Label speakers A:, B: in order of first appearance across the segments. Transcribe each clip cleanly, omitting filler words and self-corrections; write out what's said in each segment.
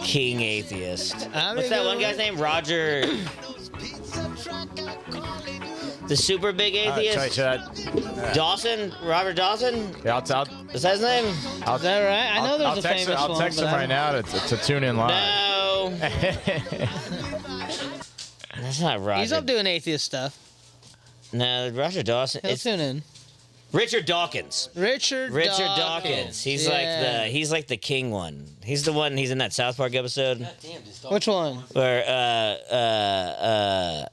A: king atheist.
B: I
A: What's
B: mean,
A: that one guy's name? Roger. The super big atheist? Dawson? Robert Dawson?
C: Yeah,
A: Is that his name?
B: Is that right? I know there's a famous one.
C: I'll text him right now to tune in live.
A: No. That's not Roger.
B: He's up doing atheist stuff.
A: No, Roger Dawson.
B: He'll
A: It's
B: tune in.
A: Richard Dawkins.
B: Richard Dawkins.
A: He's
B: Yeah.
A: like the king one. He's the one. He's in that South Park episode
B: Which one?
A: where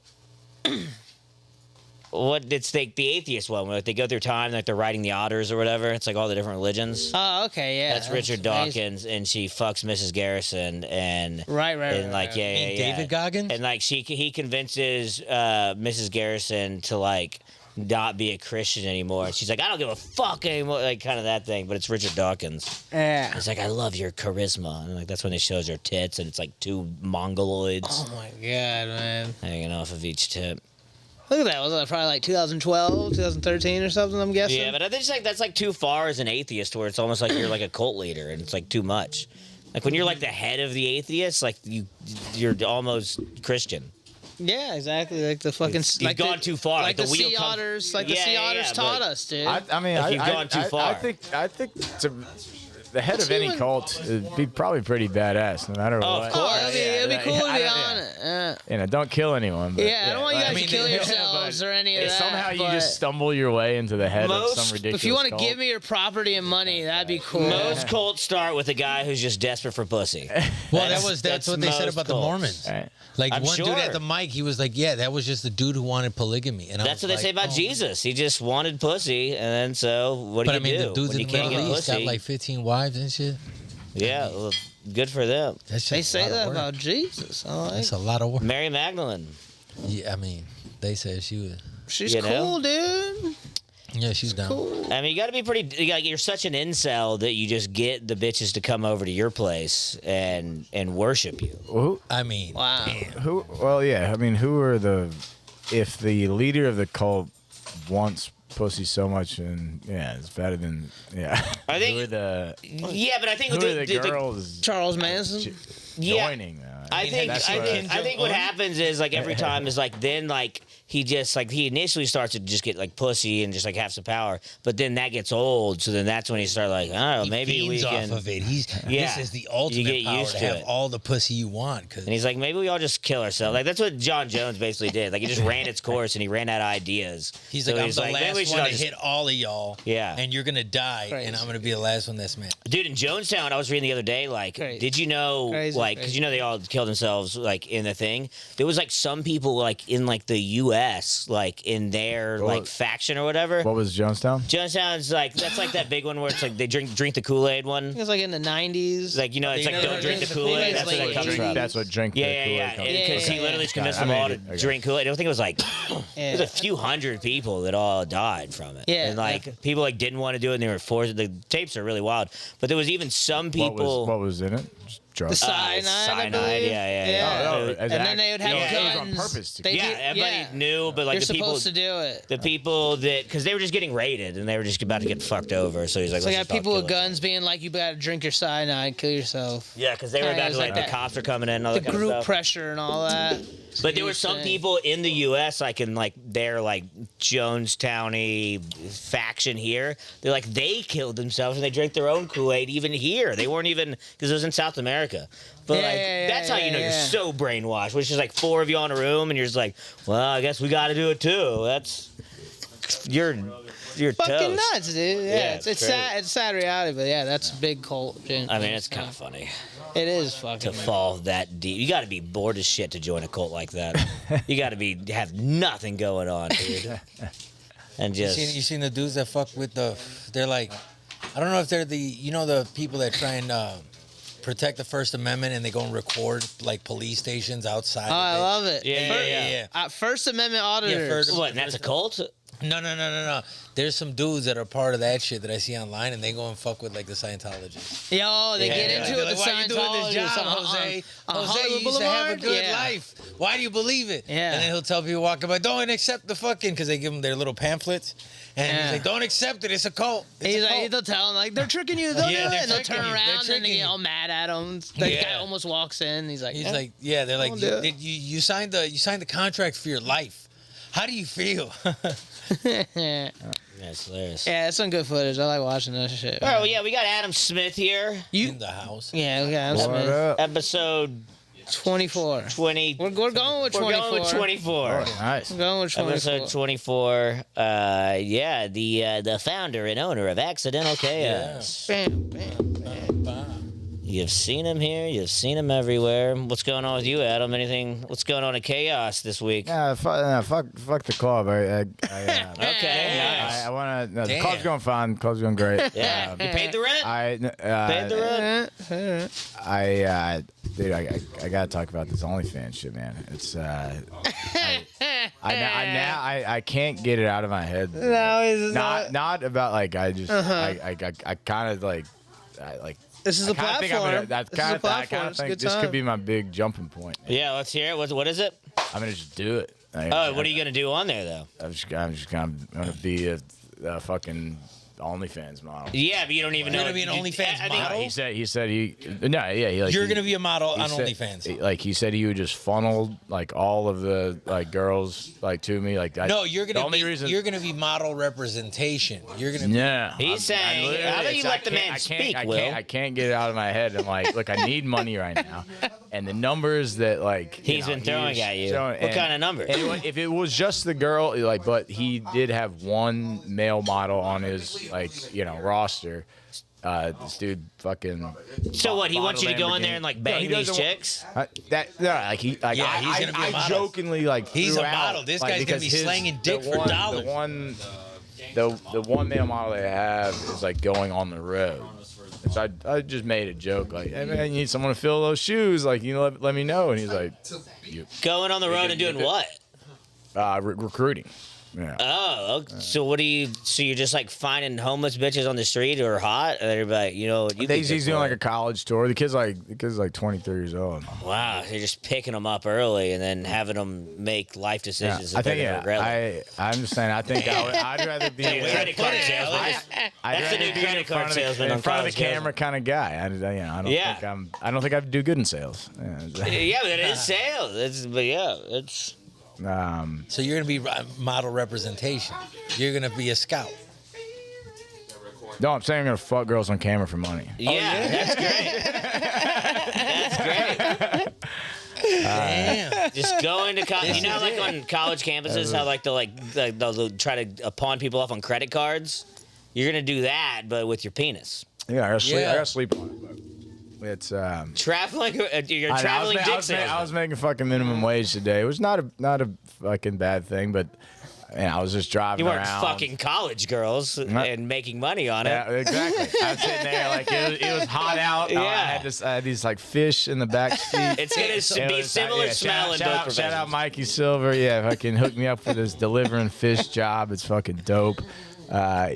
A: what it's like the atheist one where like, they go through time like they're riding the otters or whatever. It's like all the different religions.
B: Oh, okay, yeah.
A: That's Richard
B: amazing.
A: Dawkins, and she fucks Mrs. Garrison, and
B: Right.
A: and like
B: right.
A: yeah,
D: David Goggins?
A: and like he convinces Mrs. Garrison to like not be a Christian anymore. She's like, I don't give a fuck anymore, like kind of that thing. But it's Richard Dawkins.
B: Yeah.
A: It's like, I love your charisma, and like that's when he shows her tits, and it's like two mongoloids
B: Oh my god, man.
A: hanging off of each tip.
B: Look at that. Was that probably like 2012, 2013 or something, I'm guessing?
A: Yeah, but I think it's like that's like too far as an atheist, where it's almost like you're like a cult leader, and it's like too much. Like when you're like the head of the atheists, like you're almost Christian.
B: Yeah, exactly. Like the fucking...
A: You've
B: like
A: gone too far.
B: Like
A: Like
B: the
A: the wheel
B: sea
A: comes-
B: otters. Like the
A: Yeah,
B: sea
A: yeah,
B: otters
A: yeah,
B: taught
A: but-
B: us, dude.
C: I mean,
A: Like, you've gone too far.
C: I think the head of any cult would be probably pretty badass, no matter
A: Oh,
C: what.
A: of course.
B: Oh, it'd be cool to
C: I
B: be
C: don't-
B: on it. Yeah.
C: You know, don't kill anyone. But,
B: Yeah, I don't want you
C: like,
B: guys to kill
C: yeah,
B: yourselves
C: but
B: or any of
C: if
B: that.
C: somehow you
B: but
C: just stumble your way into the head of
A: Most-
C: some ridiculous
B: if you want to
C: cult.
B: give me your property and money, that'd be cool.
A: Most cults start with a guy who's just desperate for pussy.
D: Well,
A: That's
D: that's what they said
A: most
D: about the
A: cults.
D: Mormons.
C: Right.
D: Like
A: I'm
D: one dude
A: sure.
D: at the mic, he was like, "Yeah, that was just the dude who wanted polygamy." And I
A: That's what
D: was
A: they say
D: like,
A: about
D: "Oh."
A: Jesus. He just wanted pussy, and then so what do
D: But I
A: you
D: mean,
A: do
D: the dudes
A: when
D: in
A: you
D: the
A: can't
D: Middle
A: get
D: East got
A: pussy?
D: like 15 wives and shit.
A: Yeah, well, good for them.
D: That's
B: They
D: just
B: say
D: a lot
B: that
D: of work.
B: about Jesus. I like
D: That's a lot of work.
A: Mary Magdalene.
D: Yeah, I mean, they said she was.
B: She's
A: You know?
B: cool, dude.
D: Yeah, she's down.
B: Cool.
A: I mean, you got to be pretty. You're such an incel that you just get the bitches to come over to your place and worship you.
C: Well,
D: I mean,
B: Wow.
C: who? Well, yeah. I mean, who are the? If the leader of the cult wants pussy so much, and yeah, it's better than yeah.
A: I think-
C: who are the?
A: Yeah, but I think
C: Who
A: the,
C: are the girls
B: Charles Manson.
A: yeah,
C: joining?
A: I think
C: that's
A: I
C: what-
A: think what happens is like every time is like then like he just like he initially starts to just get like pussy and just like have some power, but then that gets old, so then that's when he starts like, oh,
D: he
A: maybe we
D: feeds
A: can.
D: off of it. He's
A: Yeah.
D: this is the
A: You
D: ultimate
A: get
D: power
A: used
D: to
A: to
D: have
A: it.
D: all the pussy you want. Cause
A: And he's like, maybe we all just kill ourselves. Like that's what John Jones basically did. Like he just ran its course and he ran out of ideas.
D: he's
A: So
D: like, I'm the
A: maybe we
D: last
A: should
D: one
A: all
D: to
A: just-
D: hit all of y'all.
A: Yeah.
D: and you're gonna die,
B: Crazy.
D: and I'm gonna be the last one that's mad.
A: Dude, in Jonestown, I was reading the other day, like,
B: Crazy.
A: did you know,
B: Crazy,
A: like, because you know they all killed themselves, like, in the thing? There was, like, some people, like, in, like, the U.S., like, in their,
C: What?
A: like, faction or whatever.
C: What was Jonestown?
A: Jonestown's, like, that's, like, that big one where it's, like, they drink the Kool-Aid one.
B: It was like in the 90s.
A: Like, you know, it's,
B: You
A: like,
B: never
A: don't drink the
B: drink the
A: Kool-Aid.
B: Kool-Aid,
A: That's where
B: like,
A: that comes
B: drink-
A: from.
C: That's what drink.
A: Yeah,
C: the
A: yeah,
C: Kool-Aid
A: yeah.
C: comes
A: Because
B: Yeah,
A: he
B: yeah,
A: literally
B: yeah.
A: convinced
C: Got it.
A: them
C: I
A: all
C: made
A: to
C: it. Okay.
A: drink Kool-Aid. I don't think it was, like,
B: Yeah.
A: there's a few hundred people that all died from it.
B: Yeah,
A: And, like, people, like, didn't want to do it, and they were forced. The tapes are really wild. But there was even some people...
C: What was in it? Just drugs.
B: The cyanide, I
A: cyanide,
B: believe.
A: yeah.
C: Oh,
B: And then they would have
C: yeah, it was
B: guns.
C: on purpose to
B: They
A: Yeah,
B: did-
A: everybody
B: yeah.
A: knew, but like
B: You're
A: the people,
B: supposed to do it.
A: the people that, because they were just getting raided and they were just about to get fucked over. So he's like,
B: So you
A: let's
B: got
A: just
B: people
A: all
B: with
A: kill
B: guns being like, you gotta drink your cyanide, kill yourself.
A: Yeah, because they were
B: Kinda
A: about to
B: is
A: like
B: like
A: the
B: that.
A: cops are coming in and all
B: The
A: that kind
B: group
A: of stuff.
B: pressure and all that.
A: But there were some people in the U.S. like in like their like Jonestowny faction here. They're like they killed themselves and they drank their own Kool-Aid even here. They weren't even because it was in South America. But
B: Yeah,
A: like
B: yeah,
A: that's how you know
B: yeah,
A: you're
B: yeah.
A: so brainwashed. Which is like 4 of you in a room and you're just like, well, I guess we got to do it too. That's you're
B: Fucking
A: toast.
B: nuts, dude. Yeah,
A: Yeah,
B: it's
A: it's
B: sad. It's sad reality, but yeah, that's a big cult.
A: I mean, it's kind of funny
B: It is
A: to
B: fucking.
A: fall that deep. You got to be bored as shit to join a cult like that. You got to have nothing going on, dude. And just
D: You seen the dudes that fuck with the? They're like, I don't know if they're the the people that try and protect the First Amendment and they go and record like police stations outside.
B: Oh,
D: of
B: I
D: it.
B: love it.
A: Yeah,
B: Fir-
D: yeah.
B: First Amendment auditors.
D: first-
A: what? And that's a cult?
D: No. There's some dudes that are part of that shit that I see online, and they go and fuck with like the Scientologists.
B: Yo, they get
D: Yeah,
B: into
D: they're
B: it.
D: like,
B: The
D: why you doing this,
B: Scientology.
D: job,
B: something
D: Jose.
B: on
D: Jose,
B: Hollywood
D: you used to have a
B: Boulevard?
D: good
B: Yeah.
D: life. Why do you believe it?
B: Yeah.
D: And then he'll tell people walking by, don't accept the fucking, because they give them their little pamphlets. And he's
B: Yeah.
D: like, don't accept it. It's a cult. It's
B: He's
D: a
B: like,
D: cult.
B: they'll tell him like they're tricking you. They'll
D: Yeah,
B: do
D: they're
B: it. And they'll
D: tricking
B: turn
D: you. They're
B: around and they
D: tricking
B: get
D: you.
B: all mad at him. The
D: Yeah.
B: guy almost walks in. He's like,
D: He's
B: "Eh."
D: like, yeah, they're like,
B: Don't do it.
D: you signed the contract for your life. How do you feel?
B: yeah,
A: That's hilarious.
B: it's some good footage. I like watching that shit.
A: All right, well, yeah, we got Adam Smith here.
D: In the house.
B: Yeah, look at
C: What
B: Smith.
C: up?
A: Episode
B: 24.
A: 20.
B: We're going with 24.
A: We're going with 24.
C: Oh, nice.
B: We're going with 24.
A: Episode 24. Yeah, the founder and owner of Accidental Chaos.
B: Bam, bam, bam.
A: You've seen him here. You've seen him everywhere. What's going on with you, Adam? Anything? What's going on at Chaos this week?
C: Yeah, fuck the club.
A: Okay.
C: I want to. The
D: Damn.
C: club's going fine. Club's going great.
A: Yeah. You paid the rent? Paid the rent?
C: Dude, I gotta talk about this OnlyFans shit, man. It's I can't get it out of my head.
B: No, it's
C: Not about like I just I kind of like I like.
B: This is
C: I
B: a
C: kinda think
B: platform.
C: I'm gonna-
B: This is a
C: I
B: platform.
C: kind of
B: It's a
C: think
B: good
C: this
B: time.
C: could be my big jumping point.
A: Yeah, let's hear it. What is it?
C: I'm gonna just do it.
A: Oh, what are you going to do on there, though?
C: I'm just gonna be a fucking OnlyFans model.
A: Yeah, but you don't even
D: You're
A: know.
D: gonna be an OnlyFans
A: I think-
D: model?
C: He said no, yeah, he like
D: You're
C: he-
D: going to be a model
C: he
D: on
C: said-
D: OnlyFans.
C: Like he said, he would just funnel like all of the like girls like to me. Like
D: No, you're
C: the
D: gonna
C: only
D: be
C: reason.
D: you're gonna be model representation. You're gonna be
C: Yeah,
A: He's saying-
C: literally-
A: how about you
C: it's-
A: let the
C: I can't-
A: man
C: I
A: speak,
C: can't,
A: Will?
C: I can't get it out of my head. I'm like, look, I need money right now, and the numbers that like
A: He's been throwing at you. What kind of numbers?
C: Anyway, if it was just the girl, like, but he did have one male model on his like roster. This dude fucking.
A: So what? He
C: bought
A: wants
C: a
A: you to go in there
C: Lamborghini.
A: and like
C: No,
A: bang
C: he
A: these
C: doesn't wa-
A: chicks?
C: Like he like
D: Yeah, he's gonna be a
C: I
D: model.
C: jokingly like
D: He's a
C: threw out,
D: model. This
C: like,
D: guy's gonna
C: because
D: be
C: his-
D: slanging dick
C: the
D: for
C: one-
D: dollars.
C: The one male model they have is like going on the road. So I just made a joke like, hey man, you need someone to fill those shoes, like let me know. And he's like,
A: Going on the road and doing what?
C: recruiting. Yeah.
A: Oh, okay. So what do you? So you're just like finding homeless bitches on the street who are hot, and they're like, you know, what you
C: He's
A: think
C: doing
A: they're
C: like a college tour. The kid's like 23 years old.
A: wow. You're just picking them up early and then having them make life
C: Yeah,
A: decisions that
C: I
A: they're
C: think
A: gonna regret.
C: I'm just saying. I think I'd rather be
A: Credit card salesman.
C: I'd
A: That's the
C: rather
A: new
C: be
A: credit
C: in
A: card
C: front of the-
A: salesman on
C: in front of the
A: college
C: camera kind of guy.
A: Yeah.
C: I don't think I'd do good in sales.
A: Yeah, but it is sales. But yeah, it's.
D: So you're gonna be model representation. You're gonna be a scout.
C: No, I'm saying I'm gonna fuck girls on camera for money.
A: Yeah, that's great. That's great.
D: Damn.
A: Just going to college.
D: This
A: You know,
D: is
A: like
D: it.
A: on college campuses, how like they'll try to pawn people off on credit cards. You're gonna do that, but with your penis.
C: Yeah, I gotta
D: Yeah.
C: sleep on it. But it's
A: Traveling, you're
C: I
A: traveling dick
C: I
A: salesman.
C: was making fucking minimum wage today. It was not a fucking bad thing, but I was just driving
A: You weren't
C: around.
A: fucking college girls and making money on it.
C: Yeah, exactly. I was sitting there like it was hot out.
A: Yeah.
C: I had these like fish in the back seat.
A: It's gonna
C: It
A: be
C: was-
A: similar
C: yeah,
A: smell in both
C: shout out
A: professions.
C: Mikey Silver. Yeah, fucking hooked me up for this delivering fish job. It's fucking dope.
B: But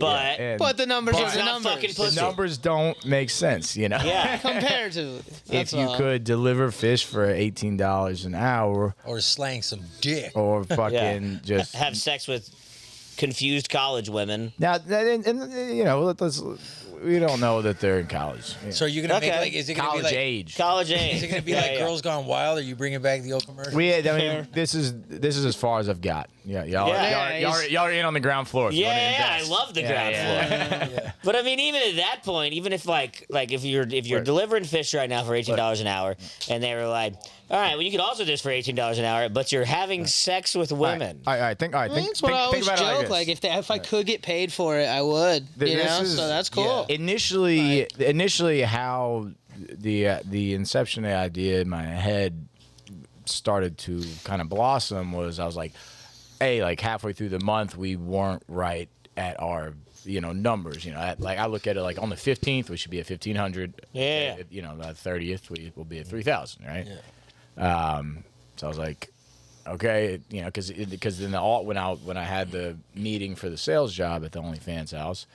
B: the numbers
A: But
B: are
A: it's
B: the
A: not
B: numbers.
A: fucking
C: the
A: pussy.
C: numbers don't make sense,
A: Yeah.
B: Comparatively.
C: If
B: That's
C: you
B: all.
C: could deliver fish for $18 an hour,
D: Or slang some dick.
C: or fucking just
A: Have sex with confused college women.
C: now, we don't know that they're in college. Yeah.
D: So you're gonna make
A: Okay.
D: like, is it gonna
C: College
D: be like,
C: age.
A: College age.
D: is it gonna be
A: Yeah,
D: like
A: yeah.
D: Girls Gone Wild? Are you bringing back the old commercial?
C: This is as far as I've got. Yeah, y'all are in on the ground floor. If you wanna
A: Yeah, I
C: invest.
A: love the
C: Yeah,
A: ground
C: yeah.
A: floor. But I mean, even at that point, even if like if you're
C: Right.
A: delivering fish right now for $18 an hour, and they were like, all right, well you could also do this for $18 an hour, but you're having sex with women.
C: All right, think
B: That's what I always
C: about it like
B: joke.
C: this.
B: Like, if I could get paid for it, I would. So that's cool.
C: Initially, how the inception of the idea in my head started to kind of blossom was I was like, hey, like halfway through the month we weren't right at our numbers. I look at it like on the 15th we should be at 1,500.
A: Yeah.
C: The 30th we will be at 3,000. Right. So I was like, okay, because then when I had the meeting for the sales job at the OnlyFans house,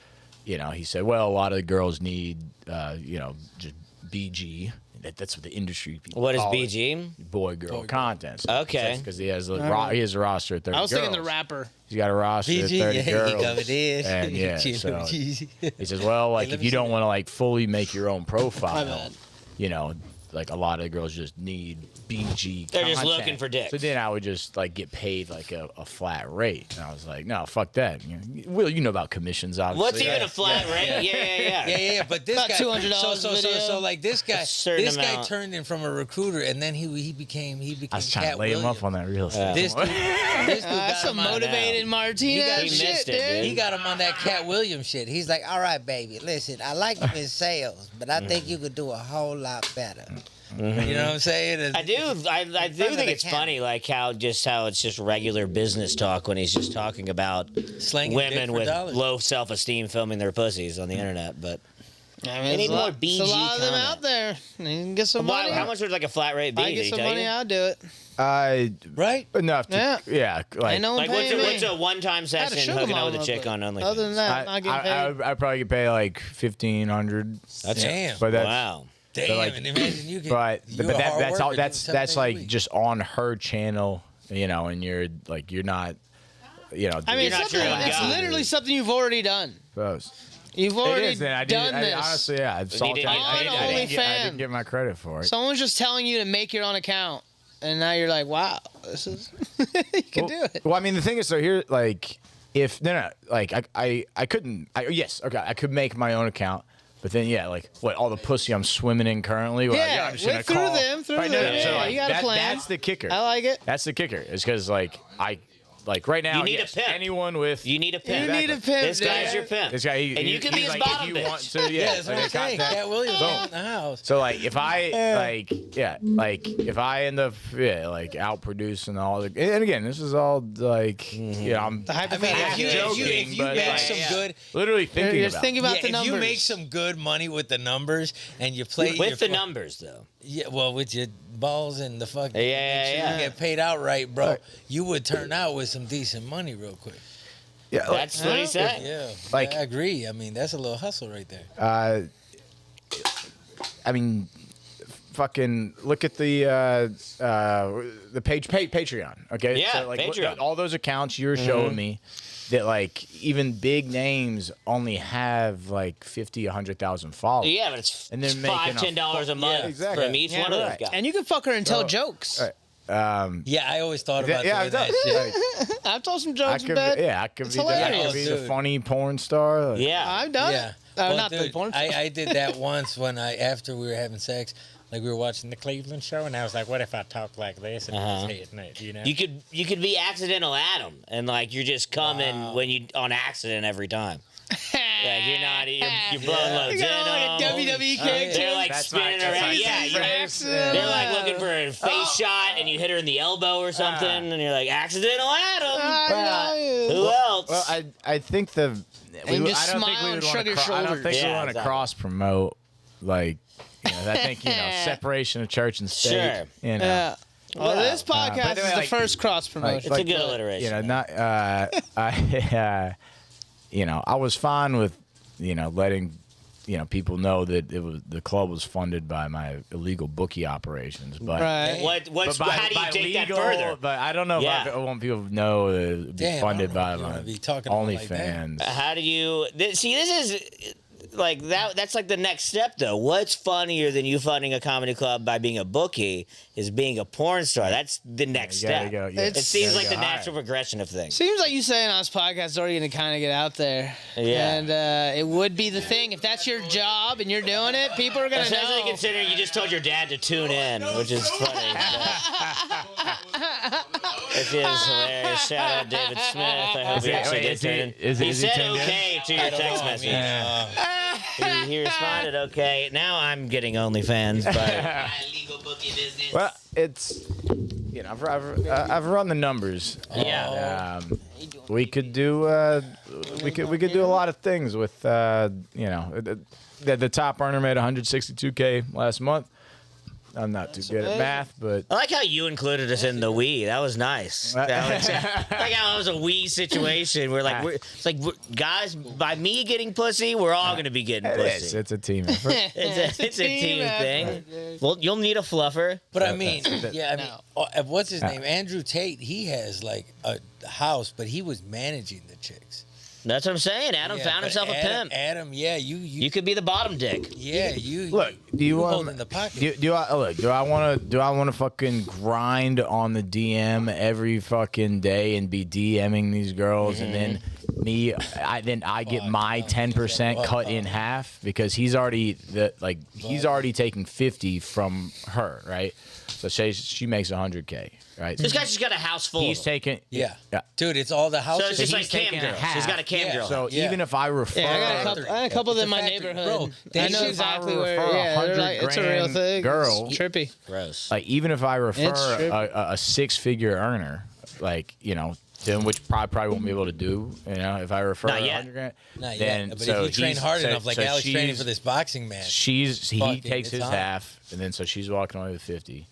C: he said, well, a lot of the girls need, just BG, that's what the industry people
A: What is
C: call it.
A: BG?
C: Boy girl contest.
A: Okay.
C: Because he has a roster of 30
B: I was thinking the
C: girls.
B: rapper.
C: He's got a roster of 30
D: BG, yeah,
C: girls.
D: he covered it.
C: And yeah,
D: Chill,
C: so
D: Jeezy.
C: he says, well, like
D: let
C: if
D: me
C: you
D: see
C: don't
D: that.
C: want to like fully make your own
B: My
C: profile,
B: bad.
C: you know, like a lot of girls just need BG.
A: They're just
C: content.
A: looking for dicks.
C: So then I would just like get paid like a flat rate, and I was like, no, fuck that. You know, Will, you know about commissions, obviously.
A: What's even a flat rate? Yeah.
D: Yeah. But this
B: About
D: guy,
B: $200
D: so,
B: a video.
D: so like this guy,
A: certain
D: this guy
A: amount.
D: turned in from a recruiter, and then he became
C: I was trying
D: Cat
C: to lay him
D: Williams.
C: up on that real estate.
D: This dude
B: That's
D: got
B: some
D: him on that.
B: motivated Martinez
A: He
B: shit,
A: missed it,
B: dude.
A: dude.
D: He got him on that Cat Williams shit. He's like, all right, baby, listen, I like you in sales, but I think you could do a whole lot better. You know what I'm saying? And
A: I do
D: of
A: think
D: the
A: it's
D: camera.
A: funny, like how it's just regular business talk when he's just talking about
D: slanging
A: women
D: dick for
A: with
D: dollars.
A: low self-esteem filming their pussies on the internet. But
B: I
A: They need
B: there's a lot-
A: more
B: there's a
A: BG
B: lot of them
A: comment.
B: out there. You can get some
A: wow,
B: money.
A: how much would like a flat rate be?
B: I
A: Did
B: get
A: he
B: some
A: tell
B: money,
A: you?
B: I'll do it.
C: Right? Enough to,
B: Yeah.
C: like,
B: I know
A: Like
B: paying me.
A: what's a one-time
B: I had a
A: session
B: sugar
A: hooking up with a
B: mama,
A: chick
B: but
A: on OnlyFans?
B: Other than that, I'm not getting paid.
C: I probably could pay like 1,500.
A: That's
D: Damn.
C: But that's,
A: wow.
D: Damn,
C: like-
D: and imagine you could.
C: but
D: you're
C: but
D: a
C: that,
D: hard
C: that's all.
D: worker,
C: That's
D: doing 7 days a
C: like
D: week.
C: just on her channel, you know, and you're not, you know.
B: I mean,
A: You're not your own
B: it's
A: guy.
B: literally something you've already done.
C: Close.
B: You've
C: It
B: already
C: is, and I
B: done
C: didn't.
B: this.
C: Honestly, yeah, I've salted.
A: didn't-
C: I didn't
B: On
C: get- I
B: OnlyFans.
C: didn't get my credit for it.
B: Someone's just telling you to make your own account, and now you're like, wow, this is you can do it.
C: Well, I mean, the thing is, so here, like, if like, I couldn't. Yes, okay, I could make my own account, but then, yeah, like, what all the pussy I'm swimming in currently. Well,
B: Yeah,
C: I'm just gonna
B: through
C: call,
B: them, through
C: right, no,
B: them,
C: no, so,
B: yeah,
C: like,
B: you got a plan.
C: That's the kicker.
B: I like it.
C: That's the kicker. Is because like right now,
A: You need a
C: yes,
A: pimp.
C: anyone with
A: You need a pimp.
B: You need a pimp.
A: This guy's
B: dude.
A: your pimp.
C: this guy,
A: and you can be
C: he's
A: his
C: like,
A: bottom
C: if you
A: bitch.
C: want to,
D: Yeah, that's what
C: like,
D: I'm saying.
C: contact-
D: Cat Williams
C: Boom.
D: in the house.
C: So like if I if I end up like outproducing all the, and again, this is all like I'm
B: The
D: I mean,
B: hypothetical.
C: joking,
D: if you
C: but
D: make
C: like,
D: some good,
C: literally thinking
B: You're
C: about
B: thinking about the
D: if
B: numbers.
D: you make some good money with the numbers and you play
A: With
D: your
A: the
D: fu-
A: numbers, though.
D: yeah, well, with your balls and the fucking
A: Yeah.
D: you get paid out right, bro.
C: Right.
D: You would turn out with some decent money real quick.
C: yeah, like,
A: That's what he said.
D: Yeah,
C: Like-
D: I agree. I mean, that's a little hustle right there.
C: I mean, fucking look at the page Patreon. Okay,
A: Yeah,
C: like,
A: Patreon.
C: all those accounts you were showing me. That like even big names only have like 50, 100,000 followers.
A: Yeah, but it's
C: And they're making
A: $5-10 a month
C: Yeah, exactly.
A: from each
B: Yeah,
A: one of those
C: right.
A: guys.
B: And you can fuck her and tell
C: So-
B: jokes.
C: Right.
D: Yeah, I always thought about
C: Yeah,
D: doing that shit.
C: like,
B: I've told some
C: I
B: jokes
C: could,
B: in bed.
C: yeah, I could
B: It's
C: be, I
B: hilarious.
C: could be the
D: Dude.
C: funny porn star. Like,
A: Yeah.
B: I've done
D: Yeah.
B: it.
D: Well,
B: Not the
D: dude,
B: porn.
D: I did that once when after we were having sex, like we were watching the Cleveland show, and I was like, "What if I talk like this and
A: Uh-huh.
D: just hitting it?" You know?
A: You could be accidental Adam, and like you're just coming when you on accident every time. Like you're not you're blowing loads
B: You got like a
A: in 'em.
B: WWE character.
A: They're like
C: That's
A: spinning
C: my- that's
A: around.
C: my
A: Yeah,
C: face.
A: you're, they're like looking for a face shot, and you hit her in the elbow or something, and you're like accidental Adam.
B: I know.
A: Who else?
C: Well, I think the
B: And just
C: I don't think
B: smile
C: we
B: and
C: would
B: shrug your
C: want to. I don't
B: shoulders.
C: think we
A: Yeah,
C: want to
A: exactly.
C: cross promote like. I think separation of church and state.
A: Sure.
C: You know.
B: Yeah. Well, this
C: by
B: podcast
C: the way,
B: is the
C: like-
B: first cross promotion.
A: It's a good alliteration.
C: You know, not I. I was fine with letting people know that the club was funded by my illegal bookie operations, but.
B: right.
A: What's
C: But
A: how do you take
C: legal,
A: that further?
C: But I don't know
A: Yeah.
C: if I want people to know that it would be
D: Damn, I
C: funded
D: don't know
C: by
D: if you
C: my
D: wanna be talking about it like that.
C: OnlyFans.
A: How do you see? This is like that. That's like the next step, though. What's funnier than you funding a comedy club by being a bookie is being a porn star. That's the next
C: You gotta
A: step.
C: go, yeah.
A: It seems
C: Gotta
A: like the
C: go
A: natural
C: higher.
A: progression of things.
B: Seems like you saying on this podcast is already going to kind of get out there.
A: Yeah.
B: And it would be the thing. If that's your job and you're doing it, people are going to
A: Especially
B: know.
A: considering you just told your dad to tune in, which is funny. Which is hilarious. Shout out David Smith. I hope he actually did tune in.
C: is
A: He
C: he
A: said
C: tuned in?
A: okay to your text message. He responded okay. Now I'm getting OnlyFans, but
E: Illegal bookie business.
C: Well, it's I've run the numbers.
A: yeah.
C: We could do we could do a lot of things with the top earner made 162K last month. I'm not too good at math, but
A: I like how you included us in the we. That was nice. That was, like how it was a we situation. Guys, by me getting pussy, we're all gonna be getting pussy.
C: it's a team effort.
A: It's a team thing. Well, you'll need a fluffer.
D: But I mean, what's his
C: No.
D: name? Andrew Tate. He has like a house, but he was managing the chicks.
A: That's what I'm saying. Adam
D: Yeah,
A: found
D: but
A: himself a pimp.
D: Adam, yeah,
A: You could be the bottom dick.
D: yeah, you.
C: Look, do you want
D: holding the pocket?
C: do I want to fucking grind on the DM every fucking day and be DMing these girls and then I get my 10% cut in half because he's already taking 50 from her, right? So she makes 100K, right?
A: This guy's just got a house full.
C: He's
A: of them.
C: taking
D: Yeah, dude, it's all the
A: So
D: houses.
A: it's just like
C: he's
A: cam
C: taking a
A: girls.
C: half.
A: He's got a cam girl.
C: So
D: Yeah.
C: even if I refer,
B: Yeah, I got a couple
D: It's
B: in
D: a
B: my
D: factory.
B: neighborhood.
D: Bro,
B: I
D: they
B: know
D: should
B: exactly
C: refer
B: where. Yeah, they're
C: 100
B: like, it's a real
C: grand
B: thing.
C: girl.
B: It's trippy.
A: Gross.
C: like even if I refer
B: It's true.
C: a six-figure earner, like then which probably won't be able to do, if I refer
A: Not
C: a
A: yet.
C: 100 grand.
D: Not
C: then
D: yet. But
C: so
D: if you train
C: he's-
D: hard
C: so-
D: enough, like
C: so
D: Alex training
C: she's-
D: for this boxing match,
C: he
D: fucking,
C: takes
D: it's
C: his
D: on.
C: half, and then so she's walking away with 50,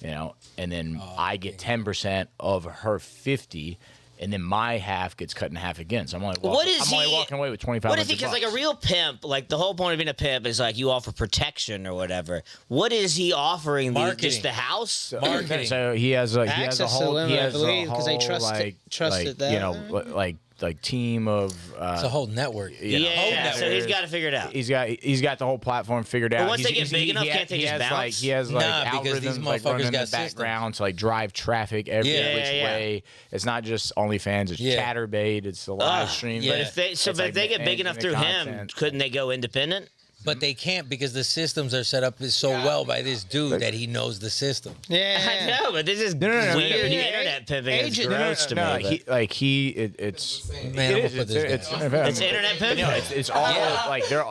C: and then I get 10% of her 50, and then my half gets cut in half again. So I'm only walking away with 2,500.
A: What is he? Because like a real pimp, like the whole point of being a pimp is like you offer protection or whatever. What is he offering?
D: Marketing.
A: Just the house?
D: Marketing.
C: So he has a
B: Access to
C: whole
B: women,
C: he
B: I
C: has
B: believe,
C: a
B: 'cause they
C: whole
B: trusted that.
C: like team of
D: it's a whole network.
A: Yeah, so he's
C: network.
A: got to figure it out.
C: he's got the whole platform figured out.
A: But once they
C: He's-
A: get big enough,
C: he
A: can't they
C: he
A: just
C: has
A: bounce?
C: like he has like
D: Nah, because these
C: algorithms like
D: motherfuckers
C: running in the
D: got systems.
C: background to like drive traffic every
D: Yeah.
C: which
A: Yeah.
C: way. It's not just OnlyFans. It's
D: Yeah.
C: ChatterBait. It's the live
A: Ugh.
C: stream.
D: Yeah.
A: But if they
C: It's
A: they get big enough through him,
C: content.
A: couldn't they go independent?
D: But they can't because the systems are set up so well by this dude that he knows the system.
B: Yeah.
A: I know, but this is
C: no,
A: weird
B: yeah.
A: internet pimping. It's
B: Agent-
A: gross to me. but-
C: It's
D: Man, I'm
C: it
D: gonna
C: is,
D: put this
C: it's
D: down.
A: It's internet pimping.
C: No, it's all like they're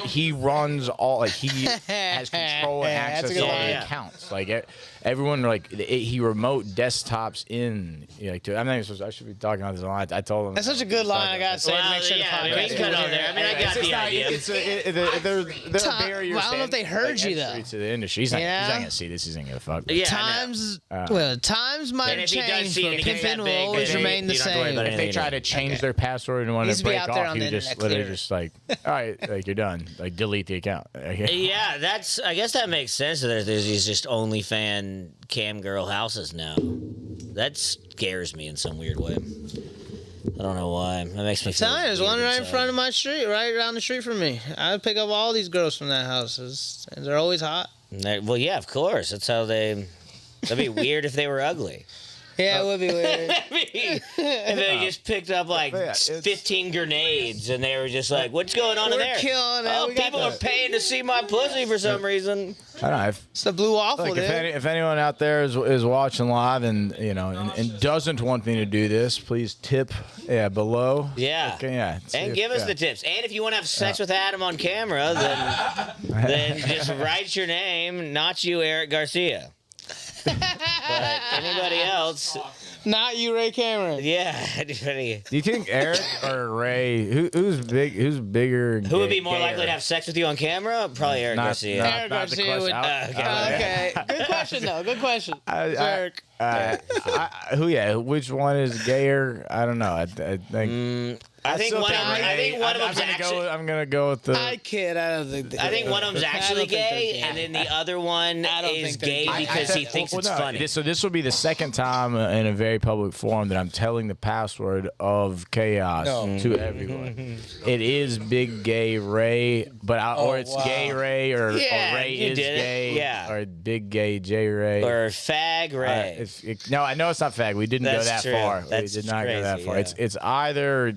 C: he runs all like he has control and
B: Yeah, that's a
C: access
B: good
C: to all
B: line.
C: the accounts. Like everyone he remote desktops in. I'm not even supposed. I should be talking about this a lot. I told him
B: That's such a good line. I gotta say to
A: Well,
B: make sure
A: yeah,
B: the
A: I mean,
B: podcast.
A: we cut on there. I mean, I got the idea.
C: There are
B: Time-
C: barriers.
B: well, I don't know if they heard you, though.
C: To the industry, he's not
B: Yeah.
C: gonna see this. He's not gonna fuck.
A: Yeah,
B: Times
A: And
B: might
A: if he does
B: change,
A: see it,
B: but
A: it gets that
B: pimping
A: big,
B: will always
A: then
B: remain the
A: you don't have to worry
B: same.
A: about
C: If they try to change their password and want
B: Needs
C: to
B: to be
C: break
B: out there
C: off,
B: on
C: you
B: the
C: just
B: internet
C: literally
B: clear.
C: just like, all right, like you're done. Like delete the account.
A: Yeah, I guess that makes sense. There's these just OnlyFans cam girl houses now. That scares me in some weird way. I don't know why. That makes me feel
B: Telling you, there's
A: weird
B: one right in
A: inside.
B: front of my street, right around the street from me. I would pick up all these girls from that house. They're always hot.
A: Well, yeah, of course. That's how they. That'd be weird if they were ugly.
B: Yeah, it would be weird.
A: And they just picked up like
C: Yeah, it's-
A: 15 grenades, and they were just like, "What's going on in
B: We're
A: there?"
B: killing it.
A: Oh,
B: We got
A: people are
B: the-
A: paying to see my pussy for some reason.
C: I don't know.
B: It's the blue waffle,
C: Like
B: dude.
C: if anyone out there is watching live and and doesn't want me to do this, please tip below.
A: Yeah.
C: Okay, yeah.
A: And give us the tips. And if you want to have sex with Adam on camera, then just write your name, not you, Eric Garcia. But anybody else,
B: Not you, Ray Cameron.
A: yeah. Anybody,
C: Do you think Eric or Ray who's bigger?
A: who would be more
C: gayer?
A: likely to have sex with you on camera? Probably Eric Garcia.
B: Eric
C: not the
B: Garcia
C: question.
B: would-
A: Okay.
B: Okay, good question though. Good question. Eric.
C: Which one is gayer? I don't know. I think.
A: I think
C: still
A: one.
C: think Ray.
A: I think one of
C: I'm
A: them's
C: gonna
A: actually.
C: I'm gonna go with the.
B: I kid. I don't think.
A: I think one of them's actually
B: I don't think they're
A: gay,
B: gay.
A: and then the other one
B: I don't
A: is
B: think they're
A: gay
B: gay.
A: because he thinks it's funny.
C: So this will be the second time in a very public forum that I'm telling the password of chaos to everyone. It is Big Gay Ray, but or it's
D: wow.
C: Gay Ray or
A: Yeah,
C: Ray
A: you
C: is
A: did it.
C: gay,
A: Yeah.
C: or Big Gay J Ray.
A: Or Fag Ray.
C: No, I know it's not fag. We didn't go
A: That's
C: that
A: true.
C: far.
A: That's
C: we did not go that
A: crazy,
C: far.
A: yeah.
C: It's either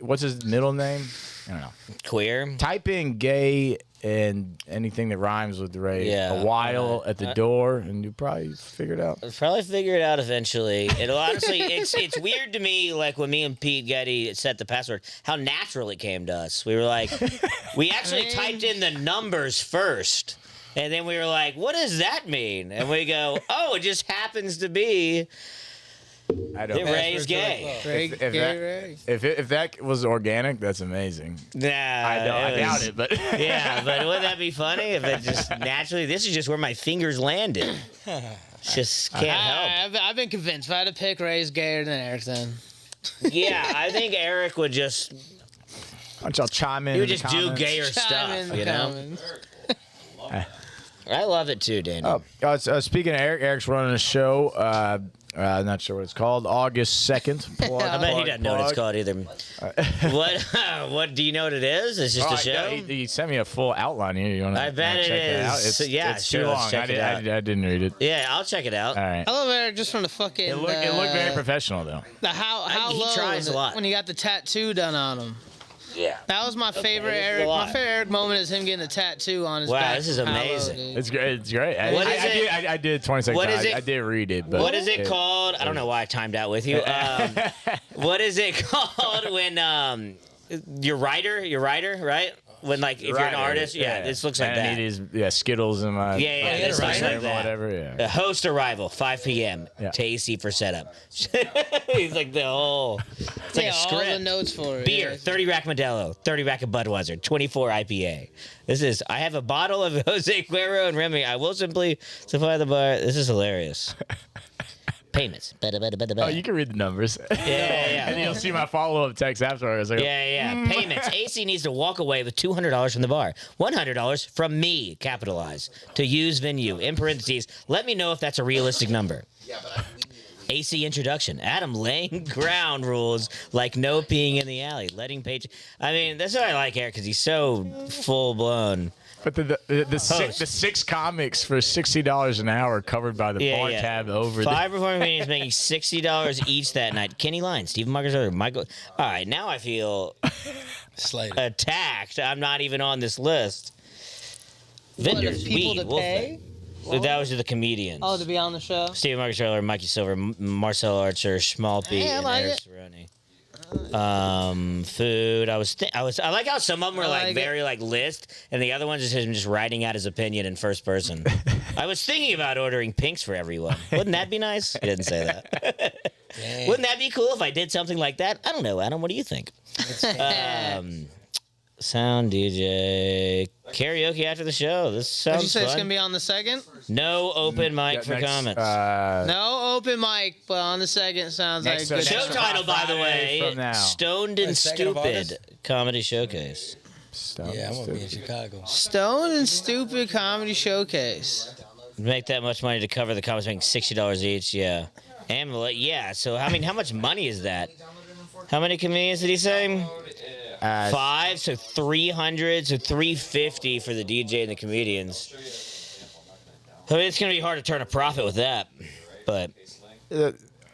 C: what's his middle name? I don't know.
A: Queer.
C: Type in gay and anything that rhymes with Ray.
A: Yeah,
C: a while at the door, and you probably figure it out.
A: I'll probably figure it out eventually. It'll honestly, it's weird to me, like when me and Pete Getty set the password, how natural it came to us. We were like, we actually typed in the numbers first, and then we were like, what does that mean? And we go, oh, it just happens to be
C: I don't.
A: Ray's gay.
B: Ray,
C: If
B: gay
C: that-
B: Ray.
C: If that was organic, that's amazing.
A: Nah,
C: I doubt it, but
A: Yeah, but wouldn't that be funny if it just naturally? This is just where my fingers landed. Just can't help.
B: I've been convinced. If I had to pick, Ray's gayer than Eric. Then
A: Yeah, I think Eric would just
C: why don't y'all chime in?
A: he would
C: in the
A: just do
C: comments?
A: gayer
B: chime in
A: stuff.
B: the
A: You know,
B: comments.
A: I love it too, Daniel.
C: Speaking of Eric, Eric's running a show. I'm not sure what it's called. August 2nd.
A: I bet he doesn't know what it's called either. What do you know what it is? It's just a show.
C: He sent me a full outline here. You want to?
A: I bet it is.
C: It's
A: Sure,
C: too
A: let's
C: long.
A: check it out.
C: I didn't read it.
A: Yeah, I'll check it out.
C: All right.
B: I love Eric just from the fucking.
C: It looked very professional though.
B: The how
A: He
B: low
A: tries a lot.
B: when he got the tattoo done on him.
A: Yeah.
B: That was my favorite
A: this is a
B: Eric.
A: lot.
B: My favorite Eric moment is him getting a tattoo on his
A: Wow,
B: back.
A: this is
B: How low,
A: amazing.
B: dude.
C: It's great. It's great.
A: What is it?
C: I did 20 seconds.
A: What is it?
C: I did read it, but
A: What is it called? I don't know why I timed out with you. What is it called when you're writer, right? When like if you're an artist, this looks like
C: and
A: that.
C: I need his Skittles and my
A: Yeah, this looks like that.
C: whatever. Yeah.
A: Host arrival, 5 p.m.
C: Yeah.
A: Tasty for setup. He's like the whole. It's like
B: Yeah,
A: a
B: all the
A: script.
B: notes for it.
A: Beer,
B: yeah.
A: 30 rack Modelo, 30 rack of Budweiser, 24 IPA. I have a bottle of Jose Cuervo and Remy. I will simply supply the bar. This is hilarious. Payments.
C: Oh, you can read the numbers.
A: Yeah.
C: And you'll see my follow-up text afterwards. Like,
A: Yeah. Payments. AC needs to walk away with $200 from the bar. $100 from me, capitalize. To use venue, in parentheses. Let me know if that's a realistic number. AC introduction. Adam laying ground rules like no peeing in the alley. Letting page. I mean, that's what I like Eric because he's so full blown.
C: But the six comics for $60 an hour covered by the bar tab over.
A: 5 performing comedians making $60 each that night. Kenny Lyons, Stephen Marcus, Michael. All right, now I feel
D: Slighted.
A: attacked. I'm not even on this list.
B: What,
A: Vendors,
B: if people
A: weed,
B: to
A: Wolfman.
B: pay?
A: That was to the comedians.
B: Oh, to be on the show.
A: Stephen Marcus Trailer, Mikey Silver, Marcel Archer, Schmalpe,
B: Hey, I
A: and
B: like
A: Eric
B: it.
A: Cerrone. Food. I like how some of them were
B: I
A: like
B: like it.
A: very like list, and the other ones is him just writing out his opinion in first person. I was thinking about ordering pinks for everyone. Wouldn't that be nice? He didn't say that.
D: Dang.
A: Wouldn't that be cool if I did something like that? I don't know, Adam. What do you think? Sound DJ, karaoke after the show. This
B: Did you
A: sounds
B: say it's
A: fun.
B: gonna be on the second?
A: No open mic for comments.
B: No open mic, but on the second sounds like
C: Next-
B: good.
A: Show
C: next
A: title, by the
C: Friday
A: way,
C: from now.
A: Stoned and
D: Wait, 2nd of
A: Stupid
D: August?
A: Comedy Showcase.
D: Yeah, I'm gonna be in Chicago.
B: Stone and Stupid Comedy Showcase.
A: Make that much money to cover the comics making $60 each, yeah. Amulet, yeah. So I mean, how much money is that? How many comedians did he say? 5, so 300, so 350 for the DJ and the comedians. I mean, it's gonna be hard to turn a profit with that, but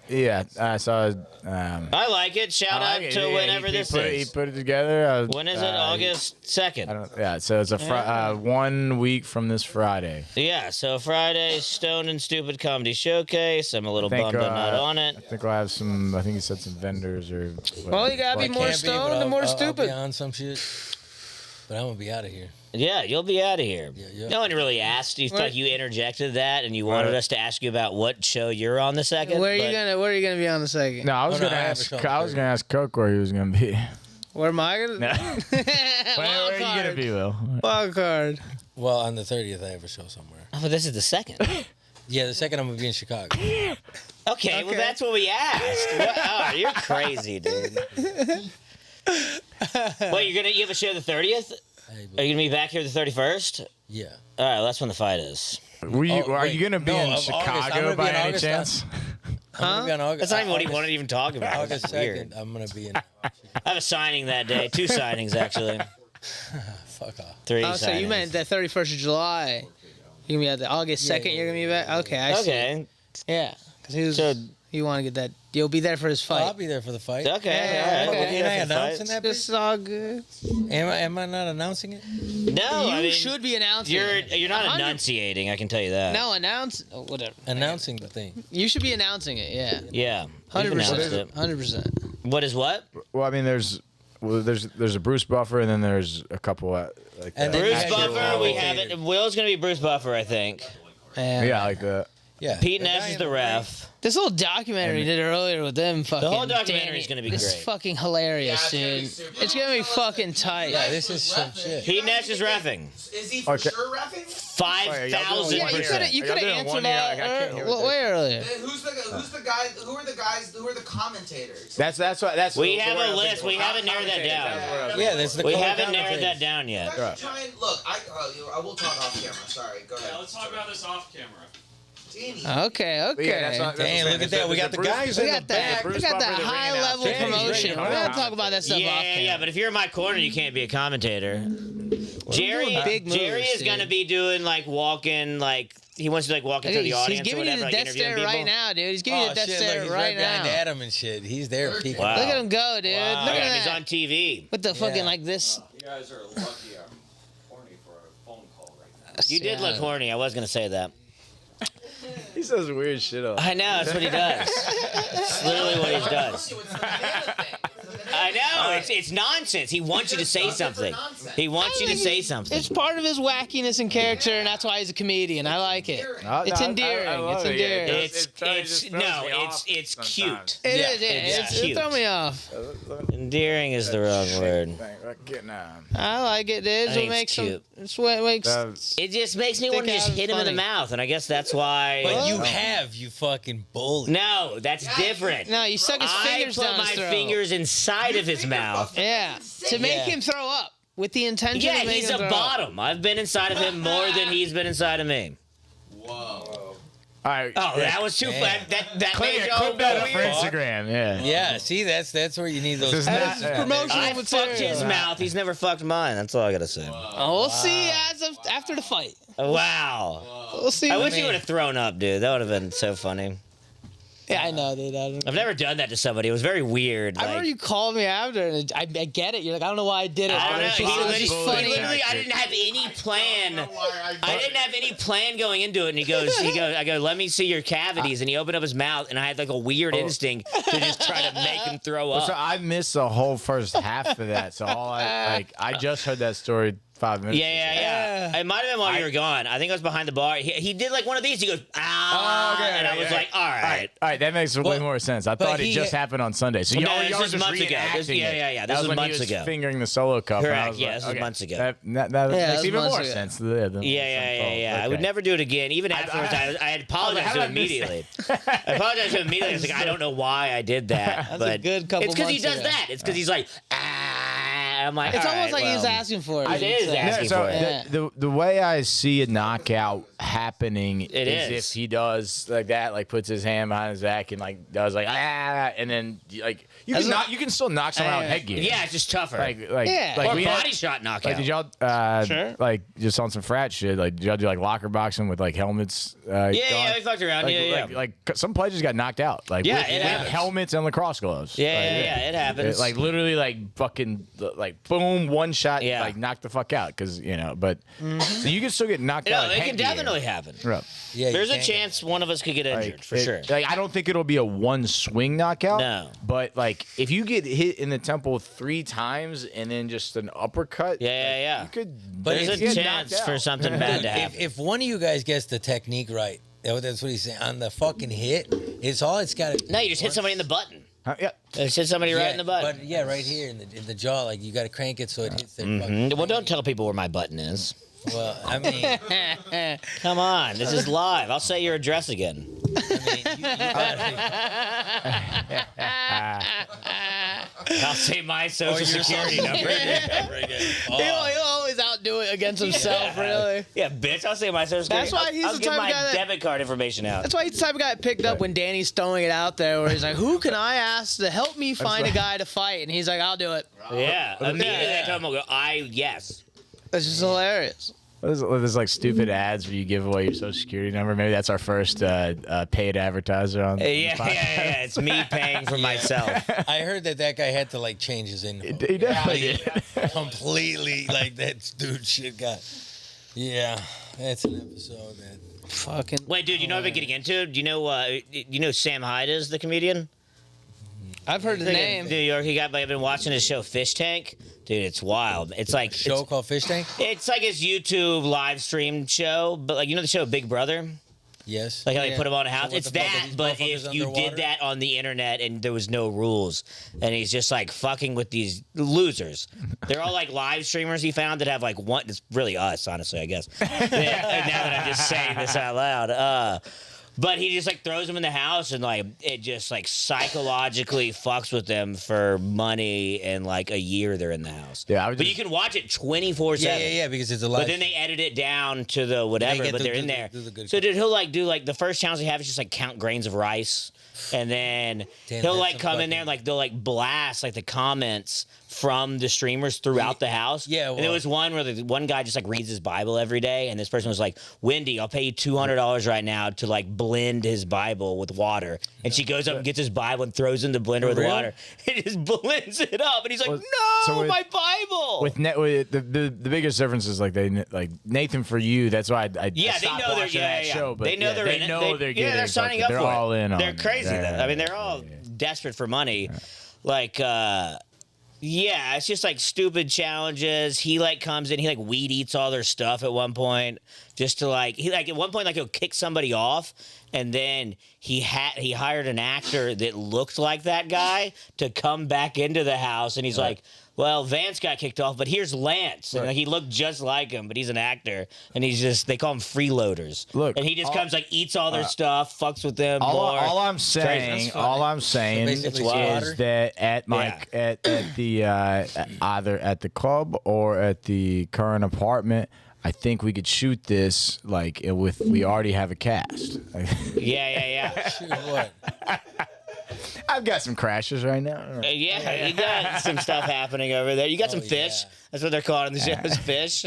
C: Yeah, I saw.
A: I like it. Shout out to whenever this
C: He
A: is.
C: put it together.
A: When is it? August 2nd.
C: I don't. Yeah, so it's a 1 week from this Friday.
A: Yeah, so Friday, Stone and Stupid Comedy Showcase. I'm a little bummed I'm not on it.
C: I think we'll have some. I think he said some vendors or.
B: Well, you gotta
D: Well,
B: be
D: I
B: more
D: can't
B: stoned
D: but
B: and more
D: I'll
B: stupid.
D: be on some shit. But I'm gonna be out of here.
A: Yeah, you'll be out of here.
D: Yeah.
A: No one really asked. You thought
B: Right.
A: you interjected that, and you wanted us to ask you about what show you're on the second.
B: Where are you
A: but-
B: gonna be on the second?
C: No, I was
D: Oh, no,
C: gonna
D: I have a
C: ask.
D: show
C: I was
D: too.
C: gonna ask Coke where he was gonna be.
B: Where am I gonna?
C: No. Where
B: Wild
C: are you gonna
B: card.
C: be, Will?
B: Wild card.
D: Well, on the 30th, I have a show somewhere.
A: Oh, but this is the second.
D: Yeah, the second I'm gonna be in Chicago.
A: Okay, well that's what we asked. Oh, you're crazy, dude. Wait, you have a show the 30th?
D: Hey,
A: Are you gonna be back here the 31st?
D: yeah.
A: All right, well, that's when the fight is.
C: Were you?
D: Oh,
C: are
D: wait.
C: you gonna be
D: No,
C: in
D: of August. I'm
C: Chicago
D: gonna be
C: by
D: in
C: any
D: August.
C: chance?
D: I'm gonna be on August.
A: That's not even what he
D: August-
A: wanted to even talk about.
D: August
A: That's weird.
D: 2nd, I'm gonna be in.
A: I have a signing that day. 2 signings actually.
D: Fuck off.
A: 3
B: Oh,
A: signings.
B: so you meant the 31st of July? You're gonna be at the August 2nd. You're gonna be back. Okay, I see.
A: Okay.
B: Yeah, because
A: So-
B: you want to get that. You'll be there for his
D: Oh, I'll
B: fight.
D: be there for the fight.
A: Okay.
B: Yeah,
A: all right.
B: okay.
A: We'll be
D: Ain't I
A: there for the
D: announcing
A: fight.
D: that?
B: This is all good.
D: Am I not announcing it?
A: No,
B: You
A: I mean,
B: should be announcing.
A: You're not
B: 100
A: enunciating. I can tell you that.
B: No, announce. Oh, whatever.
D: Announcing the thing.
B: You should be announcing it. Yeah.
A: Yeah.
B: 100%. 100%.
A: What is what?
C: Well, I mean, there's a Bruce Buffer, and then there's a couple like
D: And
C: that.
D: then you
A: Bruce
D: had your
A: Buffer. We
D: commentator.
A: have it. Will's gonna be Bruce Buffer, I think.
B: Yeah.
C: Yeah, like that.
D: Yeah.
A: Pete
D: the guy
A: Nash is
D: in
A: the
D: ring.
A: ref.
B: This little documentary we did earlier with them fucking.
A: whole documentary
B: Danny,
A: is gonna be
B: This
A: great.
B: is fucking hilarious,
E: Yeah,
B: dude.
E: it's gonna be super-
B: It's gonna be fucking tight.
D: Yeah, this is some shit.
A: Pete Nash is reffing.
E: Is he for
C: Okay.
E: sure reffing?
A: 5,000%.
B: Yeah, you could have
C: Y'all doing
B: answered
C: one here? I
B: that
C: can't hear what
B: way earlier.
E: Who's the guy? Who are the guys? Who are the commentators?
C: That's
A: We
C: the
A: have
C: word I
A: a
C: was
A: list.
C: thinking
A: We
C: of.
A: haven't narrowed that down.
D: Yeah, that's the
A: We
D: color
A: haven't narrowed
D: commentators.
A: that down yet.
E: You guys try and look. I will talk off camera. Sorry, go ahead.
F: Yeah, let's talk about this off camera.
E: Danny.
B: Okay, okay.
C: Yeah, that's not-
D: Damn, look at that. We got the guys
B: we
D: in
B: got
D: the
B: that.
D: back.
B: We
C: Bruce
B: got that
C: Buffer, the
B: high
C: ring
B: level
C: announcer.
B: promotion.
C: Yeah,
B: We're gonna talk about that stuff off
A: Yeah,
B: camera.
A: yeah, but if you're in my corner, you can't be a commentator. Jerry,
B: doing big moves,
A: Jerry is
B: dude.
A: gonna be doing like walking, like he wants to like walk into the
B: He's
A: audience or
B: giving you
A: whatever,
B: the
A: like
B: death
A: interviewing
B: stare
A: people.
B: right now, dude. He's giving you
D: Oh
B: the death
D: shit!
B: stare
D: Look, he's
B: right
D: behind
B: now.
D: Adam and shit. He's there. Peeking.
A: Wow.
B: Look at him go, dude.
D: Wow.
B: Look
A: Yeah,
B: at
A: he's
B: that.
A: on TV.
B: With the fucking
D: Yeah.
B: like this.
F: You guys are lucky I'm horny for a phone call right now.
A: You did look horny. I was gonna say that.
C: He says weird shit on.
A: I know that's what he does. It's literally what he does.
E: It's the banana thing.
A: I know it's nonsense. He wants you to say something. He wants you to say something.
B: It's part of his wackiness and character, and that's why he's a comedian. I like it. It's endearing. It's endearing.
A: It's cute.
B: It
D: Yeah,
B: is.
A: it's
B: It
A: cute.
B: throw me off.
A: Endearing is the wrong word.
B: I like it. It's
A: I
B: what
A: think
B: makes
A: it's
B: him.
A: cute.
B: It's what makes.
A: It just makes me want to
B: Stick
A: just
B: out
A: hit him in the
B: funny.
A: mouth, and I guess that's why.
D: But you have, you fucking bully.
A: No, that's different.
B: No, you stuck his
A: I
B: fingers
A: put
B: down
A: my
B: his throat.
A: fingers inside of his mouth.
B: Yeah, to make
D: Yeah.
B: him throw up with the intention.
A: Yeah,
B: of making
A: he's
B: him
A: a
B: throw up.
A: bottom. I've been inside of him more than he's been inside of me.
E: Whoa.
C: All right.
A: Oh, that was too
D: Damn.
A: fat. That made
C: Clip
A: you
C: that up for
A: weird.
C: Instagram. Yeah.
D: Yeah, see, that's where you need those.
C: This is
B: That
C: not-
B: is promotional
A: I
B: material.
A: fucked his mouth. He's never fucked mine. That's all I gotta say.
B: Oh, we'll see as of after the fight.
A: Wow.
B: We'll see.
A: I
B: what-
A: wish you would have thrown up, dude. That would have been so funny.
B: Yeah, I know, dude.
A: I've never done that to somebody. It was very weird.
B: I remember you called me after, and I get it. You're like, I don't know why I did it.
A: I don't
B: but
A: know.
B: it's
A: He
B: just- it was just
A: literally,
B: funny.
A: I didn't have any plan. I didn't have any plan going into it. And he goes, I go, let me see your cavities. And he opened up his mouth, and I had like a weird instinct to just try to make him throw up.
C: So I missed the whole first half of that. So I just heard that story 5 minutes.
A: Yeah. It might have been while you were gone. I think I was behind the bar. He did like one of these. He goes, ah,
C: Oh, okay,
A: and I was
C: okay.
A: like, all right.
C: All right, that makes way
D: But-
C: more sense. I
D: but
C: thought it
D: he-
C: just happened on Sunday. So
A: No,
C: y'all
A: this
C: were
A: is
C: just
A: months ago.
C: reenacting
A: Yeah,
C: it.
A: yeah, yeah. This
C: That
A: was
C: when
A: months
C: he was
A: ago.
C: fingering the solo cup. and I
A: Correct,
C: was
A: yeah,
C: like,
A: this was
C: okay,
A: months ago.
C: That
B: Yeah,
C: makes
B: this
C: even
B: was
C: more
B: months ago.
C: sense.
A: Yeah. I would never do it again. Even afterwards, I had apologized
C: how
A: to
C: did
A: him
C: I miss
A: immediately. I apologized to him immediately. I was like, I don't know why I did that.
B: That's
A: but
B: a good couple
A: It's because he
B: months
A: does
B: ago.
A: that. It's because he's like, ah. I'm like,
B: It's
A: all
B: almost
A: right,
B: like he's
A: well.
B: asking for it.
A: It is
B: It's,
A: asking
C: so
A: for it.
B: Yeah.
C: the way I see a knockout happening
A: It
C: is
A: is.
C: if he does like that, like puts his hand behind his back and like does like and then like you
B: That's
C: can
B: what-
C: you can still knock someone out with headgear.
A: Yeah, it's just tougher.
C: like
B: Yeah.
C: like
A: or
C: we
A: body
C: had,
A: shot knockout.
C: like did y'all
B: Sure.
C: like just on some frat shit, like did y'all do like locker boxing with like helmets?
A: yeah, we fucked around.
C: Like,
A: yeah.
C: like some players got knocked out. Like
A: Yeah,
C: with,
A: it
C: with
A: happens.
C: helmets and lacrosse gloves.
A: Yeah,
C: Like,
A: it happens.
C: Like literally, like fucking, like boom, one shot,
A: Yeah.
C: like knock the fuck out, because but so you can still get knocked
A: no,
C: out. with
A: it can
C: headgear.
A: definitely happen.
C: Right.
D: Yeah, you
A: There's a
D: can't
A: chance one of us could get injured
C: Like,
A: for sure.
C: Like I don't think it'll be a one swing knockout.
A: No.
C: But like if you get hit in the temple 3 times and then just an uppercut,
A: Yeah.
C: you could.
D: But
A: There's
D: if
A: a
C: get
A: chance
C: knocked
A: for
C: out.
A: something bad to happen.
D: If one of you guys gets the technique right, that's what he's saying on the fucking hit. It's got to.
A: No, you just hit somebody in the button.
C: Yeah.
A: Just hit somebody right in the butt.
D: But yeah, right here in the jaw, like you got to crank it so it hits their fucking.
A: Well, don't tell people where my button is.
D: Well, I mean,
A: Come on, this is live. I'll say your address again.
D: you gotta,
A: I'll say my social
D: your
A: security number.
B: He'll always outdo it against himself, really.
A: Yeah, bitch, I'll say my social security.
B: That's why he's
A: I'll
B: the
A: give
B: type of
A: my
B: guy that-
A: debit card information out.
B: That's why he's the type of guy that picked up when Danny's throwing it out there, where he's like, "Who can I ask to help me find a guy to fight?" And he's like, "I'll do it."
A: Yeah, immediately I told him, I'll go, yes.
B: That's just hilarious.
C: There's like stupid ads where you give away your social security number. Maybe that's our first paid advertiser on.
A: Yeah. It's me paying for myself.
D: I heard that guy had to like change his info.
C: He definitely did.
D: Completely, like that dude shit got. Yeah, that's an episode, man.
B: Fucking.
A: Wait, dude, you know what I've been getting into? Do you know Sam Hyde is the comedian?
B: I've heard his name.
A: New York. I've been watching his show Fish Tank. Dude, it's wild. It's like
D: Show
A: it's,
D: called Fish Tank.
A: it's like his YouTube live stream show, but like you know the show Big Brother.
D: Yes.
A: Like how they
B: Yeah.
A: put him on a
D: So
A: house.
D: what
A: It's
D: the fuck, are
A: that,
D: these
A: but
D: motherfuckers
A: if you
D: underwater?
A: did that on the internet and there was no rules, and he's just like fucking with these losers. They're all like live streamers he found that have like one. It's really us, honestly, I guess. Now that I'm just saying this out loud. But he just like throws them in the house and like it just like psychologically fucks with them for money, and like a year they're in the house.
C: Yeah, I was
A: but
C: just-
A: you can watch it 24/7.
D: Yeah, because it's a live.
A: But then they edit it down to the whatever,
D: get
A: but
D: to
A: they're
D: do
A: in
D: the-
A: there.
D: do the good
A: So dude, he'll like do like the first challenge they have is just like count grains of rice, and then
D: Damn,
A: he'll
D: that's
A: like
D: some
A: come in there and like they'll like blast like the comments from the streamers throughout the house.
D: Yeah,
A: and there
D: well-
A: was one where the one guy just like reads his Bible every day, and this person was like, "Wendy, I'll pay you $200 right now to like blend his Bible with water," and she goes up and gets his Bible and throws it in the blender with
D: real?
A: water, and just blends it up, and he's like,
C: Well,
A: "No,
C: so with-
A: my Bible."
C: with the biggest difference is like like Nathan For You. That's why I
A: Yeah, they
C: stopped
A: know they're
C: watching
A: yeah,
C: that
A: yeah.
C: show. But
A: they know
C: yeah,
A: they're
C: they
A: in it.
C: know
A: They-
C: they're
A: yeah,
C: getting
A: they're signing
C: fucking-
A: up for
C: they're all
A: it.
C: in on
A: They're
C: it.
A: crazy.
C: Yeah,
A: I mean, they're
C: yeah,
A: all
C: yeah.
A: desperate for money. Like, yeah, it's just like stupid challenges. He like comes in, he like weed eats all their stuff at one point, just to like he like at one point like he'll kick somebody off, and then he hired an actor that looked like that guy to come back into the house, and he's like, well, Vance got kicked off, but here's Lance. And like, he looked just like him, but he's an actor, and he's just they call him freeloaders.
C: Look,
A: and he just comes like eats all their stuff, fucks with them more.
C: All I'm
A: Crazy.
C: saying,
A: That's
C: all I'm saying
D: So
C: is
D: basically slaughter?
C: that at my at the either at the club or at the current apartment, I think we could shoot this like with we already have a cast.
A: Yeah.
D: Shoot, what?
C: I've got some crashes right now.
A: Yeah, you got some stuff happening over there. You got some fish.
D: yeah.
A: That's what they're calling in the show, is fish.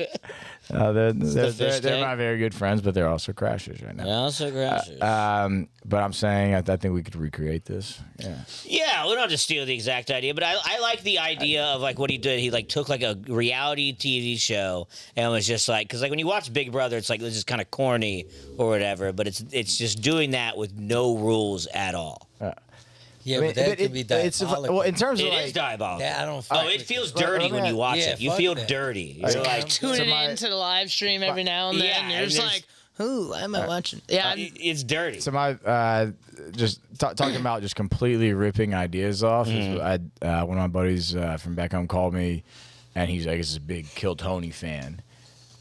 C: They're
A: fish tank.
C: my very good friends, but they're also crashers right now.
A: Also crashes.
C: But I'm saying I think we could recreate this. Yeah.
A: Yeah, we don't have to steal the exact idea, but I like the idea of like what he did. He like took like a reality TV show and was just like, because like when you watch Big Brother, it's like it's just kind of corny or whatever, but it's just doing that with no rules at all.
D: Yeah,
C: I mean,
D: but that
C: but
D: could be
C: it's
D: diabolical.
C: well in terms of
A: It
C: like
A: is diabolical.
D: Yeah, I don't.
A: Oh, it feels dirty when you watch
D: Yeah,
A: it. You
D: fuck
A: feel
D: that.
A: dirty. You're like,
B: Tuning
C: my-
B: into the live stream every now and then.
A: Yeah,
B: and you're
A: and
B: just
A: there's-
B: like, who am I watching? Yeah, I'm-
A: it's dirty.
C: So my just talking about just completely ripping ideas off. Is one of my buddies from back home called me, and he's like, he's a big Kill Tony fan,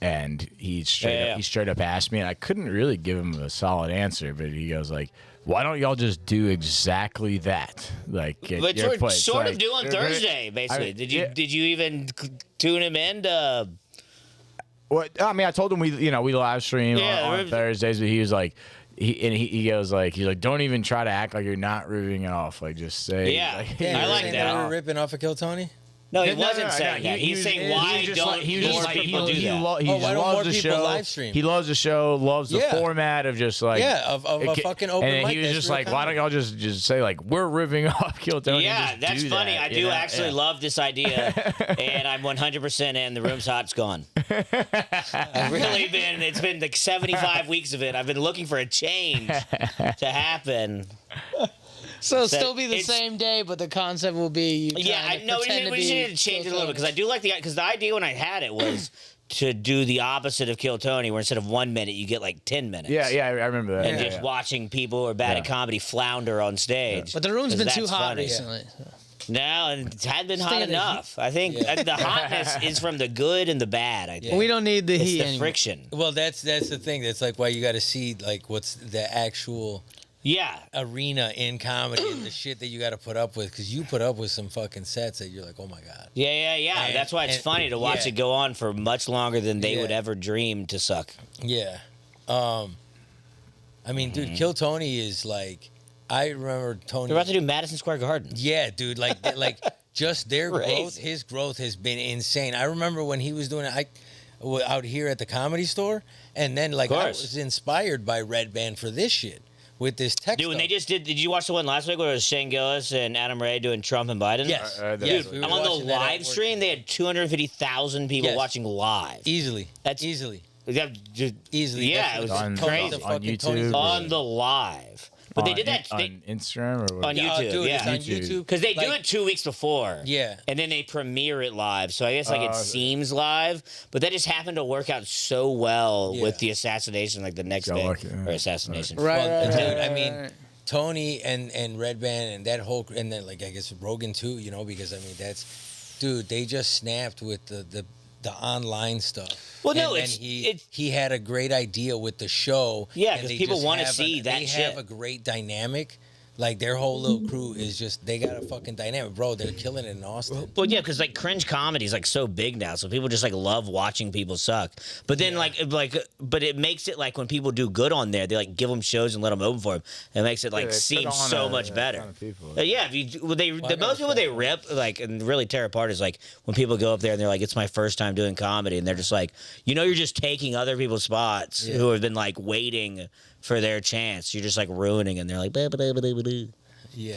C: and he straight up asked me, and I couldn't really give him a solid answer, but he goes like, "Why don't y'all just do exactly that? Like, at
A: But
C: your
A: we're
C: place?"
A: sort
C: Like,
A: of doing Thursday, basically.
C: I-
A: did
C: yeah.
A: you even tune him in to?
C: Well, I mean, I told him we live stream
A: Yeah,
C: on
A: we're-
C: Thursdays, but he was like, he goes like, he's like, don't even try to act like you're not ripping it off. Like, just say,
A: Yeah.
C: like,
D: Yeah,
A: I
D: you were
A: like
D: saying
A: that.
D: we were ripping off of Kill Tony.
A: No, he
C: No,
A: wasn't
C: no,
A: saying
C: no,
A: that. He's saying why
C: just
A: don't
C: like- he was
A: more
C: just like,
A: people do that?
C: He
D: Oh,
C: just
D: why don't
C: loves
D: more
C: the
D: people
C: show.
D: live stream?
C: He loves the show, loves the
D: Yeah.
C: format of just like
D: Of a fucking open
C: and then
D: mic.
C: he was
D: that's
C: just
D: real
C: like, why don't
D: comedy.
C: y'all just say like we're ripping off Kill Tony?
A: Yeah,
C: and just
A: that's
C: do
A: funny.
C: that,
A: I
C: you
A: do
C: know?
A: actually
C: Yeah.
A: love this idea, and I'm 100% in. The room's hot. It's gone. I've really been. It's been like 75 weeks of it. I've been looking for a change to happen.
B: so it'll
A: that
B: still be the
A: it's-
B: same day, but the concept will be. You
A: Yeah, I
B: trying to
A: know.
B: pretend to
A: We
B: be
A: just need to change it a little bit because I do like the idea when I had it was to do the opposite of Kill Tony, where instead of 1 minute you get like 10 minutes.
C: Yeah, I remember that.
A: And
C: yeah,
A: just
C: yeah.
A: watching people who are bad at
C: Yeah.
A: comedy flounder on stage.
B: But the room's
A: 'Cause
B: been
A: that's
B: too hot
A: funny.
B: recently.
A: No, and it hadn't been hot
B: Staying in the
A: enough. I think the hotness is from the good and the bad. I think
B: We don't need the
A: it's
B: heat
A: the
B: anymore.
A: friction.
D: Well, that's the thing. That's like why you got to see like what's the actual
A: Yeah,
D: arena in comedy and the shit that you got to put up with because you put up with some fucking sets that you're like, oh my god.
A: yeah.
D: And-
A: That's why it's
D: and-
A: funny to watch
D: yeah.
A: it go on for much longer than they
D: Yeah.
A: would ever dream to suck.
D: Yeah. I mean, dude, Kill Tony is like, I remember Tony.
A: They're about to do Madison Square Garden.
D: Yeah, dude, like just their growth.
A: Crazy.
D: His growth has been insane. I remember when he was doing it. Out here at the Comedy Store, and then like I
A: course.
D: was inspired by Red Band for this shit with this tech.
A: Dude, when
D: stuff.
A: they just did you watch the one last week where it was Shane Gillis and Adam Ray doing Trump and Biden?
D: Yes,
C: Dude,
A: On the live stream, they had 250,000 people
D: Yes.
A: watching live.
D: easily.
A: That's
D: easily.
A: Yeah, just,
D: Easily.
A: Yeah, it was
C: On-
A: crazy.
C: on YouTube.
A: On the live. But they did that
C: on Instagram or what?
A: on YouTube.
D: dude,
A: Yeah.
D: it's on
C: YouTube.
D: YouTube.
A: Because they do
D: Like,
A: it 2 weeks before.
D: Yeah.
A: And then they premiere it live. So I guess like it seems live, but that just happened to work out so well with the assassination like the next
C: Got
A: day.
C: lucky, yeah.
A: Or assassination.
D: Well,
B: Right.
D: dude, I mean, Tony and Red Band and that whole, and then like I guess Rogan too, you know, because I mean that's, dude, they just snapped with the online stuff.
A: Well, no,
D: and he had a great idea with the show.
A: Yeah,
D: and
A: 'cause
D: they
A: people
D: just
A: wanna
D: have
A: see that
D: They
A: shit.
D: have a great dynamic. Like their whole little crew is just, they got a fucking dynamic, bro. They're killing it in Austin.
A: Well, yeah, because like cringe comedy is like so big now, so people just like love watching people suck. But then but it makes it like when people do good on there, they like give them shows and let them open for them. It makes it like
C: they
A: seem
C: put on
A: so
C: a
A: much better.
C: ton of people.
A: Yeah, if you well, the
D: gotta
A: most people they rip like and really tear apart is like when people go up there and they're like, it's my first time doing comedy, and they're just like, you're just taking other people's spots who have been like waiting for their chance. You're just like ruining, and they're like, "Ba-ba-da-ba-da-ba-da."
D: Yeah.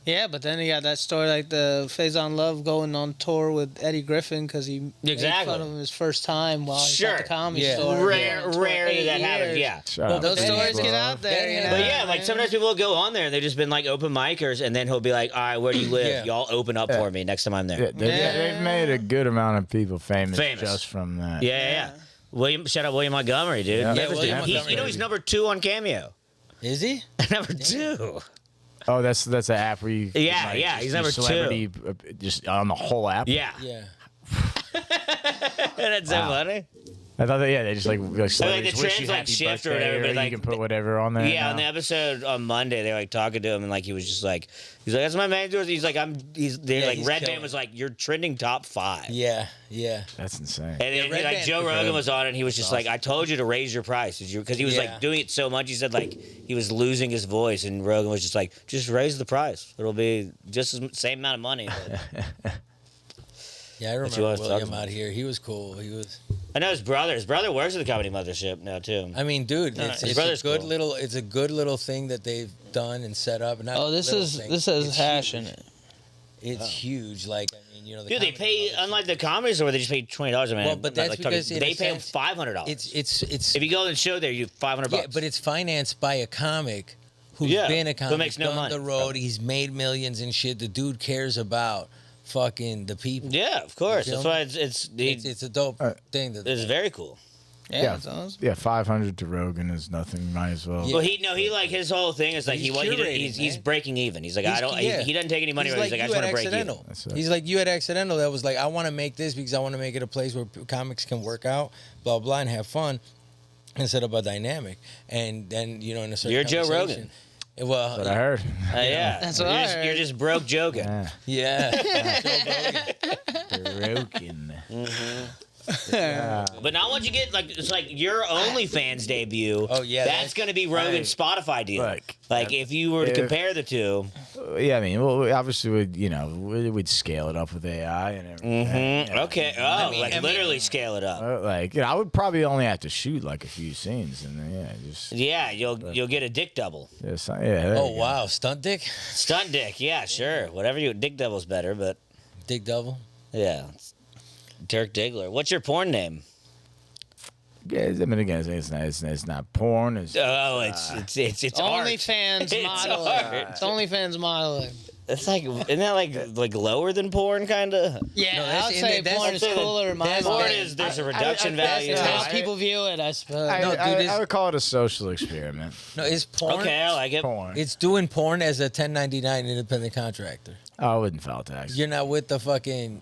B: Yeah, but then you got that story like the Faison Love going on tour with Eddie Griffin because he made fun of him his first time while he's at the comedy
D: Yeah.
B: store.
A: Rare
B: on tour
A: that
B: 8
A: that happens.
B: years.
A: Yeah.
C: Shut
B: Well,
C: up,
B: those
C: Dave
B: stories get
C: Love.
B: out there, you know.
A: But yeah, like sometimes people will go on there and they've just been like open micers, and then he'll be like, "All right, where do you live?
D: Yeah.
A: Y'all open up for me next time I'm there."
C: Yeah, they've made a good amount of people famous,
A: Famous.
C: just from that.
A: Yeah. Shout out William Montgomery, dude.
C: Yeah.
D: Yeah, William
A: You know he's number 2 on Cameo.
D: Is he?
A: Number 2.
C: Oh, that's an app where you.
A: Yeah,
C: like,
A: yeah,
C: just
A: he's
C: do
A: number 2.
C: celebrity, just on the whole app.
A: Yeah.
D: Yeah.
A: That's so
C: Wow.
A: funny.
C: I thought that they just like celebrities
A: the
C: wish
A: trends,
C: you
A: like,
C: happy
A: shift or
C: birthday,
A: whatever, but,
C: you
A: like,
C: can put whatever on there.
A: Yeah,
C: now.
A: on the episode on Monday, they were like talking to him, and like he was just like, he's like, "That's my manager." He's like,
D: he's
A: Red Band
D: killing.
A: was like, "You're trending top 5."
D: Yeah. Yeah.
C: That's insane.
A: And then
D: Red
A: like
D: Band
A: Joe
D: for
A: Rogan
D: sure.
A: was on, and he was just like, "I told you to raise your price," because he was
D: Yeah.
A: like doing it so much. He said like he was losing his voice, and Rogan was just like, "Just raise the price. It'll be just the same amount of money." But
D: Yeah, I
A: you
D: remember
A: always
D: William
A: talked about.
D: out here. He was cool. He was.
A: I know his brother. His brother works at the Comedy Mothership now too.
D: I mean, dude,
A: His
D: it's a
A: brother's
D: good
A: cool.
D: little. It's a good little thing that they've done and set up. Not
B: Oh, this
D: little
B: is
D: thing.
B: this has
D: It's
B: hash
D: huge.
B: in it.
D: It's huge. Like I mean, you know, the
A: Dude, they
D: Comedy
A: pay
D: Mothership.
A: unlike the comedy store where they just pay $20 a man.
D: Well, but that's because in
A: they
D: a
A: pay him
D: sense,
A: $500.
D: It's
A: If you go to the show there, you $500.
D: yeah, but it's financed by a comic who's
A: Yeah,
D: been a
A: who
D: comic,
A: makes no
D: done
A: money.
D: the road. He's made millions and shit. The dude cares about fucking the people.
A: Yeah, of course.
D: You
A: That's
D: feel
A: why
D: me? It's a dope thing.
A: it's very cool.
B: Yeah,
C: Yeah.
B: that's awesome.
C: Yeah, 500 to Rogan is nothing. Might as well.
D: Yeah.
A: Well, he like his whole thing is like
D: He's
A: he's
D: curating,
A: breaking even. He's like
D: He's-
A: I don't
D: yeah.
A: he doesn't take any money.
D: He's
A: He's
D: like
A: like I
D: you
A: just
D: at
A: want to break even.
D: Accidental.
C: That's it.
D: He's like you at Accidental. That was like I want to make this because I want to make it a place where comics can work out, blah blah, and have fun, and set up a dynamic. And then you know in a certain
A: You're Joe
D: conversation- Well,
C: But I heard.
A: Yeah,
B: That's what I heard.
A: you're just broke joking.
C: Yeah.
D: yeah.
C: Rogan.
A: But not once you get like it's like your OnlyFans debut.
D: Oh, yeah,
A: that's
D: that's-
A: going to be Rogan's Spotify deal.
C: Look,
A: like if you were to
C: if-
A: compare the two,
C: Yeah, I mean, well, obviously, we'd scale it up with AI and everything. you know.
A: okay, literally scale it up.
C: Like, I would probably only have to shoot like a few scenes, and then just
A: Yeah, you'll get a dick double,
C: there
D: Oh
C: you go.
D: wow, stunt dick,
A: stunt dick. Yeah, sure, whatever you dick double's better, but
D: dick double.
A: yeah, Dirk Diggler. What's your porn name?
C: Yeah, I mean, again, it's not porn. It's
A: Oh, it's art.
B: OnlyFans
A: It's
B: modeling.
A: art.
B: It's OnlyFans modeling.
A: It's like isn't that like lower than porn kind of?
B: Yeah,
D: No,
B: I
D: that's-
B: would say
D: that's-
B: porn is
A: that's-
B: cooler in my
D: that's-
A: Porn
B: mind.
A: is there's a reduction value.
B: It's
A: to
B: how
A: it.
B: people view it, I suppose.
C: I,
D: No, dude,
C: I,
D: it's-
C: I would call it a social experiment.
D: No, it's porn.
A: Okay, I like it.
C: Porn.
D: It's doing porn as a 1099 independent contractor.
C: I wouldn't file tax.
D: You're not with the fucking.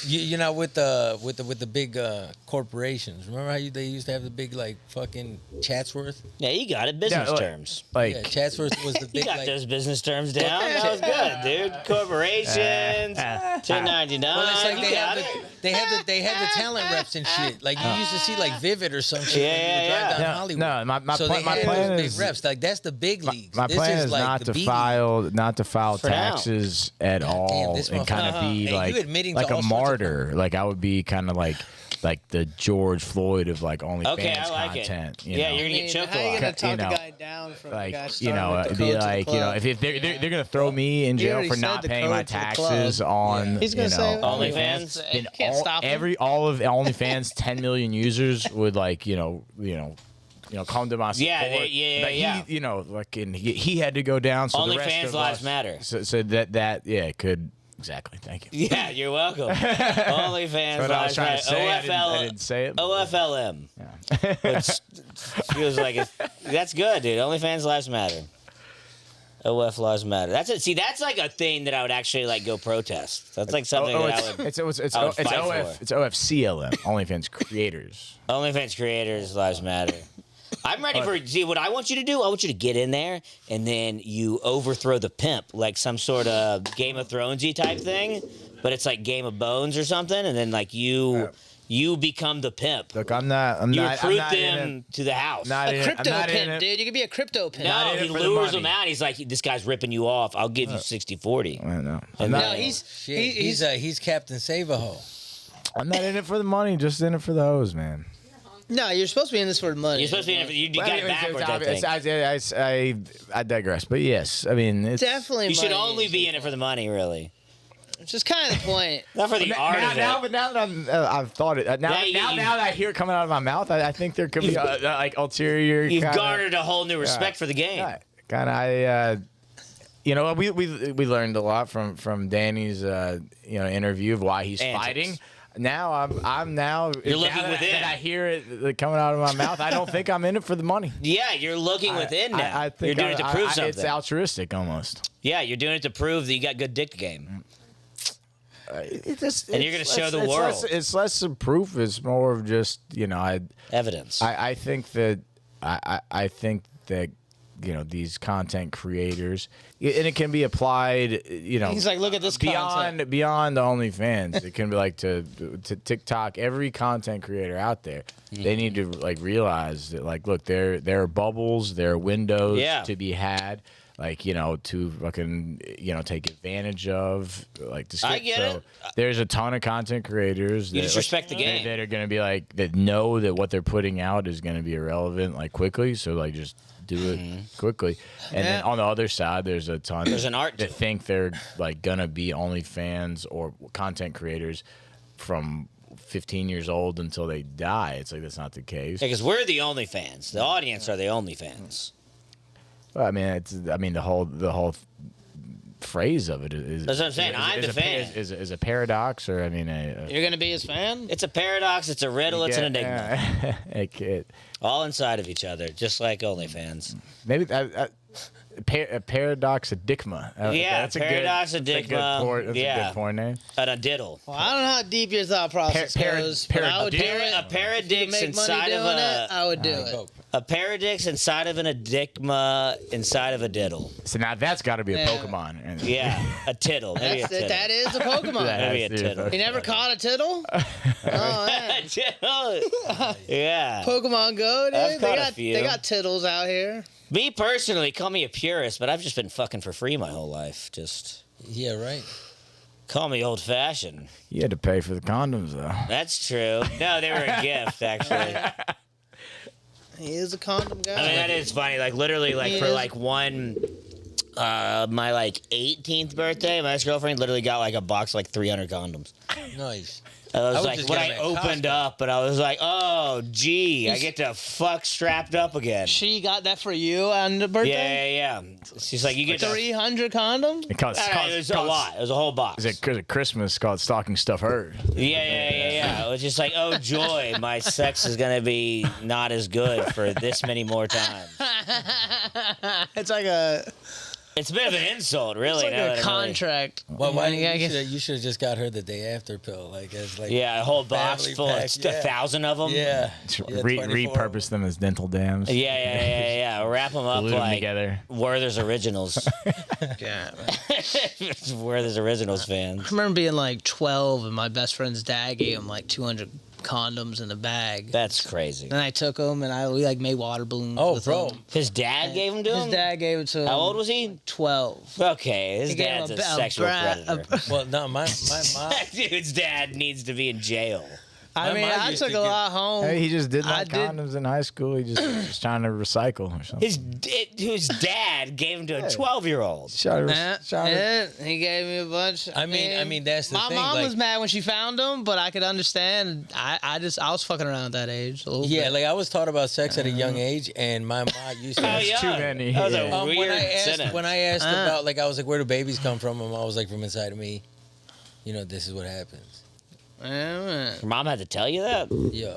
D: You're not with the big corporations. Remember how they used to have the big like fucking Chatsworth?
A: Yeah, you got it. Business
C: Yeah, like-
A: terms.
C: Like,
D: Yeah, Chatsworth was the
A: You
D: big
A: got
D: like.
A: those business terms down. That was good, dude. Corporations, 1099.
D: Well, it's like
A: you
D: they
A: got
D: have
A: it.
D: they have the talent reps and shit. Like you used to see like Vivid or some shit.
A: Yeah,
D: when you would
A: yeah,
D: drive
A: yeah.
D: down
C: No,
D: Hollywood.
C: no, my
D: so
C: plan-
D: they
C: my
D: had
C: plan
D: those
C: is-
D: big reps. Like that's the big leagues.
C: my
D: This
C: plan
D: is
C: is
D: like
C: not
D: the
C: to
D: B league.
C: file
A: For now.
C: taxes at all,
D: this
C: and kind of
D: motherfucker.
C: be
D: Hey, you
C: like
D: admitting to all sorts of
C: a martyr. Like I would be kind of like like the George Floyd of like OnlyFans
A: Okay, I like
C: content.
A: it.
C: You
A: Yeah,
C: know?
A: you're gonna get choked
B: How
A: a
B: you
A: lot.
B: gonna talk
C: You know,
B: the guy down from
C: like
B: the guy
C: you know,
B: starting with the
C: be
B: code to the
C: like
B: club?
C: if they're gonna throw me in
B: He
C: jail
B: already
C: for
B: said
C: not
B: the
C: paying
B: code
C: my
B: to the club.
C: taxes on
B: He's gonna say
A: OnlyFans?
B: You can't stop him.
C: all of OnlyFans 10 million users would like you know come to my support.
A: Yeah,
C: But
A: yeah.
C: He, you know, like he had to go down. So the rest
A: OnlyFans
C: of
A: lives
C: us-
A: matter.
C: So that it could exactly. Thank you.
A: Yeah, you're welcome. OnlyFans
C: What I was
A: lives
C: trying
A: matter.
C: to say, I didn't say it.
A: OFLM. Which feels like that's good, dude. OnlyFans lives matter. OF lives matter. That's it. See, that's like a thing that I would actually like go protest. That's like something that I would.
C: It's
A: I would fight
C: OF
A: for.
C: it's OFCLM OnlyFans creators.
A: OnlyFans creators lives matter. I'm ready for. See, what I want you to do, I want you to get in there and then you overthrow the pimp, like some sort of Game of Thronesy type thing, but it's like Game of Bones or something, and then like you become the pimp.
C: Look, I'm not.
A: You
C: I'm
A: recruit
C: not in
A: them to the house.
C: Not
B: A
C: in it.
B: crypto
C: I'm not in
B: pimp,
C: it.
B: dude. You could be a crypto pimp.
A: No,
C: in it
A: he
C: for the
A: lures
C: money.
A: them out. He's like, this guy's ripping you off. I'll give you 60-40.
C: I know.
A: And
B: No,
A: then-
B: he's
D: Captain Save-A-Ho.
C: I'm not in it for the money. Just in it for the hoes, man.
B: no. You're supposed to be in this for the money.
A: You're supposed to be in it. You got it backwards, I think.
C: I digress, but yes, I mean, it's
B: Definitely.
A: You should
B: money.
A: only be in it for the money, really.
B: Which is kind of the point.
A: Not for the art of it.
C: but now that I've thought it, now that I hear it coming out of my mouth, I think there could be like ulterior.
A: You've
C: kinda,
A: garnered a whole new respect for the game.
C: Kind of, you know, we learned a lot from Danny's interview of why he's
A: Antics.
C: fighting. Now I'm now.
A: You're looking
C: now that,
A: within.
C: that I hear it coming out of my mouth. I don't think I'm in it for the money.
A: Yeah, you're looking within now.
C: I think
A: you're doing it to prove something.
C: It's altruistic almost.
A: Yeah, you're doing it to prove that you got good dick game. And you're gonna
C: It's
A: show the
C: less-
A: world.
C: It's less of proof. It's more of just
A: Evidence.
C: I think that I think that these content creators, and it can be applied.
B: He's like, look at this content.
C: beyond the OnlyFans. It can be like to TikTok. Every content creator out there, they need to like realize that like, look, there are bubbles, there are windows to be had. Like, to fucking, take advantage of, like, to skip.
A: I get it.
C: There's a ton of content creators
A: You just respect the game.
C: that are going to be like, that know that what they're putting out is going to be irrelevant, like, quickly. So, like, just do it quickly. And then on the other side, there's a ton
A: There's an art to
C: that
A: it.
C: think they're, like, going to be OnlyFans or content creators from 15 years old until they die. It's like, that's not the case.
A: Because we're the only fans. The audience are the only fans.
C: Well, I mean, the whole phrase of it is.
A: That's what I'm saying. I'm the fan.
C: Is a paradox, or I mean,
B: You're gonna be his fan.
A: It's a paradox. It's a riddle. It's an enigma. All inside of each other, just like OnlyFans.
C: Maybe a paradox enigma.
A: Yeah,
C: that's
A: paradox
C: a good
A: enigma.
C: porn. That's a good porn name.
A: And a diddle.
B: Well, I don't know how deep your thought process goes, but I would do it.
A: A paradix
B: Make money
A: inside of
B: doing
A: a.
B: it, I would do it.
A: A paradix inside of an enigma inside of a diddle.
C: So now that's got to be a
B: Yeah.
C: Pokemon.
A: Yeah, a tittle. Maybe a tittle.
B: That is a Pokemon.
A: Maybe a
C: That's
A: tittle.
B: You never caught a tittle? Oh, man.
A: Yeah.
B: Pokemon Go, dude.
A: I've caught a
B: They
A: few.
B: got tittles out here.
A: Me personally, call me a purist, but I've just been fucking for free my whole life. Just
D: Yeah, right.
A: call me old fashioned.
C: You had to pay for the condoms though.
A: That's true. No, they were a gift, actually.
B: He is a condom guy.
A: I mean, that is funny. Like, literally, like,
B: He
A: for,
B: is.
A: like, my, like, 18th birthday, my ex-girlfriend literally got, like, a box of, like, 300 condoms.
D: Nice.
A: I was
D: would
A: like,
D: just
A: when
D: get
A: I
D: them at
A: opened
D: Costco.
A: up, and I was like, oh, gee, I get to fuck strapped up again.
B: She got that for you on the
A: Yeah,
B: birthday?
A: yeah, yeah. She's like, you get to...
B: 300 condoms?
C: It costs.
A: It was a lot. It was a whole box.
C: Is it Christmas called stocking stuffer?
A: Yeah. It was just like, oh, joy, my sex is going to be not as good for this many more times.
B: It's like a,
A: It's a bit of an insult, really.
B: it's
A: now
B: like
A: that
B: a
A: I'm really-
B: contract.
D: Well, why
B: Yeah, I guess-
D: you should have just got her the day after pill, like as like
A: Yeah, a whole box
D: family
A: full
D: pack,
A: of
D: yeah.
A: 1,000 of them.
D: Yeah.
C: Repurpose them as dental dams.
A: Yeah. Wrap them up
C: Glue them
A: like
C: together.
A: Werther's Originals.
B: Yeah.
A: Werther's Originals fans.
B: I remember being like 12 and my best friend's dad gave him like 200 condoms in a bag.
A: That's crazy.
B: And I took them and we like made water balloons
D: Oh,
B: with
D: bro.
B: them.
A: His dad gave them to
B: His
A: him?
B: dad gave it to him.
A: How old was he?
B: 12.
A: Okay, his
B: He gave
A: dad's
B: him
A: a sexual predator.
D: Well, no, my mom.
A: That dude's dad needs to be in jail.
B: I mean, I took a lot home.
C: Hey, he just didn't like condoms in high school. He just was trying to recycle or something.
A: His dad gave him to a 12-year-old.
B: He gave me a bunch.
D: I mean, that's the thing.
B: My mom was mad when she found him, but I could understand. I was fucking around at that age. A little bit.
D: Like I was taught about sex at a young age, and my mom used to.
C: That's too many.
A: That was a weird sentence.
D: When I asked about, like, I was like, where do babies come from? And I was like, from inside of me. You know, this is what happens.
A: Your mom had to tell you that?
D: Yeah.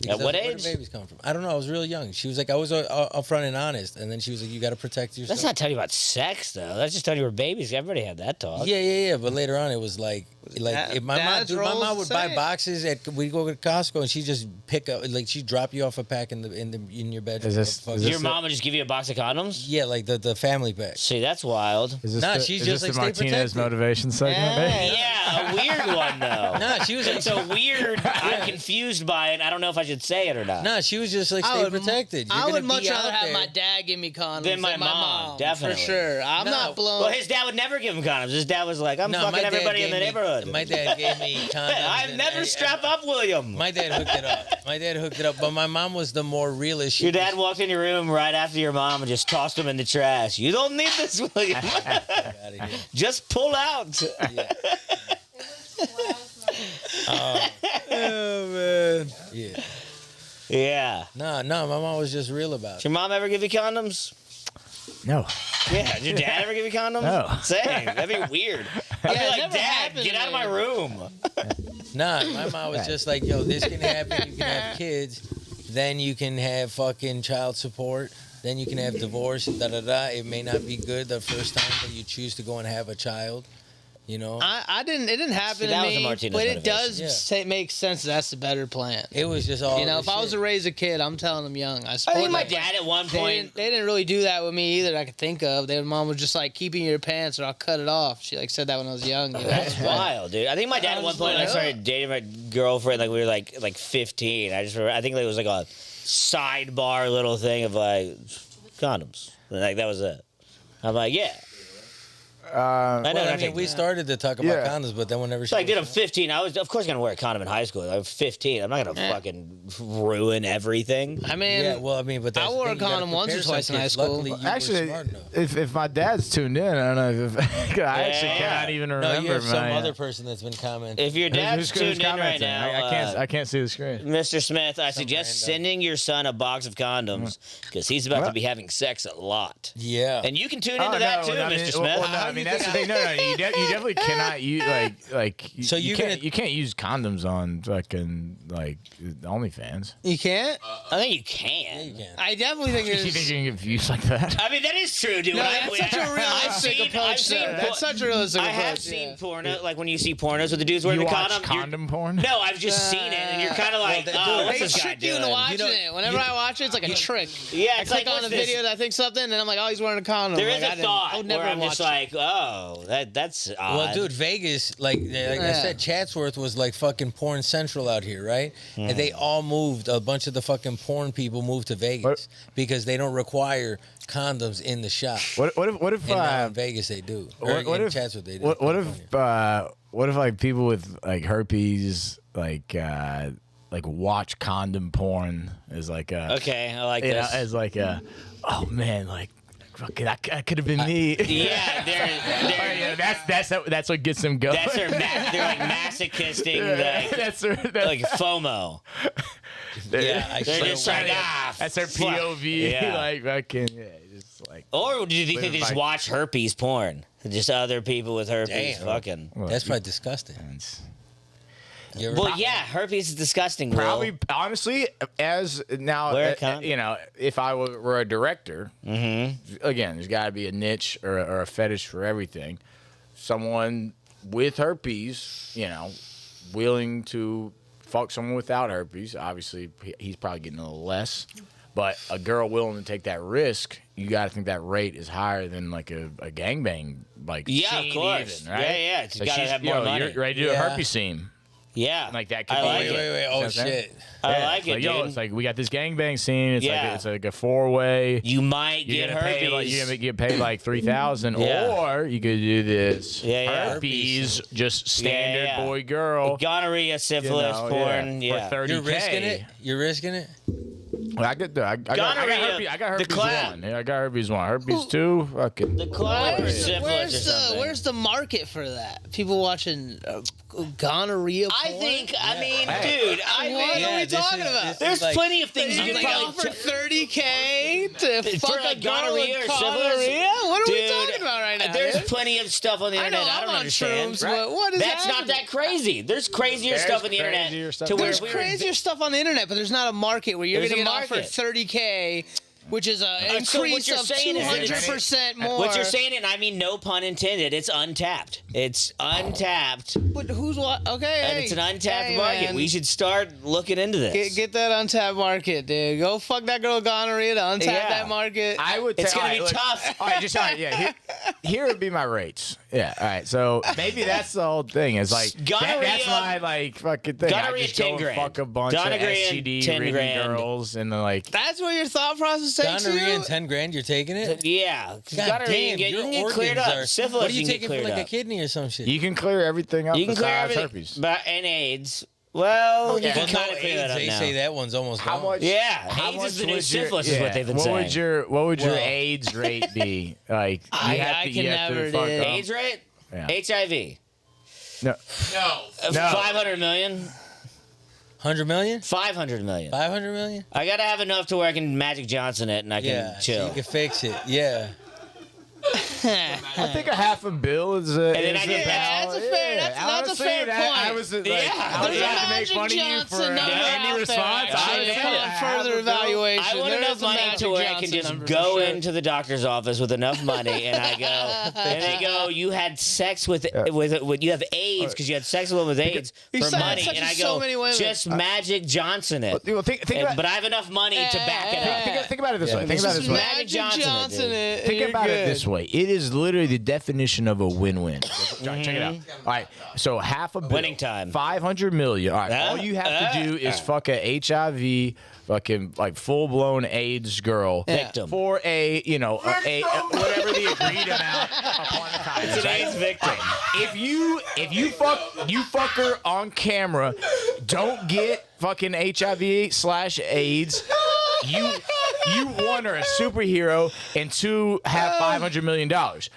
A: At what age?
D: Where do babies come from? I don't know. I was really young. She was like, I was upfront and honest, and then she was like, you got to protect yourself.
A: That's not telling you about sex, though. That's just telling you we're babies. Everybody had that talk.
D: Yeah. But later on, it was like if my mom would buy boxes we go to Costco, and she just pick up, like, she'd drop you off a pack in your bedroom.
A: Your mom would just give you a box of condoms?
D: Yeah, like the family pack.
A: See, that's wild.
D: She's just like,
C: the Martinez motivation segment?
A: Yeah, a weird one though.
D: Nah, she was.
A: It's a weird. I'm confused by it. I don't know if I should say it or not.
D: Nah, she was just like, stay protected.
B: I would much rather have my dad give me condoms
A: than my mom. Definitely,
B: for sure. I'm not blown.
A: Well, his dad would never give him condoms. His dad was like, I'm fucking everybody in the neighborhood.
D: My dad gave me condoms.
A: I've never strap up William.
D: My dad hooked it up. But my mom was the more realist.
A: Your dad walked in your room right after your mom and just tossed him in the trash. You don't need this, William. Just pull out.
D: Yeah. Oh man. Yeah.
A: Yeah.
D: No, my mom was just real about it.
A: Did your mom ever give you condoms?
C: No.
A: Yeah. Did your dad ever give you condoms?
C: No.
A: Same. That'd be weird. I'd be like, Dad, get out of my room.
D: Nah, my mom was just like, yo, this can happen. You can have kids. Then you can have fucking child support. Then you can have divorce. It may not be good the first time that you choose to go and have a child. You know,
B: it didn't happen to me, but it does make sense. That's the better plan.
D: It was just all.
B: You know, if I was to raise a kid, I'm telling them young. I
A: think my dad at one point
B: they didn't really do that with me either. That I could think of. Their mom was just like, keeping your pants or I'll cut it off. She like said that when I was young. You know?
A: That's wild, dude. I think my dad at one point I started dating my girlfriend like we were like 15. I think it was like a sidebar little thing of like condoms. Like that was it. I'm like, yeah.
D: We started to talk about condoms, but then whenever
A: I did, I'm 15. I was, of course, gonna wear a condom in high school. I'm 15. I'm not gonna fucking ruin everything.
B: I mean,
D: but
B: I wore a condom once or twice in high school.
C: Actually, if my dad's tuned in, I don't know if I actually cannot even remember.
D: No, you have some other person that's been commenting.
A: If your dad's tuned in right now,
C: I can't see the screen.
A: Mr. Smith, I suggest sending your son a box of condoms because he's about to be having sex a lot.
D: Yeah,
A: and you can tune into that too, Mr. Smith.
C: I mean, that's the thing. No, you definitely cannot use like.
D: So
C: you can't use condoms on fucking like OnlyFans.
B: You can't.
A: I think you can.
D: Yeah, you can.
B: I definitely think
C: you think you can get views like that?
A: I mean, that is true, dude.
B: No, that's such a realistic approach. That's such a realistic approach.
A: I have seen porno, like when you see pornos with the dudes wearing the condom.
C: Condom porn?
A: No, I've just seen it, and you're kind of like, what's this guy doing?
B: You into watching it. Whenever I watch it, it's like a trick.
A: Yeah,
B: I click on a video that I think something, and I'm like, oh, he's wearing a condom.
A: There is a thought where I'm just like, oh, that's odd.
D: Well, dude, Vegas, like I said, Chatsworth was like fucking porn central out here, right? And they all moved. A bunch of the fucking porn people moved to Vegas because they don't require condoms in the shop.
C: What if
D: in Vegas they do? What if Chatsworth they do?
C: What if like people with like herpes like watch condom porn as like a
A: okay, I like this
C: as like a oh man like. Fuck it, that could have been me.
A: Yeah,
C: that's what gets them going.
A: They're like masochistic, like FOMO.
C: They're
A: just like
C: that's their POV.
A: Yeah.
C: Like fucking just like.
A: Or do you think they just watch herpes porn? Just other people with herpes, fucking.
D: Well, that's probably disgusting.
A: Well, yeah, herpes is disgusting.
C: Probably, honestly, as now, if I were a director, again, there's got to be a niche or a fetish for everything. Someone with herpes, willing to fuck someone without herpes. Obviously, he's probably getting a little less. But a girl willing to take that risk, you got to think that rate is higher than like a gangbang
A: yeah, of course,
C: even, right?
A: Yeah, it's got to have more money.
C: You're ready to do a herpes scene.
A: Yeah.
C: Like that could
A: I
C: be.
A: like
D: Wait,
A: it.
D: wait, wait. Oh,
C: You know what I'm saying?
D: shit.
A: I
C: Yeah,
A: like
C: it's
A: it,
C: like, yo,
A: dude.
C: it's like we got this gangbang scene. It's
A: Yeah.
C: like a 4-way.
A: You might
C: You're
A: get
C: gonna pay
A: herpes.
C: like you're gonna get paid like 3,000,
A: Yeah.
C: or you could do this
A: Yeah.
C: herpes, just standard
A: Yeah.
C: boy girl.
A: Gonorrhea, syphilis, porn. Yeah.
C: for 30K.
D: You're risking it. You're risking it.
C: Well, I got
A: Gonorrhea,
C: herpes. I got herpes
A: the clown.
C: 1. Yeah, I got herpes 1. Herpes 2. Fucking.
A: The clap or syphilis or something.
B: Where's the market for that? People watching gonorrhea porn?
A: I think, I mean,
C: Hey.
A: dude, I
B: What
A: mean,
B: are we
D: this
B: talking
D: is-
B: about?
D: this is
A: there's
D: like-
A: plenty of things you
B: You
A: can
B: can
A: probably
B: offer 30K to
A: For,
B: fuck
A: like,
B: a girl
A: gonorrhea
B: with
A: or syphilis?
B: gonorrhea? What are we
A: Dude,
B: talking about right now?
A: There's
B: dude?
A: plenty of stuff on the
B: I know
A: internet I
B: I'm
A: don't
B: on
A: understand.
B: shrooms, but what is
A: That's not
B: happening?
A: that crazy. There's crazier
C: There's
A: stuff on the
C: crazier
A: internet.
C: stuff.
A: To where
B: There's
A: we were-
B: crazier stuff on the internet, but there's not a market where you're
A: There's
B: going to
A: a
B: get offered
A: market.
B: 30K, which is an
A: So what
B: increase
A: you're
B: of
A: saying is
B: 200% more.
A: What you're saying, and I mean no pun intended, it's untapped. It's untapped,
B: But who's what? Okay,
A: and
B: hey,
A: it's an untapped
B: hey,
A: market.
B: man.
A: We should start looking into this.
B: Get that untapped market, dude. Go fuck that girl gonorrhea to untap
A: Yeah.
B: that market.
C: I would.
A: It's
C: all
A: gonna
C: right,
A: be
C: look,
A: tough.
C: All right, all right, yeah. Here would be my rates. Yeah, all right. So maybe that's the whole thing. Is like
A: Gonorrhea-
C: that's my like fucking thing. I
A: Gonorrhea,
C: just go
A: 10
C: and
A: grand.
C: fuck a bunch
A: Gonorrhea,
C: of STD
A: 10
C: ridden
A: grand.
C: girls and then like.
B: That's where your thought process takes
D: Gonorrhea
B: you.
D: and 10 grand. You're taking it.
A: Yeah, 'cause
D: God
A: gonorrhea,
D: damn,
A: you
D: your
A: can get
D: organs
A: cleared up.
D: are.
A: Syphilis,
D: What are you
A: you can
D: taking
A: get
D: for
A: cleared
D: like a
A: up.
D: kidney or some shit?
C: You can clear everything up.
A: You can clear
C: besides
A: everything,
C: herpes.
A: but and AIDS. Well, you
D: Well,
A: can
D: no,
A: kind of clear that
D: AIDS,
A: up
D: they
A: now.
D: say that one's almost
C: How
D: gone.
C: much?
A: Yeah,
C: How
A: AIDS
C: much
A: is the new
C: would your-
A: syphilis, is what they've been
C: what
A: saying.
C: Would your
D: Well-
C: AIDS rate be? Like you
B: I
C: have to,
B: can
C: you have to
B: never
C: fuck
B: do.
C: up.
A: AIDS rate?
C: Yeah.
A: HIV.
C: No.
F: No.
C: No.
A: 500 million.
D: 100 million?
A: 500 million.
D: 500 million?
A: I gotta have enough to where I can Magic Johnson it and I can
D: Yeah, so
A: chill.
D: you can fix it. Yeah.
C: I think $500 million is a.
A: And then
C: is
A: I get-
C: about,
B: that's a fair- that's a
C: honestly,
B: fair
C: that- I
B: point.
C: was like,
A: Yeah.
C: I was
A: There's a
C: trying to make
B: Magic
C: fun of you
B: Johnson
C: for
B: number
C: any
B: out
C: response.
B: there.
A: I
B: Actually,
A: know.
B: upon further evaluation.
A: I want
B: there
A: enough
B: is a
A: money
B: Magic
A: to where I can
B: Johnson
A: just
B: number
A: go
B: for sure.
A: into the doctor's office with enough money, and I go, and they go, you had sex with you have AIDS because you had sex with a woman with AIDS
B: He
A: for
B: said
A: money,
B: sex
A: and I
B: with
A: go,
B: so many women.
A: just Magic Johnson it.
C: Well, think about,
A: But I have enough money to back it up.
C: think about it this
D: Yeah.
C: way. Think about it this way.
A: Magic Johnson it, dude.
C: Think about it this way. It is literally the definition of a win-win. Check it out. All right. So $500 million.
A: Winning time.
C: 500 million. All right.
A: Ah,
C: All you have to do is fuck a HIV, fucking like full-blown AIDS girl
A: Victim.
C: for a whatever the agreed amount upon the time.
A: It's an AIDS victim.
C: If you fuck her on camera, don't get fucking HIV/AIDS. You one are a superhero, and two have $500 million.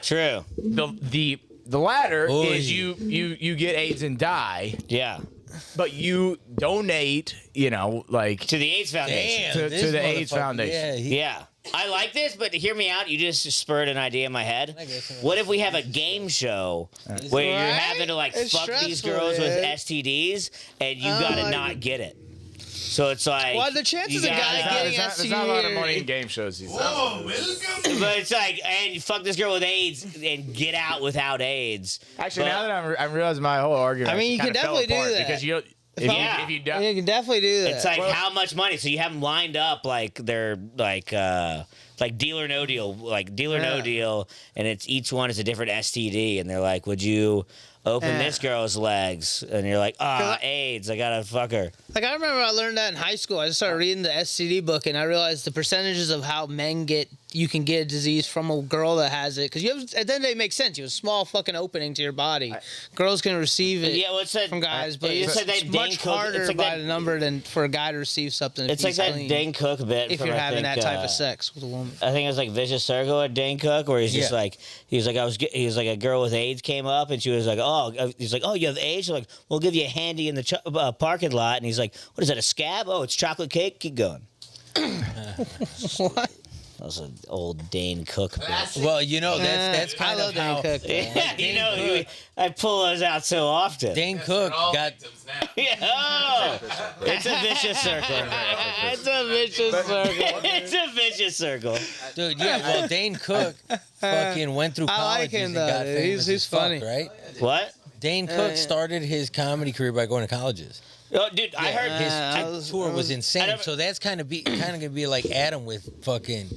A: True.
C: The latter
D: Oy.
C: is you get AIDS and die,
A: Yeah.
C: but you donate, like
A: To the AIDS Foundation.
D: Damn.
C: To
D: this
C: the AIDS
D: motherfucker,
C: Foundation.
D: Yeah.
A: Yeah. I like this, but hear me out. You just spurred an idea in my head. What if we have a game show where you're
B: Right?
A: having to like
B: It's
A: fuck these
B: stressful,
A: girls with
B: dude.
A: STDs and you gotta
B: like
A: not get it? So it's like
B: Well, the chances
A: you
B: of a guy
A: gotta-
B: getting
C: there's not a lot of
B: STD
C: money in game shows these days.
A: but it's like, and you fuck this girl with AIDS and get out without AIDS.
C: Actually,
A: But-
C: now that I'm realizing my whole argument,
B: I mean, you
C: kinda
B: can
C: fell
B: definitely do
C: apart
B: that.
C: because you.
A: Yeah.
C: If you
B: Yeah,
C: die,
B: you can definitely do that.
A: It's like how much money? So you have them lined up like they're like Deal or No Deal, like Deal or No
B: Yeah.
A: Deal, and it's each one is a different STD, and they're like, would you open
B: Yeah.
A: this girl's legs? And you're like, AIDS, I gotta fuck her.
B: Like I remember I learned that in high school. I just started reading the STD book, and I realized the percentages of how you can get a disease from a girl that has it. Because at the end of the day, it makes sense. You have a small fucking opening to your body. Girls can receive it
A: Yeah, well, it's that
B: from guys, but
A: it's
B: it's,
A: like that
B: it's
A: Dane
B: much
A: Cook-
B: harder
A: it's like
B: by
A: that-
B: the number than for a guy to receive something. If
A: It's like
B: he's
A: that
B: clean,
A: Dane Cook bit.
B: if
A: from,
B: you're
A: I
B: having
A: think,
B: that type of sex with a woman.
A: I think it was like Vicious Circle at Dane Cook, where he's just
D: Yeah.
A: like, he was like a girl with AIDS came up, and she was like, he's like, oh, you have AIDS? She's like, we'll give you a handy in the parking lot, and he's like, what is that, a scab? Oh, it's chocolate cake. Keep going.
B: What?
A: That was an old Dane Cook bit.
D: Well, that's
B: I
D: kind
B: love
D: of
B: Dane
D: how
B: Cook.
A: Yeah, I pull those out so often.
D: Dane Cook got.
A: Yeah, oh, it's a vicious circle.
B: It's a vicious circle.
A: It's a vicious circle.
D: Dude, yeah, well, Dane Cook fucking went through
B: I
D: college
B: like him,
D: and
B: though,
D: got
B: dude.
D: famous
B: He's
D: as fuck,
B: funny.
D: right?
A: What?
D: Dane Cook started his comedy career by going to colleges.
A: Oh, dude, I heard
D: His
B: I was-
D: tour was
A: I
D: insane.
A: never-
D: So that's kind of gonna be like Adam with fucking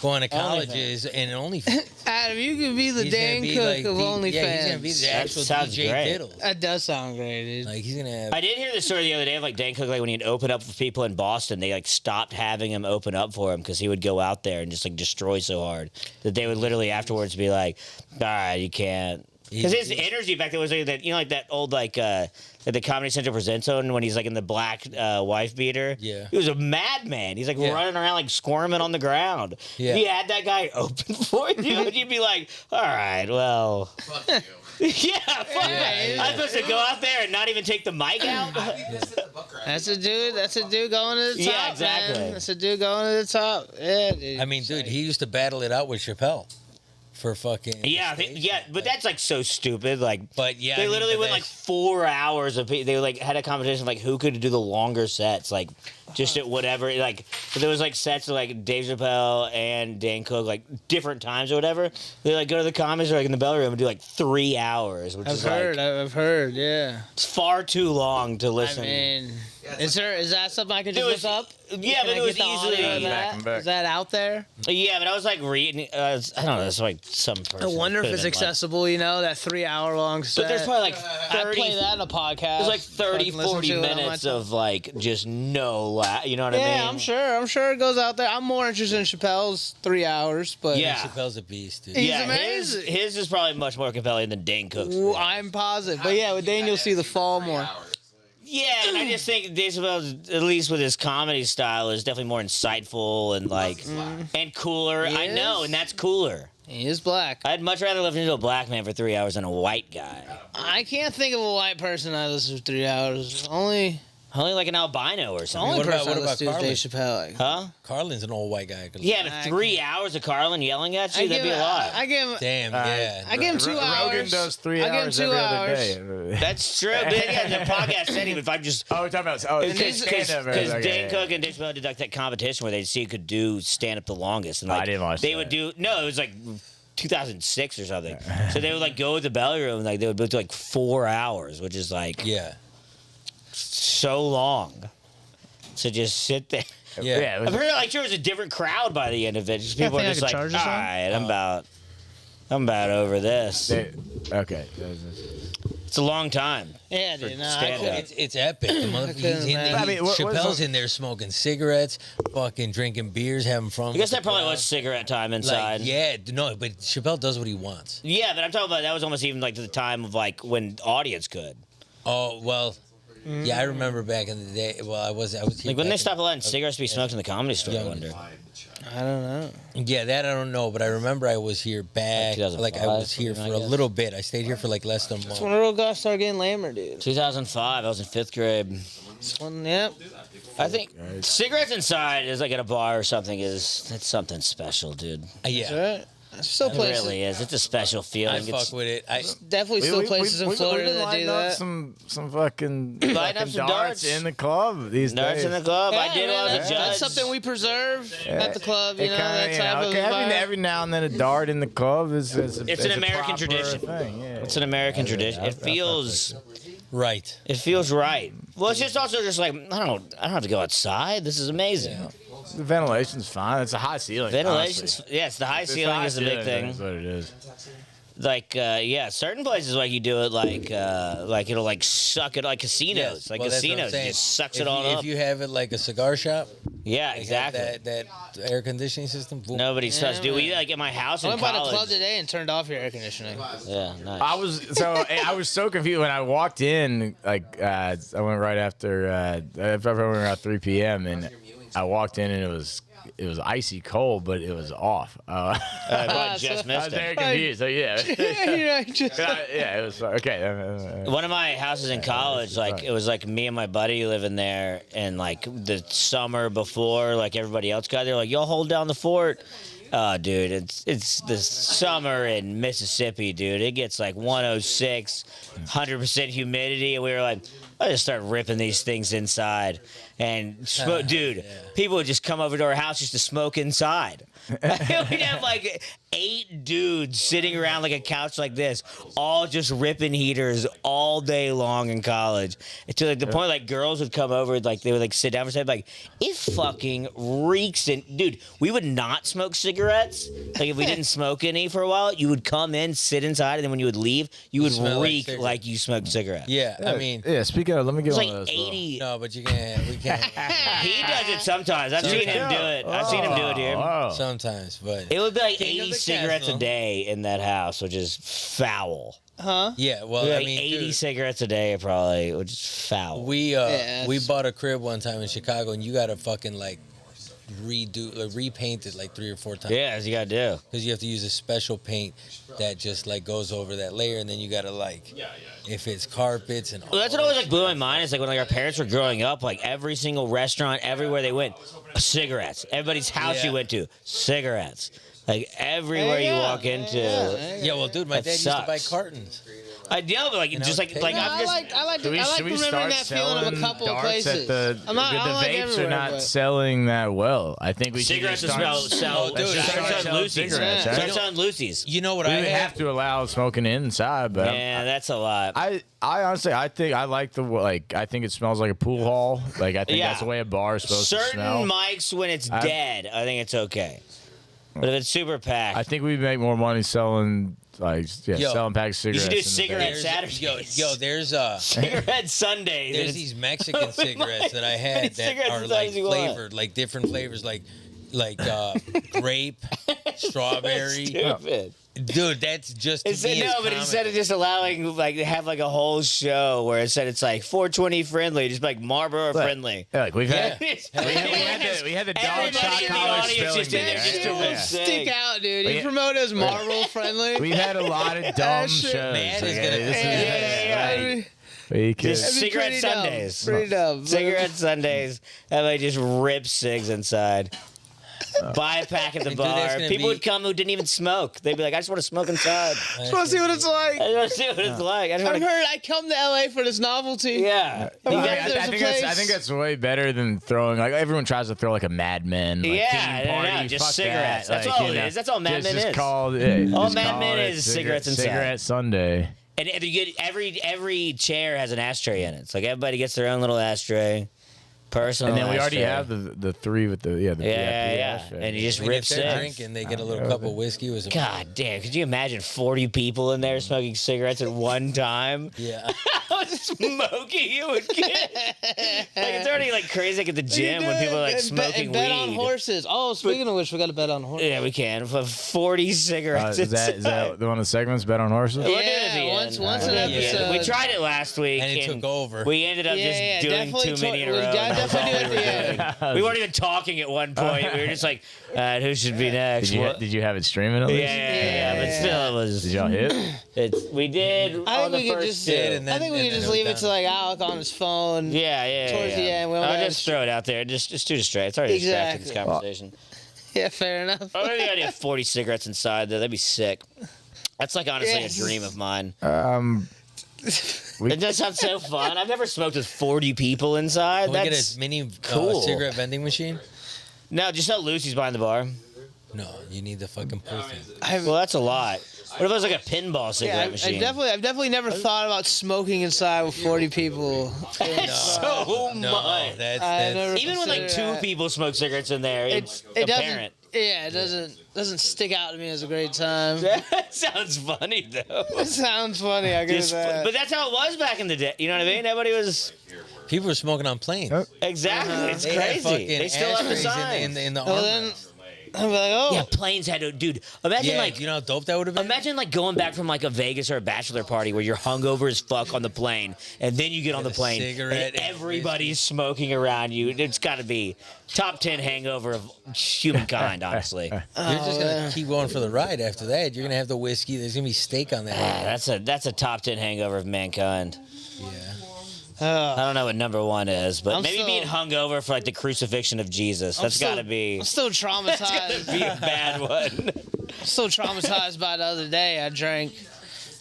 D: going to colleges and only.
B: Adam, you could be the Dan Cook of OnlyFans.
D: Yeah, he's gonna be the
A: That
D: actual
A: sounds
D: DJ
A: great.
D: Diddle.
B: That does sound great, dude.
D: Like he's gonna have.
A: I did hear the story the other day of like Dan Cook, like when he'd open up for people in Boston, they like stopped having him open up for him because he would go out there and just like destroy so hard that they would literally afterwards be like, "All right, you can't." Because his energy back there was like that, you know, like that old like the Comedy Central presents on when he's like in the black wife beater.
D: Yeah.
A: He was a madman. He's like running around like squirming on the ground.
D: Yeah.
A: If he had that guy open for you, you'd be like, all right, well.
E: Fuck you.
A: Yeah, fuck that. I'm supposed to go out there and not even take the mic out?
E: I think this is the book right.
B: That's a dude. That's a dude going to the top.
A: Yeah, exactly.
B: Man. That's a dude going to the top. Yeah, dude.
D: I mean, dude, he used to battle it out with Chappelle for fucking.
A: Yeah, but that's like so stupid. Like,
D: But yeah,
A: they
D: I mean,
A: literally
D: but
A: went like
D: that's-
A: 4 hours of. They like had a competition of like who could do the longer sets, like just at whatever. Like, but there was like sets of like Dave Chappelle and Dan Cook, like different times or whatever. They like go to the comedy or like in the Bell Room and do like 3 hours, which is like
B: I've heard. Yeah.
A: it's far too long to
B: I
A: listen.
B: mean,
E: Yeah, it's
B: is that something I can
A: It
B: just
A: was-
B: look up?
A: yeah,
B: Can
A: but
B: I
A: it was
B: get the audio
A: easily.
B: of
C: Back
B: that?
C: and back.
B: Is that out there?
A: Yeah, but I was like reading. I don't know. It's like some person.
B: I wonder if
A: could've
B: it's
A: been, like-
B: accessible. You know, that 3 hour long set.
A: But there's probably like
B: I
A: 30.
B: play that in a podcast.
A: There's like
B: so I
A: 30,
B: can listen
A: 40
B: to it on my
A: minutes
B: time.
A: of like just no laugh. You know what I mean?
B: Yeah, I'm sure. I'm sure it goes out there. I'm more interested in Chappelle's 3 hours, but
A: Yeah.
D: Chappelle's a beast, dude.
B: He's
A: Yeah,
B: amazing.
A: his is probably much more compelling than Dane Cook's.
B: Ooh, I'm positive. But yeah, with Dane, you'll see the fall more.
A: Yeah, and I just think Dave Chappelle, at least with his comedy style, is definitely more insightful and like and cooler. I
B: He
A: know,
B: is.
A: and that's cooler.
B: He is black.
A: I'd much rather listen to a black man for 3 hours than a white guy.
B: I can't think of a white person I listen to 3 hours. Only
A: Only like an albino or
B: the
A: something.
B: only
D: what about-
B: person I
D: what
B: listen to
D: about
B: is Dave Chappelle.
A: Huh?
D: Carlin's an old white guy.
A: Yeah, but 3 hours of Carlin yelling at you, that'd be a lot.
B: I give him.
D: Damn, yeah.
B: I give him 2 hours.
C: Rogan does 3
B: I give him
C: hours
B: 2
C: every
B: hours.
C: other day.
A: That's true. But yeah, the podcast setting, if I'm just.
C: Oh, we're talking about
A: Because
C: stand-up.
A: Dane Cook and Dave Chappelle did like that competition where they'd see who could do stand up the longest, and like
C: I didn't watch
A: they
C: that.
A: would do no, it was like 2006 or something. So they would like go to the belly room, and like they would do like 4 hours, which is like
D: Yeah.
A: so long to just sit there.
D: Yeah.
C: Yeah, it was-
A: I've heard like there was a different crowd by the end of it. Just people
B: think
A: are
B: I
A: just
B: could
A: like, all
B: charge this one?
A: right, I'm about over this.
C: okay.
A: It's a long time.
B: Yeah, dude. No, I
A: stand
B: couldn't-
A: up.
D: It's epic. The motherfucker, he's in there.
B: I
C: mean, what is
D: Chappelle's
C: the-
D: in there smoking cigarettes, fucking drinking beers, having fun.
A: I guess that probably was cigarette time inside.
D: Like, yeah, no, but Chappelle does what he wants.
A: Yeah, but I'm talking about that was almost even like to the time of like when audience could.
D: Oh well, yeah, I remember back in the day. Well, I was here.
A: Like when
D: back
A: they
D: in-
A: stopped letting cigarettes be smoked in the comedy store, I
D: Young.
A: wonder.
B: I don't know.
D: Yeah, that I don't know, but I remember I was here back. Like I was
A: 2005,
D: here for
A: I
D: a
A: guess.
D: little bit. I stayed here for like less than a
B: It's
D: month.
B: when the real guys started getting lamer, dude.
A: 2005, I was in 5th grade.
B: It's when, yep.
A: I think cigarettes inside is like at a bar or something that's something special, dude.
D: Yeah,
B: That's right. There's still
A: It
B: places.
A: really is. It's a special
D: I
A: feeling.
D: fuck with it. I
B: Definitely still places in Florida
C: been
B: that do
C: lighting up
B: that.
C: some fucking
A: up
C: fucking
A: some
C: darts
A: darts.
C: in the club these
A: Nerds
C: days.
A: in the club. I
B: Yeah,
A: did
B: man,
A: while I was a
B: that's,
A: judge.
B: that's something we preserve at the club. You know, that type of
C: okay,
B: vibe.
C: every now and then a dart in the club is
A: It's an
C: a
A: American
C: proper
A: tradition.
C: Thing, yeah.
A: It's an American tradition. It
C: I
A: feels
D: right.
A: it feels right. Well, it's just also just like I don't have to go outside. This is amazing.
C: The ventilation's fine. It's a high ceiling.
A: Ventilation's
C: honestly.
A: yes, the high
C: It's
A: ceiling
C: high
A: is a big
C: ceiling,
A: thing.
C: That's what it is.
A: Like yeah, certain places like you do it like it'll like suck it like casinos.
D: Yes.
A: Like
D: Well, that's what I'm
A: casinos, it
D: saying.
A: just sucks
D: If
A: it all
D: you,
A: up.
D: If you have it like a cigar shop,
A: Yeah,
D: they have
A: exactly.
D: that air conditioning system. boom.
A: Nobody's supposed to do. We like at my house
B: I
A: in
B: went by the
A: college.
B: club today and turned off your air conditioning.
A: Yeah, nice.
C: I was so confused when I walked in. Like I went right after around 3 p.m. and I walked in and it was icy cold, but it was off.
A: I just
C: I
A: missed
C: was
A: it.
C: very confused. So yeah,
B: Yeah, just-
C: yeah, it was okay.
A: One of my houses in college, like it was like me and my buddy living there, and like the summer before, like everybody else got there, like y'all hold down the fort. Oh, dude, it's the summer in Mississippi, dude. It gets like 106, 100% humidity, and we were like, I just start ripping these things inside, and smoke, dude. People would just come over to our house just to smoke inside. We'd have like 8 dudes sitting around like a couch like this, all just ripping heaters all day long in college. And to like the point like girls would come over, like they would like sit down for a second, like it fucking reeks. And dude, we would not smoke cigarettes cigarettes, like if we didn't smoke any for a while, you would come in, sit inside, and then when you would leave, you would
D: smell like
A: reek
D: cigarettes.
A: like you smoked cigarettes.
D: Yeah, I mean,
C: Yeah, speaking of, let me get
A: It's
C: one
A: like
C: of those. bro.
A: 80.
D: no, but you can't. We can't.
A: He does it sometimes. I've seen him do it. I've seen him do it, dude.
C: Oh.
D: Sometimes, but
A: It would be like
D: King of
A: 80
D: the
A: cigarettes a
D: castle.
A: day in that house, which is foul.
B: Huh?
D: yeah. Well,
A: Like
D: I mean,
A: 80
D: dude,
A: cigarettes a day, probably, which is foul.
D: we
B: Yeah,
D: we
B: it's-
D: bought a crib one time in Chicago, and you got to fucking repaint it like 3 or 4 times.
A: Yeah, as you gotta do.
D: Because you have to use a special paint that just like goes over that layer, and then you gotta like, if it's carpets and.
A: Well, that's what always like blew my mind. Is like when like our parents were growing up, like every single restaurant, everywhere they went, cigarettes. Everybody's house you
D: Yeah.
A: went to, cigarettes. Like everywhere you
B: Yeah,
A: walk into.
D: Yeah, well, dude, my
A: That
D: dad used to buy
A: sucks.
D: cartons.
A: I know, but like
D: You
A: just
D: know,
A: like
D: take-
A: like
B: No,
A: I'm
B: I
A: just.
B: like
C: Should
B: I like remembering
C: start
B: that feeling of a
C: selling
B: couple of
C: darts
B: places.
C: at the
B: I'm not, I
C: the
B: don't like
C: vapes are
B: everywhere,
C: not
B: but-
C: selling that well. I think we should
A: Cigarettes
C: just
A: smell
C: start,
A: sell.
D: Oh, dude,
A: Start
D: cigarettes
A: selling Lucy's.
C: cigarettes,
B: Yeah.
C: right?
A: Start selling Lucy's.
D: You know what
C: We
D: I
C: would
D: had?
C: have to allow smoking inside, but
A: Yeah, that's a lot.
C: I honestly I think I like the like I think it smells like a pool hall. Like I think
A: Yeah.
C: that's the way a bar is supposed to
A: Certain
C: smell.
A: mics, when it's dead, I think it's okay. But if it's super packed,
C: I think we make more money selling like
D: Yo,
C: selling packs of
A: you
C: cigarettes.
A: should do
C: in the
A: cigarette
C: vape.
A: Saturdays.
D: Yo, there's
A: cigarette Sundays.
D: there's
A: and
D: these
A: it's-
D: Mexican cigarettes that I
A: many
D: had that
A: cigarettes
D: are
A: as
D: like
A: as you want.
D: flavored, like different flavors, like grape, strawberry.
A: Stupid.
D: Dude, that's just to
A: Instead,
D: me is
A: no, but instead of
D: comical.
A: just allowing like they have like a whole show where it said it's like 420 friendly, just like Marlboro
C: Look,
A: friendly.
C: Yeah, like we've had
A: Yeah.
C: we had the dog
A: Everybody
C: shot
A: in the
C: collar
A: audience
C: spelling
A: just in there
C: bee,
A: just
C: right?
A: to
C: Yeah.
A: listen.
B: Stick out, dude. You
C: Yeah.
B: promote as Marvel friendly.
C: We've had a lot of dumb
B: shit,
C: shows.
D: man, is
C: okay?
D: gonna-
C: This is
A: Yeah.
C: like, we could-
A: Just
B: That'd be
A: cigarette
B: pretty dumb.
A: Sundays.
B: Pretty dumb.
A: Cigarette Sundays. Everybody just rip cigs inside. Buy a pack at the
D: Dude, there's
A: bar.
D: gonna
A: People
D: be-
A: would come who didn't even smoke. They'd be like, I just want to smoke inside.
B: Just want to see what it's like.
A: I just want to see what it's like. I just
B: I've
A: want to.
B: heard I come to LA for this novelty.
A: Yeah.
B: I've
A: You
B: heard
A: got-
C: I
B: there's a
C: think that's, I
B: place-
C: think that's way better than throwing like everyone tries to throw like a Mad Men like,
A: Yeah,
C: theme
A: no,
C: party.
A: just
C: Fuck
A: cigarettes.
C: That.
A: That's
C: Like,
A: all
C: you
A: it
C: know,
A: is. That's all Mad Men
C: just
A: is.
C: Call it,
A: All
C: just
A: Mad
C: call
A: Men
C: it
A: is cigarettes inside.
C: Cigarette Sunday.
A: And if you get every chair has an ashtray in it. It's like everybody gets their own little ashtray. Personal.
C: And then we already
A: ashtray.
C: have the three with the
A: Yeah,
C: VIP
A: yeah.
C: ashtray.
A: And you just
D: I mean,
A: rip
D: if they're
A: cigs.
D: drinking, they get a little cup of whiskey with some.
A: God damn! Could you imagine 40 people in there smoking cigarettes at one time?
D: Yeah.
A: How smoky you would get! Like it's already like crazy like at the gym when people are like smoking
B: and bet on
A: weed.
B: horses. Oh, speaking of which, we got to bet on horses.
A: Yeah, we can. For 40 cigarettes.
C: Is that
A: inside.
C: the one of the segments? Bet on horses.
A: We'll do it at
B: Yeah,
A: the
B: once-
A: end.
B: once
A: We'll
B: an
A: do it at the end.
B: episode.
A: We tried it last week
D: And it took over.
A: We ended up just doing
B: definitely
A: too many in a
B: we
A: row.
B: gotta
A: That's
B: definitely
A: all
B: do
A: we
B: it
A: were
B: at the
A: doing. We weren't even talking at one point. We were just like, who should be next?
C: Did you have it streaming at
A: Yeah,
C: least?
A: yeah, but still, it was.
C: Did y'all hit?
A: We did.
B: I
A: on
B: think
A: the
B: we could
A: first
B: just.
A: two.
D: did, and then-
B: I think we
D: and
B: could
D: then
B: just
D: it was
B: leave it
D: done.
B: to like Alec on his phone.
A: Yeah.
B: Towards the end, we don't
A: I'll
B: gotta-
A: just throw it out there. Just too distracted. It's already distracting this
B: Exactly.
A: conversation.
B: Yeah, fair enough.
A: I think I'd have 40 cigarettes inside there. That'd be sick. That's like honestly
B: Yes.
A: a dream of mine.
C: We-
A: It does sound so fun. I've never smoked with 40 people inside.
D: Can we get
A: That's
D: a mini
A: cool.
D: cigarette vending machine?
A: no, just not Lucy's behind the bar.
D: No, you need the fucking pull thing.
A: Well, that's a lot. What if it was like a pinball cigarette
B: Yeah, I've
A: machine?
B: definitely never thought about smoking inside with 40 people.
A: so
D: No,
A: much.
D: that's
B: I never-
A: Even when like
B: consider
A: two
B: that.
A: people smoke cigarettes in there, it's apparent.
B: It doesn't stick out to me as a great time.
A: That sounds funny though.
B: It sounds funny. I guess
A: Just,
B: that.
A: but that's how it was back in the day. You know what I mean? Everybody was
D: people were smoking on planes.
C: Yep.
A: exactly. It's
D: They had
A: crazy.
D: fucking
A: They still have the
D: ashtrays
A: signs.
D: in the
B: Well, then
D: armrest.
B: I'd be like, oh,
A: Yeah, planes had to. Dude, imagine
D: Yeah,
A: like.
D: you know how dope that would have been?
A: Imagine like going back from like a Vegas or a bachelor party where you're hungover as fuck on the plane, and then you get on the
D: a
A: plane
D: cigarette
A: and
D: and
A: everybody's smoking around you. It's got to be top 10 hangover of humankind, honestly.
D: You're just gonna keep going for the ride after that. You're gonna have the whiskey. There's gonna be steak on that.
A: That's a top 10 hangover of mankind.
D: Yeah.
A: I don't know what number one is, but
B: I'm
A: maybe
B: still-
A: being hungover for like the crucifixion of Jesus. That's got to be.
B: I'm still traumatized.
A: Be a bad one.
B: Still traumatized by the other day. I drank,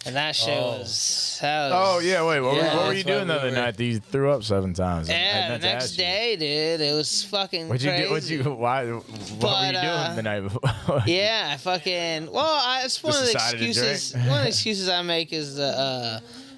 B: and that shit was. That was
C: Oh yeah, wait. What,
D: Yeah,
C: what were
D: that's
C: you doing the
D: why we
C: other
D: were-
C: night? That you threw up 7 times. I
B: Yeah, the
C: meant to
B: next
C: ask you.
B: day, dude, it was fucking
C: What'd you
B: crazy.
C: do? What'd you? Why? What were you doing the night before?
B: Yeah, I fucking. Well, it's one
C: Just
B: of the
C: decided to
B: excuses.
C: drink?
B: One of the excuses I make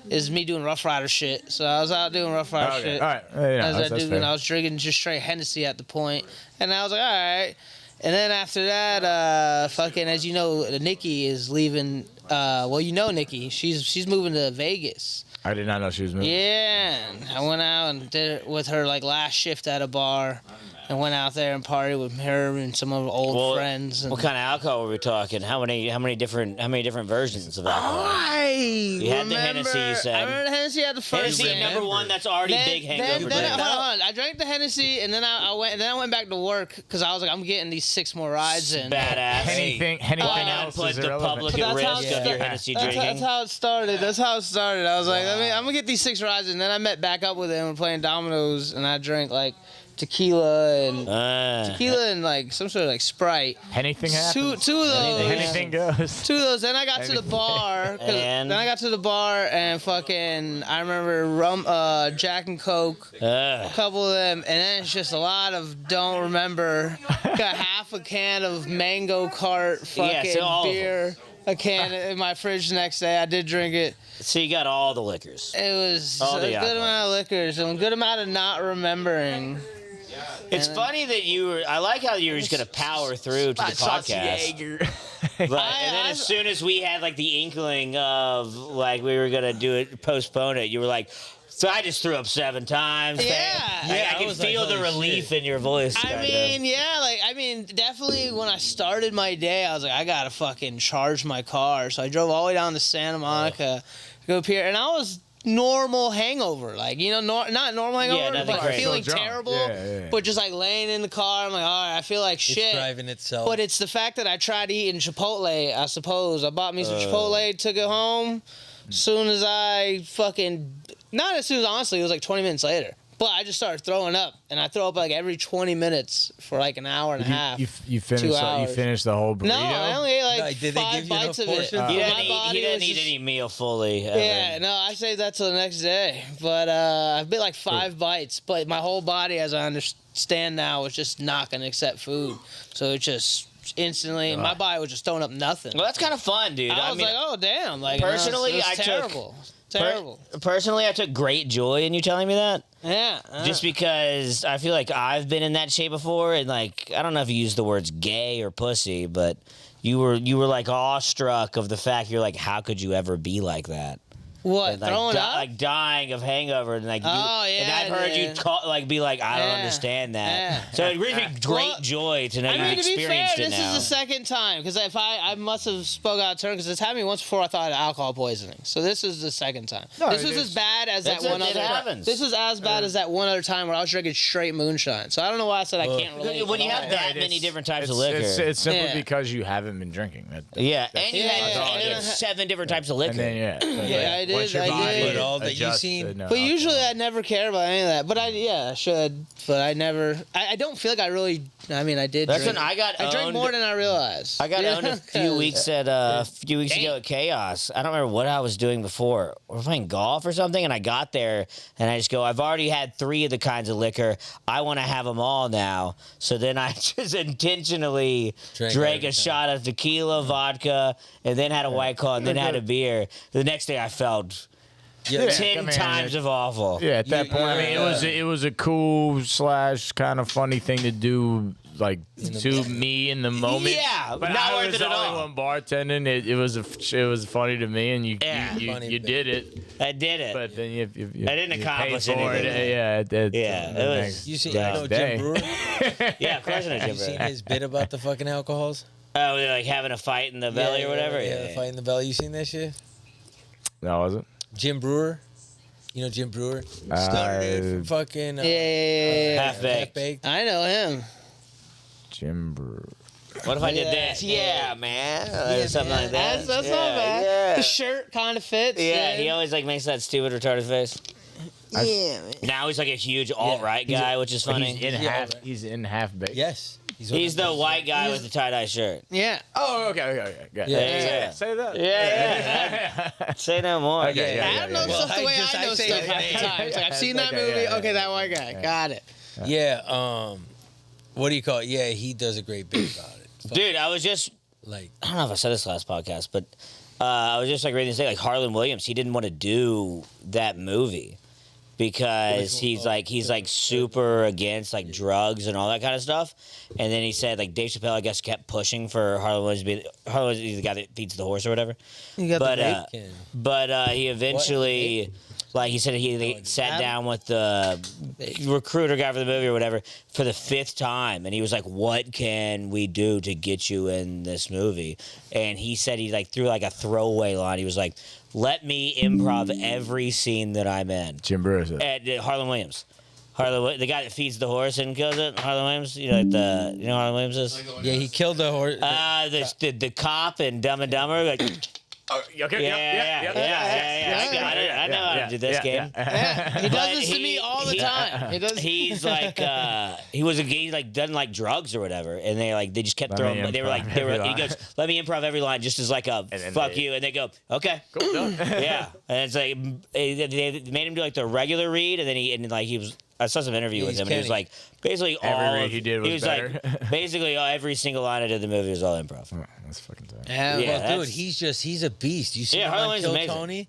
B: is me doing Rough Rider shit. So I was out doing Rough Rider
C: Okay,
B: shit.
C: all right. Yeah,
B: As
C: that's
B: I do,
C: fair.
B: and I was drinking just straight Hennessy at the point, and I was like, all right. And then after that, fucking, as you know, Nikki is leaving. Well, you know Nikki. She's moving to Vegas.
C: I did not know she was moving.
B: Yeah, and I went out and did it with her like last shift at a bar, and went out there and partied with her and some of her old friends. And
A: What kind of alcohol were we talking? How many different versions of alcohol?
B: You
A: had the Hennessy, you said.
B: I remember the Hennessy had the first.
A: Hennessy
B: one.
A: number one. That's already big hangover.
B: Then,
A: drink.
B: hold on. I drank the Hennessy, and then I went back to work because I was like, I'm getting these 6 more rides in.
A: Badass.
C: Anything
A: Why not
C: else
A: put
C: is
A: the
C: irrelevant.
A: public
B: But
A: at
B: that's how
A: risk
B: it
A: of your
B: started.
A: Hennessy
B: That's
A: drinking?
B: how it started. I was like, I mean, I'm gonna get these 6 rides, and then I met back up with him and playing dominoes, and I drank like tequila and like some sort of like Sprite.
C: Anything happens.
B: Two of those.
C: Anything goes.
B: 2 of those. Then I got to the bar.
A: And?
B: Then I got to the bar and fucking I remember Jack and Coke, a couple of them, and then it's just a lot of don't remember. Got half a can of Mango Cart fucking
A: so all of
B: beer. A can in my fridge the next day. I did drink it.
A: So you got all the liquors.
B: It was
A: All
B: a
A: the
B: good
A: alcohol.
B: amount of liquors and a good amount of not remembering.
A: It's funny that you were. I like how you were just gonna power through to the podcast. But, and then as soon as we had like the inkling of like we were gonna do it, postpone it, you were like, so I just threw up 7 times.
B: Yeah.
A: I
D: I
A: can
D: was like,
A: feel the
D: holy
A: relief
D: shit.
A: in your voice.
B: I
A: kind
B: mean,
A: of.
B: yeah, definitely when I started my day, I was like, I gotta fucking charge my car. So I drove all the way down to Santa Monica, go up here, and I was normal hangover, like not normal hangover,
A: nothing
B: but
A: crazy.
B: feeling
C: So drunk.
B: terrible,
C: Yeah.
B: but just like laying in the car. I'm like, all right, I feel like shit.
D: It's driving itself.
B: But it's the fact that I tried eating Chipotle, I suppose. I bought me some Chipotle, took it home. Soon as I not as soon as, honestly, it was like 20 minutes later. But I just started throwing up, and I throw up like every 20 minutes for like an hour and a half.
C: You finished.
B: 2
C: You
B: hours.
C: finished the whole burrito.
B: No, I only ate like
D: No, did they
B: 5
D: give you enough
B: bites of it.
D: portions?
A: He
B: My
A: didn't eat,
B: body
A: he didn't
B: was
A: eat
B: just-
A: any meal fully. ever.
B: Yeah, no, I saved that till the next day. But I bit like 5 bites, but my whole body, as I understand now, was just not gonna accept food. So it just instantly, my body was just throwing up nothing.
A: Well, that's kind of fun, dude.
B: I was like, oh damn! Like
A: personally,
B: it was
A: I took-
B: terrible, terrible.
A: Personally, I took great joy in you telling me that.
B: Yeah,
A: Just because I feel like I've been in that shape before, and like I don't know if you use the words gay or pussy, but you were like awestruck of the fact you're like, how could you ever be like that?
B: what
A: And, like,
B: throwing up?
A: like dying of hangover, and like
B: Oh,
A: you, and
B: yeah,
A: I've heard you
B: dude.
A: be like, I don't
B: Yeah.
A: understand that.
B: Yeah.
A: So it brings me great
B: Well,
A: joy to know
B: I
A: you've
B: mean, to be fair,
A: experienced it
B: this
A: now.
B: is the second time because if I must have spoke out of turn because it's happened to me once before. I thought I had alcohol poisoning, so this is the second time.
C: No,
B: this was
C: it's-
B: as bad as that
A: That's
B: one
A: it
B: other.
A: happens.
B: This was as bad as that one other time where I was drinking straight moonshine. So I don't know why I said I can't relate.
A: When you
B: at
A: have
B: all.
A: that many different types of liquor,
C: It's simply
B: Yeah.
C: because you haven't been drinking.
A: yeah, and you
B: Yeah,
A: had,
B: yeah,
A: and you
B: yeah.
A: had 7 different types of liquor.
C: And then
B: Yeah, I did,
C: once your
B: I
C: body
B: did.
D: But all that you've
C: adjusts
D: seen-
C: to no
B: But usually
C: alcohol.
B: I never care about any of that. But I should. But I never. I don't feel like I really. I mean, I did.
A: That's
B: drink.
A: when I got
B: I drank
A: owned.
B: more than I realized.
A: I got
B: Yeah,
A: owned a few
B: 'cause-
A: weeks ago at Chaos. I don't remember what I was doing before. We were playing golf or something, and I got there, and I just go, I've already had 3 of the kinds of liquor. I want to have them all now. So then I just intentionally
D: Drank
A: drank
D: every
A: a
D: time.
A: shot of tequila, vodka, and then had a White Claw, and then had a beer. The next day I felt
D: Yeah,
A: 10
C: I mean,
A: times of awful.
C: Yeah, at that
D: You-
C: point, I mean, it was a cool / kind of funny thing to do, like to me in the moment.
A: Yeah,
C: but
A: not
C: I
A: worth
C: was
A: it
C: the
A: at
C: only
A: all.
C: one bartending. It was funny to me, and you
D: Funny
C: you
D: bit.
C: did it.
A: I did it.
C: But then you
A: I didn't
C: you
A: accomplish
C: paid for
A: anything.
C: It,
A: Yeah,
C: the
A: it was-
C: next
D: You see,
A: Yeah.
D: you know
C: day.
D: Jim Brewer?
A: Yeah, of course I know
D: You
A: Jim
D: seen
A: Brewer.
D: his bit about the fucking alcohols?
A: Oh, they're like having a fight in the belly or whatever?
D: Yeah, the fight in the belly. You seen that shit?
C: No, was it?
D: Jim Brewer. You know Jim Brewer? Started it from fucking
B: Yeah.
A: Half-baked.
B: I know him.
C: Jim Brewer.
A: What if I did
B: Yeah.
A: this? Yeah, man. Or something
D: man.
A: like that.
B: That's
A: yeah,
B: not bad.
A: Yeah.
B: The shirt kind of fits.
A: Yeah, he always like makes that stupid retarded face.
B: Yeah, man.
A: Now he's like a huge alt-right guy, which is funny.
C: He's He's in half baked.
D: Yes.
A: He's the white guy with the tie-dye shirt.
B: Yeah.
C: Oh, okay. Good.
D: Yeah.
A: Yeah.
C: Say that.
A: Yeah. Say no more.
C: Okay, yeah,
B: I don't know
C: yeah.
B: stuff the way I know
D: say
B: stuff
D: his
B: half the
D: name.
B: time. It's like, I've seen that
C: Okay,
B: movie.
C: yeah,
B: Okay,
C: yeah.
B: that white guy. Got it.
D: Yeah. What do you call it? Yeah, he does a great bit about it.
A: Dude, I was just,
D: Like,
A: I don't know if I said this last podcast, but I was just like reading this thing, like Harlan Williams, he didn't want to do that movie because he's like super against like drugs and all that kind of stuff. And then he said like Dave Chappelle, I guess, kept pushing for Harlan Williams to be the guy that feeds the horse or whatever.
B: You got
A: But
B: the
A: he eventually, like he said, he sat down with the recruiter guy for the movie or whatever for the 5th time, and he was like, "What can we do to get you in this movie?" And he said he like threw like a throwaway line. He was like, "Let me improv every scene that I'm in."
C: Jim Breuer.
A: Harlan Williams. The guy that feeds the horse and kills it, Harlan Williams. You know, like who Harlan Williams is?
D: Yeah, he killed the horse.
A: The cop in Dumb and Dumber. Like,
C: Okay.
A: I know how to do this game.
B: He
A: But
B: does this to me all the time. He does.
A: He's like he like doesn't like drugs or whatever, and they just kept throwing. He goes, "Let me improv every line," just as like a fuck you, and they go, "Okay, cool, yeah." And it's like they made him do like the regular read, and then he was. I saw some interview with him, and he was like, basically
C: every read he did was
A: he was
C: better.
A: like, basically every single line I did in the movie was all improv.
C: Oh, that's fucking tight.
B: Yeah,
A: Yeah.
D: Well, dude, he's a beast. You see
A: Yeah,
D: him
A: Harlan
D: on
A: Williams
D: Kill
A: is amazing.
D: Tony?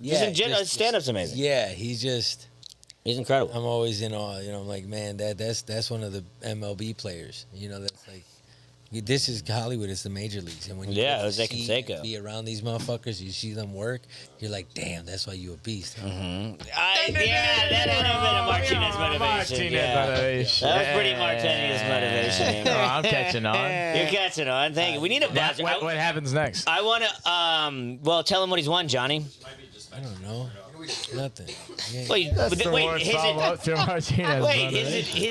A: Yeah, stand-up's amazing.
D: Yeah, he's
A: incredible.
D: I'm always in awe. You know, I'm like, man, that's one of the MLB players. You know, that's like, this is Hollywood. It's the major leagues, and when you
A: Yeah,
D: get to
A: Jose
D: see
A: Canseco.
D: and be around these motherfuckers, you see them work. You're like, damn, that's why you a beast. Huh?
A: That would have been a Martinez motivation. That was pretty Martinez motivation.
C: Oh, I'm catching on.
A: You're catching on. Thank you. We need a buzzer.
C: What happens next?
A: I want to. Well, tell him what he's won, Johnny.
D: I don't know. Nothing.
A: Wait, his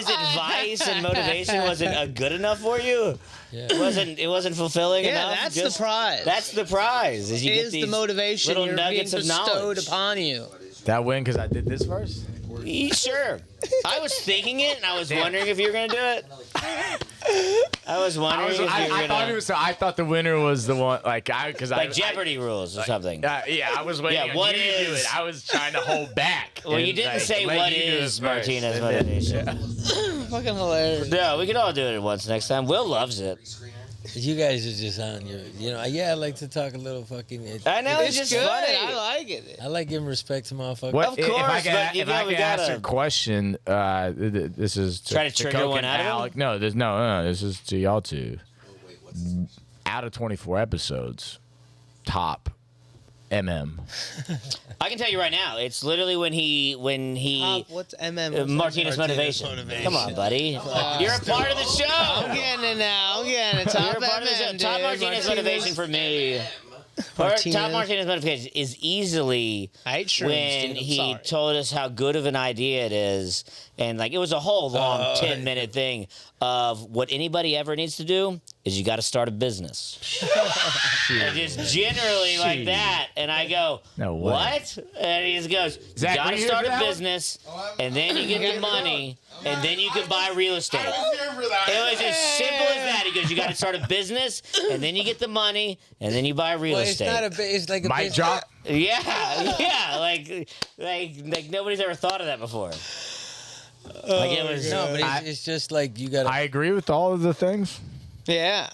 A: advice and motivation wasn't good enough for you.
D: Yeah.
A: It wasn't fulfilling
B: Yeah,
A: enough.
B: that's
A: Just-
B: the prize.
A: That's the prize. Is you
B: It
A: get
B: is
A: these
B: the motivation
A: little
B: you're being
A: nuggets of
B: bestowed
A: knowledge.
B: upon you.
C: That win because I did this first?
A: Sure. I was thinking it, and I was wondering if you were gonna do it. I was wondering if you were gonna.
C: I thought the winner was the one, like
A: Jeopardy rules or something.
C: Yeah, I was waiting.
A: Yeah,
C: on
A: what
C: you to do
A: is-
C: it. I was trying to hold back.
A: Well, you
C: and,
A: didn't
C: like,
A: say
C: let
A: what
C: you do it
A: is
C: first,
A: Martinez
C: and then-
A: motivation.
B: Fucking hilarious.
A: No, we can all do it at once next time. Will loves it.
D: You guys are just on your, I like to talk a little fucking.
A: I know
B: It's
A: it's just
B: good.
A: funny.
B: I like it.
D: I like giving respect to motherfuckers.
A: Of
C: If
A: course,
C: I
A: but you
C: can, if I
A: know, we
C: can ask
A: gotta-
C: a question, this is
A: Try to trigger
C: Coke
A: one
C: and
A: out of him?
C: Alec. No, this is to y'all two. Out of 24 episodes, top MM.
A: I can tell you right now, it's literally when he
B: What's MM?
A: Martinez motivation. Come on, buddy. You're a part of the show.
B: I'm getting it now. I'm getting it. Top
A: You're a part of the show.
B: MM,
A: Top
B: dude.
A: Martinez motivation for me.
B: Martinez.
A: Top Martinez motivation is easily
B: I hate shrooms,
A: when
B: dude. I'm
A: he
B: sorry.
A: told us how good of an idea it is, and like it was a whole long 10-minute thing of what anybody ever needs to do is you got to start a business. And just generally like that, and I go,
C: No way.
A: what? And he just goes,
C: Zach,
A: you got
C: were
A: to
C: you here
A: start
C: for
A: a
C: that one?
A: business, and then you get the money, and then you can buy real estate. It was as simple as that. He goes, you got to start a business, and then you get the money, and then you buy real
D: Well, it's
A: estate.
D: not it's like a
C: Mic
D: business.
C: drop.
A: Yeah, like nobody's ever thought of that before. Like it was.
D: No, but it's just like you gotta.
C: I agree with all of the things,
B: Yeah.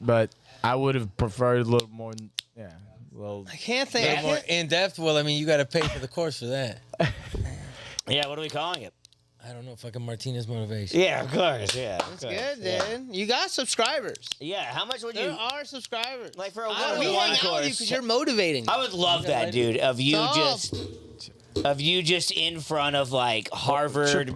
C: but I would have preferred a little more. Yeah, well,
B: I can't
D: a
B: think.
D: little more in depth. Well, I mean, you got to pay for the course for that.
A: Yeah, what are we calling it?
D: I don't know, fucking Martinez motivation.
A: Yeah, of course. Yeah,
B: That's good, dude. You got subscribers.
A: Yeah, how much would
B: There
A: you?
B: are subscribers.
A: Like for a
B: We
A: one-on-one
B: hang out with you
A: course.
B: because you're motivating.
A: I would love that, dude. Of you just in front of like Harvard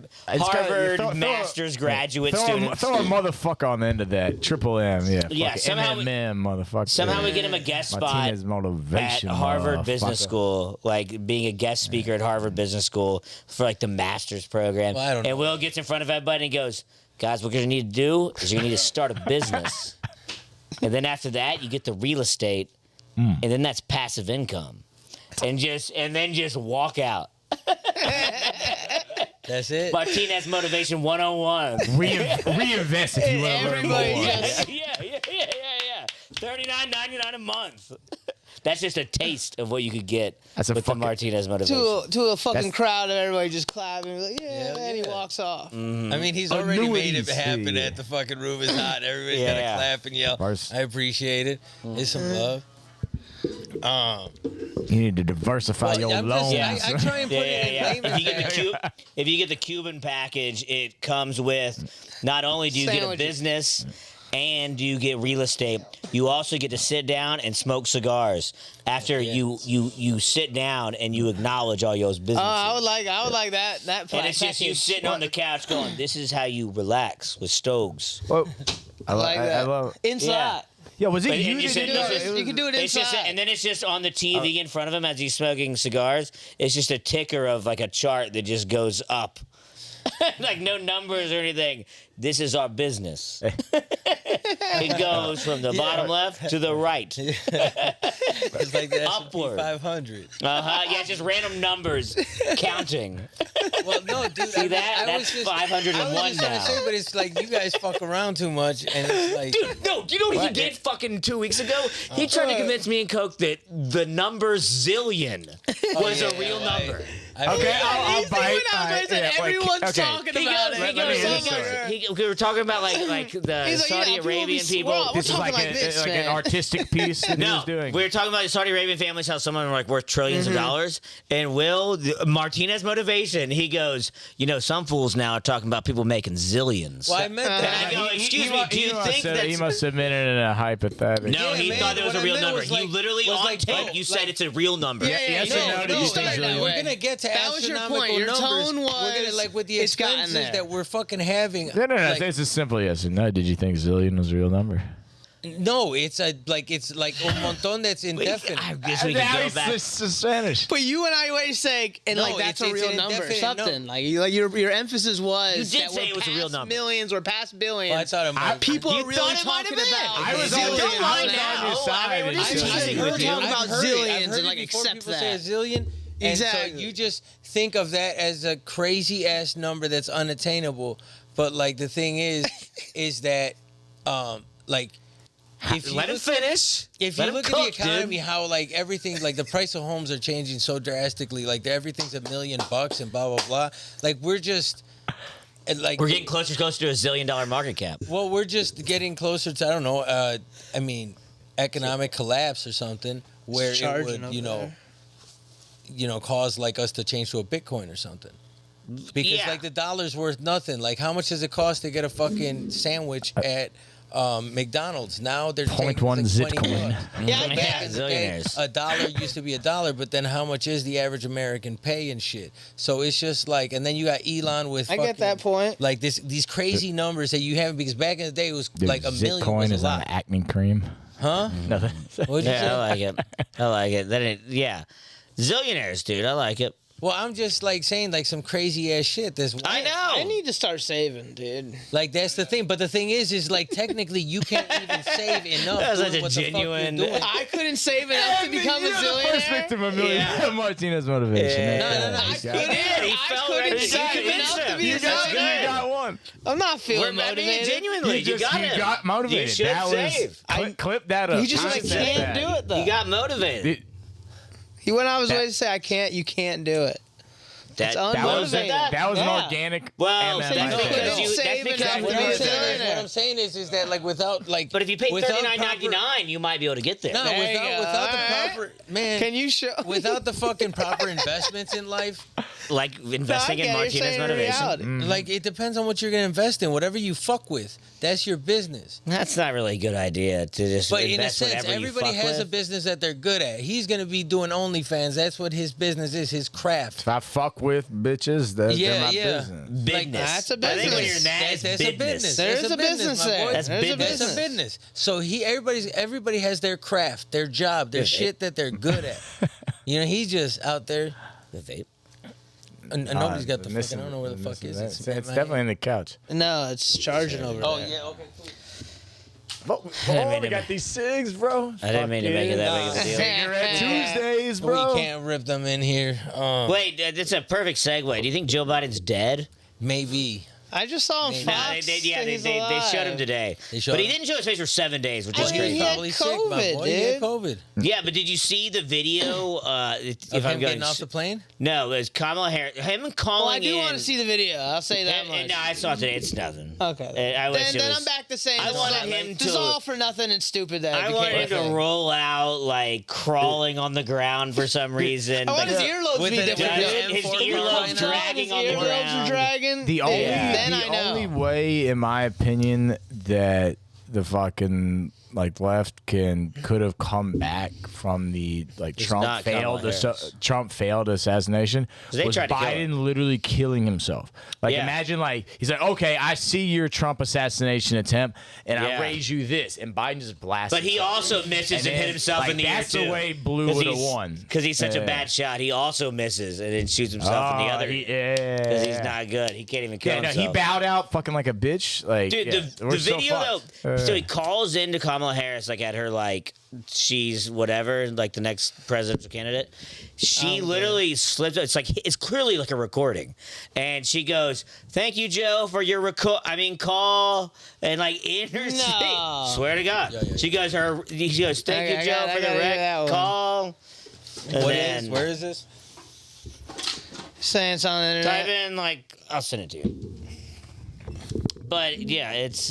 A: master's graduate students.
C: Throw a motherfucker on the end of that. Triple M, yeah.
A: Yeah,
C: fucking
A: somehow we-
C: MMM, motherfucker.
A: Somehow we get him a guest spot
C: Martinez
A: at
C: motivation,
A: Harvard Business
C: motherfucker.
A: School, like being a guest speaker at Harvard Business School for like the master's program.
D: Well, I don't
A: and
D: know.
A: Will gets in front of everybody and goes, "Guys, what you're gonna need to do is you're gonna need to start a business, and then after that, you get the real estate, and then that's passive income, and then just walk out."
D: That's it.
A: Martinez Motivation 101.
C: Reinvest if you want to learn
B: Everybody
C: more.
B: just-
A: Yeah. $39.99 a month. That's just a taste of what you could get
C: That's a
A: with the
C: fucking-
A: Martinez Motivation.
B: to a fucking
C: That's-
B: crowd of everybody just clapping, like, yeah,
D: Hell
B: and he
D: yeah.
B: walks off.
D: I mean, he's already made it
C: Annuities,
D: happen
C: yeah.
D: at the fucking room is hot. Everybody's
A: Yeah.
D: gotta clap and yell.
C: course.
D: I appreciate it. It's some love.
C: You need to diversify your
D: I'm just-
C: loans.
D: I try and put
A: Yeah,
D: it in
A: yeah, yeah.
D: layman's
A: If you get the Cuban package, it comes with not only do you get a
B: Sandwiches.
A: business and you get real estate, you also get to sit down and smoke cigars after you sit down and you acknowledge all your businesses.
B: I would like that.
A: and it's just you sitting on the couch going, "This is how you relax with Stogs."
C: Well, I
B: like
C: I
B: that.
C: love.
B: Inside.
C: Yo, was it
A: But-
C: you
A: and you
C: that
A: said-
C: did
A: you
C: that?
A: said-
C: It was-
B: You can do it
A: It's just,
B: inside.
A: and then it's just on the TV in front of him as he's smoking cigars. It's just a ticker of like a chart that just goes up. Like no numbers or anything. This is our business. It goes from the bottom left to the right.
D: It's like the
A: Upward.
D: S&P 500.
A: Yeah, it's just random numbers counting.
D: Well, no, dude.
A: See that?
D: I
A: That's
D: was just,
A: 501
D: I was just gonna
A: now.
D: say, but it's like you guys fuck around too much, and it's like.
A: Dude, no, do you know what he did fucking 2 weeks ago? He tried to convince me and Coke that the number zillion was a real number.
C: Okay, I'll bite.
B: Everyone's talking
A: He
B: about
A: goes,
B: it.
A: he goes, we were talking about like the
B: He's like,
A: Saudi
B: yeah, people be
A: Arabian people.
B: swell.
C: This is
B: talking
C: like,
B: like this,
C: like an
B: man.
C: artistic piece that he
A: No,
C: was doing.
A: we were talking about the Saudi Arabian families, how some of them are like worth trillions
B: Mm-hmm.
A: of dollars. And Martinez motivation, he goes, some fools now are talking about people making zillions.
D: Well, I meant
A: And
D: that.
A: I go, excuse me, do you think
C: he
A: that's...
C: must have meant it in a hypothetical.
A: No,
D: Yeah,
A: he
D: man,
A: thought it was
D: what
A: a
D: I
A: real
D: meant
A: number.
D: was
A: You
D: like-
A: literally
D: was
A: on
D: like,
A: tape,
D: bro,
A: you said
D: like-
A: it's a real number.
B: Yeah,
C: Yes or no, do you
B: you
C: think
B: started
C: so?
B: that
D: We're
B: way.
D: gonna get to
B: That was your
D: astronomical
B: point. Your
D: numbers.
B: tone
D: We're gonna
B: was,
D: like with the
B: it's gotten
D: expenses
B: there.
D: that we're fucking having.
C: No,
D: like,
C: it's as simple yes or no. Did you think zillion was a real number?
D: no, it's like un montón that's indefinite.
A: I guess we could go back.
C: Spanish.
B: But you and I always say, and
D: No,
B: like that's
D: it's
B: a real
D: an
B: number,
D: indefinite
B: something like your emphasis was.
A: You did
B: that
A: say
B: we're
A: it was a real
B: past
A: number.
B: Millions or past billions.
D: Well, I thought it might.
B: People
A: You
B: are really
A: thought it might have
B: talking
A: been.
B: about.
C: I was
A: Zillion.
C: on
A: Don't lie
C: your
A: now.
C: side.
A: I mean, we're just
C: until-
A: teasing
B: We're
A: with you.
B: talking about
D: I've heard
B: zillions
D: it
B: and like
D: before
B: accept
D: people
B: that.
D: say a zillion.
B: Exactly.
D: And so you just think of that as a crazy ass number that's unattainable. But like the thing is that like if you
A: Let him
D: look-
A: finish.
D: If
A: Let
D: you
A: him
D: look
A: cook,
D: at the economy,
A: dude.
D: how like everything, like the price of homes are changing so drastically, like everything's $1 million and blah blah blah. Like we're just like
A: We're getting closer to $1 zillion market cap.
D: well, we're just getting closer to I don't know. I mean, economic collapse or something where it
B: Charging
D: would
B: up there.
D: cause like us to change to a Bitcoin or something. Because
A: Yeah.
D: like the dollar's worth nothing. Like how much does it cost to get a fucking sandwich at McDonald's? Now they're taking
C: 0.1
D: like
C: Zitcoin.
D: $20.
B: Yeah,
D: Like, back in the day,
A: zillionaires.
D: a dollar used to be a dollar, but then how much is the average American pay and shit? So it's just like, and then you got Elon with
B: I get
D: fucking,
B: that point.
D: like these crazy numbers that you have because back in the day it was
C: Dude,
D: like $1 million
C: Zitcoin
D: was a
C: is on
D: lot.
C: acne cream.
D: Huh?
C: Nothing.
D: What'd you
A: Yeah, I
D: say?
A: like it. I like it. Then yeah. Zillionaires, dude. I like it.
D: Well, I'm just like saying like some crazy ass shit. That's
A: I
D: whack.
A: know.
B: I need to start saving, dude.
D: Like that's the thing. But the thing is like technically you can't even save enough.
A: That was
D: doing
A: such a
D: what the fuck you're
A: genuine-
D: doing.
B: I couldn't save enough to become a
C: First
B: zillionaire.
C: victim of million
A: Yeah.
C: Martinez motivation.
A: Yeah.
D: No.
B: I
D: He's got
B: couldn't.
A: He
B: I
A: fell
B: couldn't
A: right into
B: save
A: it.
B: enough to be
A: You
B: a
A: got
C: You
B: zillionaire.
C: got one.
B: I'm not feeling
A: I mean,
B: motivated.
A: genuinely, you got it.
C: You got motivated.
A: You should
C: that
A: save.
C: was clip that up.
B: You just
C: I
B: like
C: said
B: can't
C: that.
B: do it though.
A: You got motivated.
C: It-
B: He went out of his
C: That-
B: way to say, "I can't." You can't do it.
A: That,
C: That was
B: Unmotivated.
C: that was an
B: Yeah.
C: organic.
A: Well,
C: MF.
B: so you
A: that's
B: couldn't
A: because you. That's
B: save
A: because
B: enough
A: you
B: to
D: What
B: be
D: I'm
B: a
A: did
D: saying
A: that.
D: is, what I'm saying is that like without like.
A: But if you pay
D: without
A: $39.99, you might be able to get there.
D: No,
B: There you go.
D: without the
B: All right.
D: proper man.
B: Can you show?
D: Without the fucking proper investments in life,
A: Like investing in Martinez motivation.
D: like it depends on what you're gonna invest in. Whatever you fuck with, that's your business.
A: That's not really a good idea to just
D: But in a
A: invest
D: sense,
A: whatever you
D: everybody
A: fuck
D: has a
A: with.
D: business that they're good at. He's gonna be doing OnlyFans. That's what his business is, his craft.
C: If I fuck with bitches, that's
D: Yeah,
C: my
D: yeah.
C: business.
A: Business.
B: That's a
A: I think when
B: business.
A: you're that, it's
D: That's a business.
B: There
D: That's
B: is a business
D: my
B: there.
D: boy.
A: That's
B: There's a
A: business.
D: That's a business. So everybody has their craft, their job, their
A: Yeah,
D: shit that they're good at. You know, he's just out there.
A: The vape.
D: And nobody's got the
C: Missing-
D: fucking. I don't know where the fuck
C: missing
D: is
C: that.
D: it.
C: It's definitely in the couch.
B: No, it's charging over
D: Oh
B: there.
D: yeah. Okay. Cool.
A: mean
C: we
A: to
C: got
A: ma-
C: these cigs, bro.
A: I didn't mean to make it that big of a deal.
C: Cigarette Tuesdays, bro.
D: We can't rip them in here.
A: Wait, that's a perfect segue. Do you think Joe Biden's dead?
D: Maybe.
B: I just saw him.
D: No,
A: No,
B: Fox.
A: they
B: He's
A: they showed him
B: alive.
A: today.
D: They showed
A: But he
D: him?
A: didn't show his face for 7 days, which
B: I
A: is
B: mean,
A: crazy.
B: he had
D: Probably sick, my
B: COVID,
D: boy. He had
B: dude.
D: COVID.
A: Yeah, but did you see the video? If
D: Of
A: I'm
D: him
A: going,
D: getting off the plane?
A: no, it was Kamala Harris. Him calling
B: Well, I do
A: in.
B: want to see the video. I'll say that
A: And,
B: much.
A: and no, I saw it today. It's nothing.
B: Okay.
A: I wish
B: Then,
A: it
B: then
A: was-
B: I'm back to saying
A: I
B: this
A: wanted
B: is-
A: him
B: this is
A: to-
B: all for nothing and stupid that
A: I
B: it
A: wanted
B: became
A: him
B: a
A: to
B: thing.
A: roll out like crawling on the ground for some reason.
B: I want his
A: Like,
B: earlobes
D: With
B: be
D: the-
B: different.
A: Dude,
D: with the
A: his
D: M4
A: earlobes
D: Carolina.
A: dragging
B: His
A: on the
B: earlobes
A: ground.
B: are dragging.
C: The only,
B: then
C: the
B: I know.
C: only way, in my opinion, that the fucking like left could have come back from the like
A: It's
C: Trump
A: not Kamala Harris.
C: Trump failed assassination
A: they
C: was
A: tried to kill him.
C: Biden literally killing himself. Like
A: Yeah.
C: imagine like he's like, okay, I see your Trump assassination attempt, and
A: Yeah.
C: I raise you this, and Biden just blasts.
A: But he
C: himself.
A: also misses and,
C: then,
A: hit himself
C: like,
A: in the
C: that's
A: ear too.
C: the way Blue would have won
A: Because he's such a
C: Yeah.
A: bad shot. He also misses and then shoots himself in the other.
C: Yeah,
A: Because he's not good. He can't even kill
C: Yeah, no,
A: himself.
C: he bowed out fucking like a bitch. Like,
A: Dude,
C: yeah,
A: the
C: we're so
A: video
C: fucked.
A: though. So he calls into Kamala Harris like at her like she's whatever like the next presidential candidate. She literally slips. It's like it's clearly like a recording, and she goes, "Thank you, Joe, for your call." And like in her
B: No.
A: seat, swear to God,
D: Yeah, yeah,
A: she goes, "Thank you,
B: I
A: Joe,
B: got-
A: for
B: I
A: the
B: gotta hear that
A: rec
B: one.
A: call." And
D: What
A: then
D: is? Where is this?
B: saying something on the
A: type
B: internet.
A: in like I'll send it to you. But yeah, it's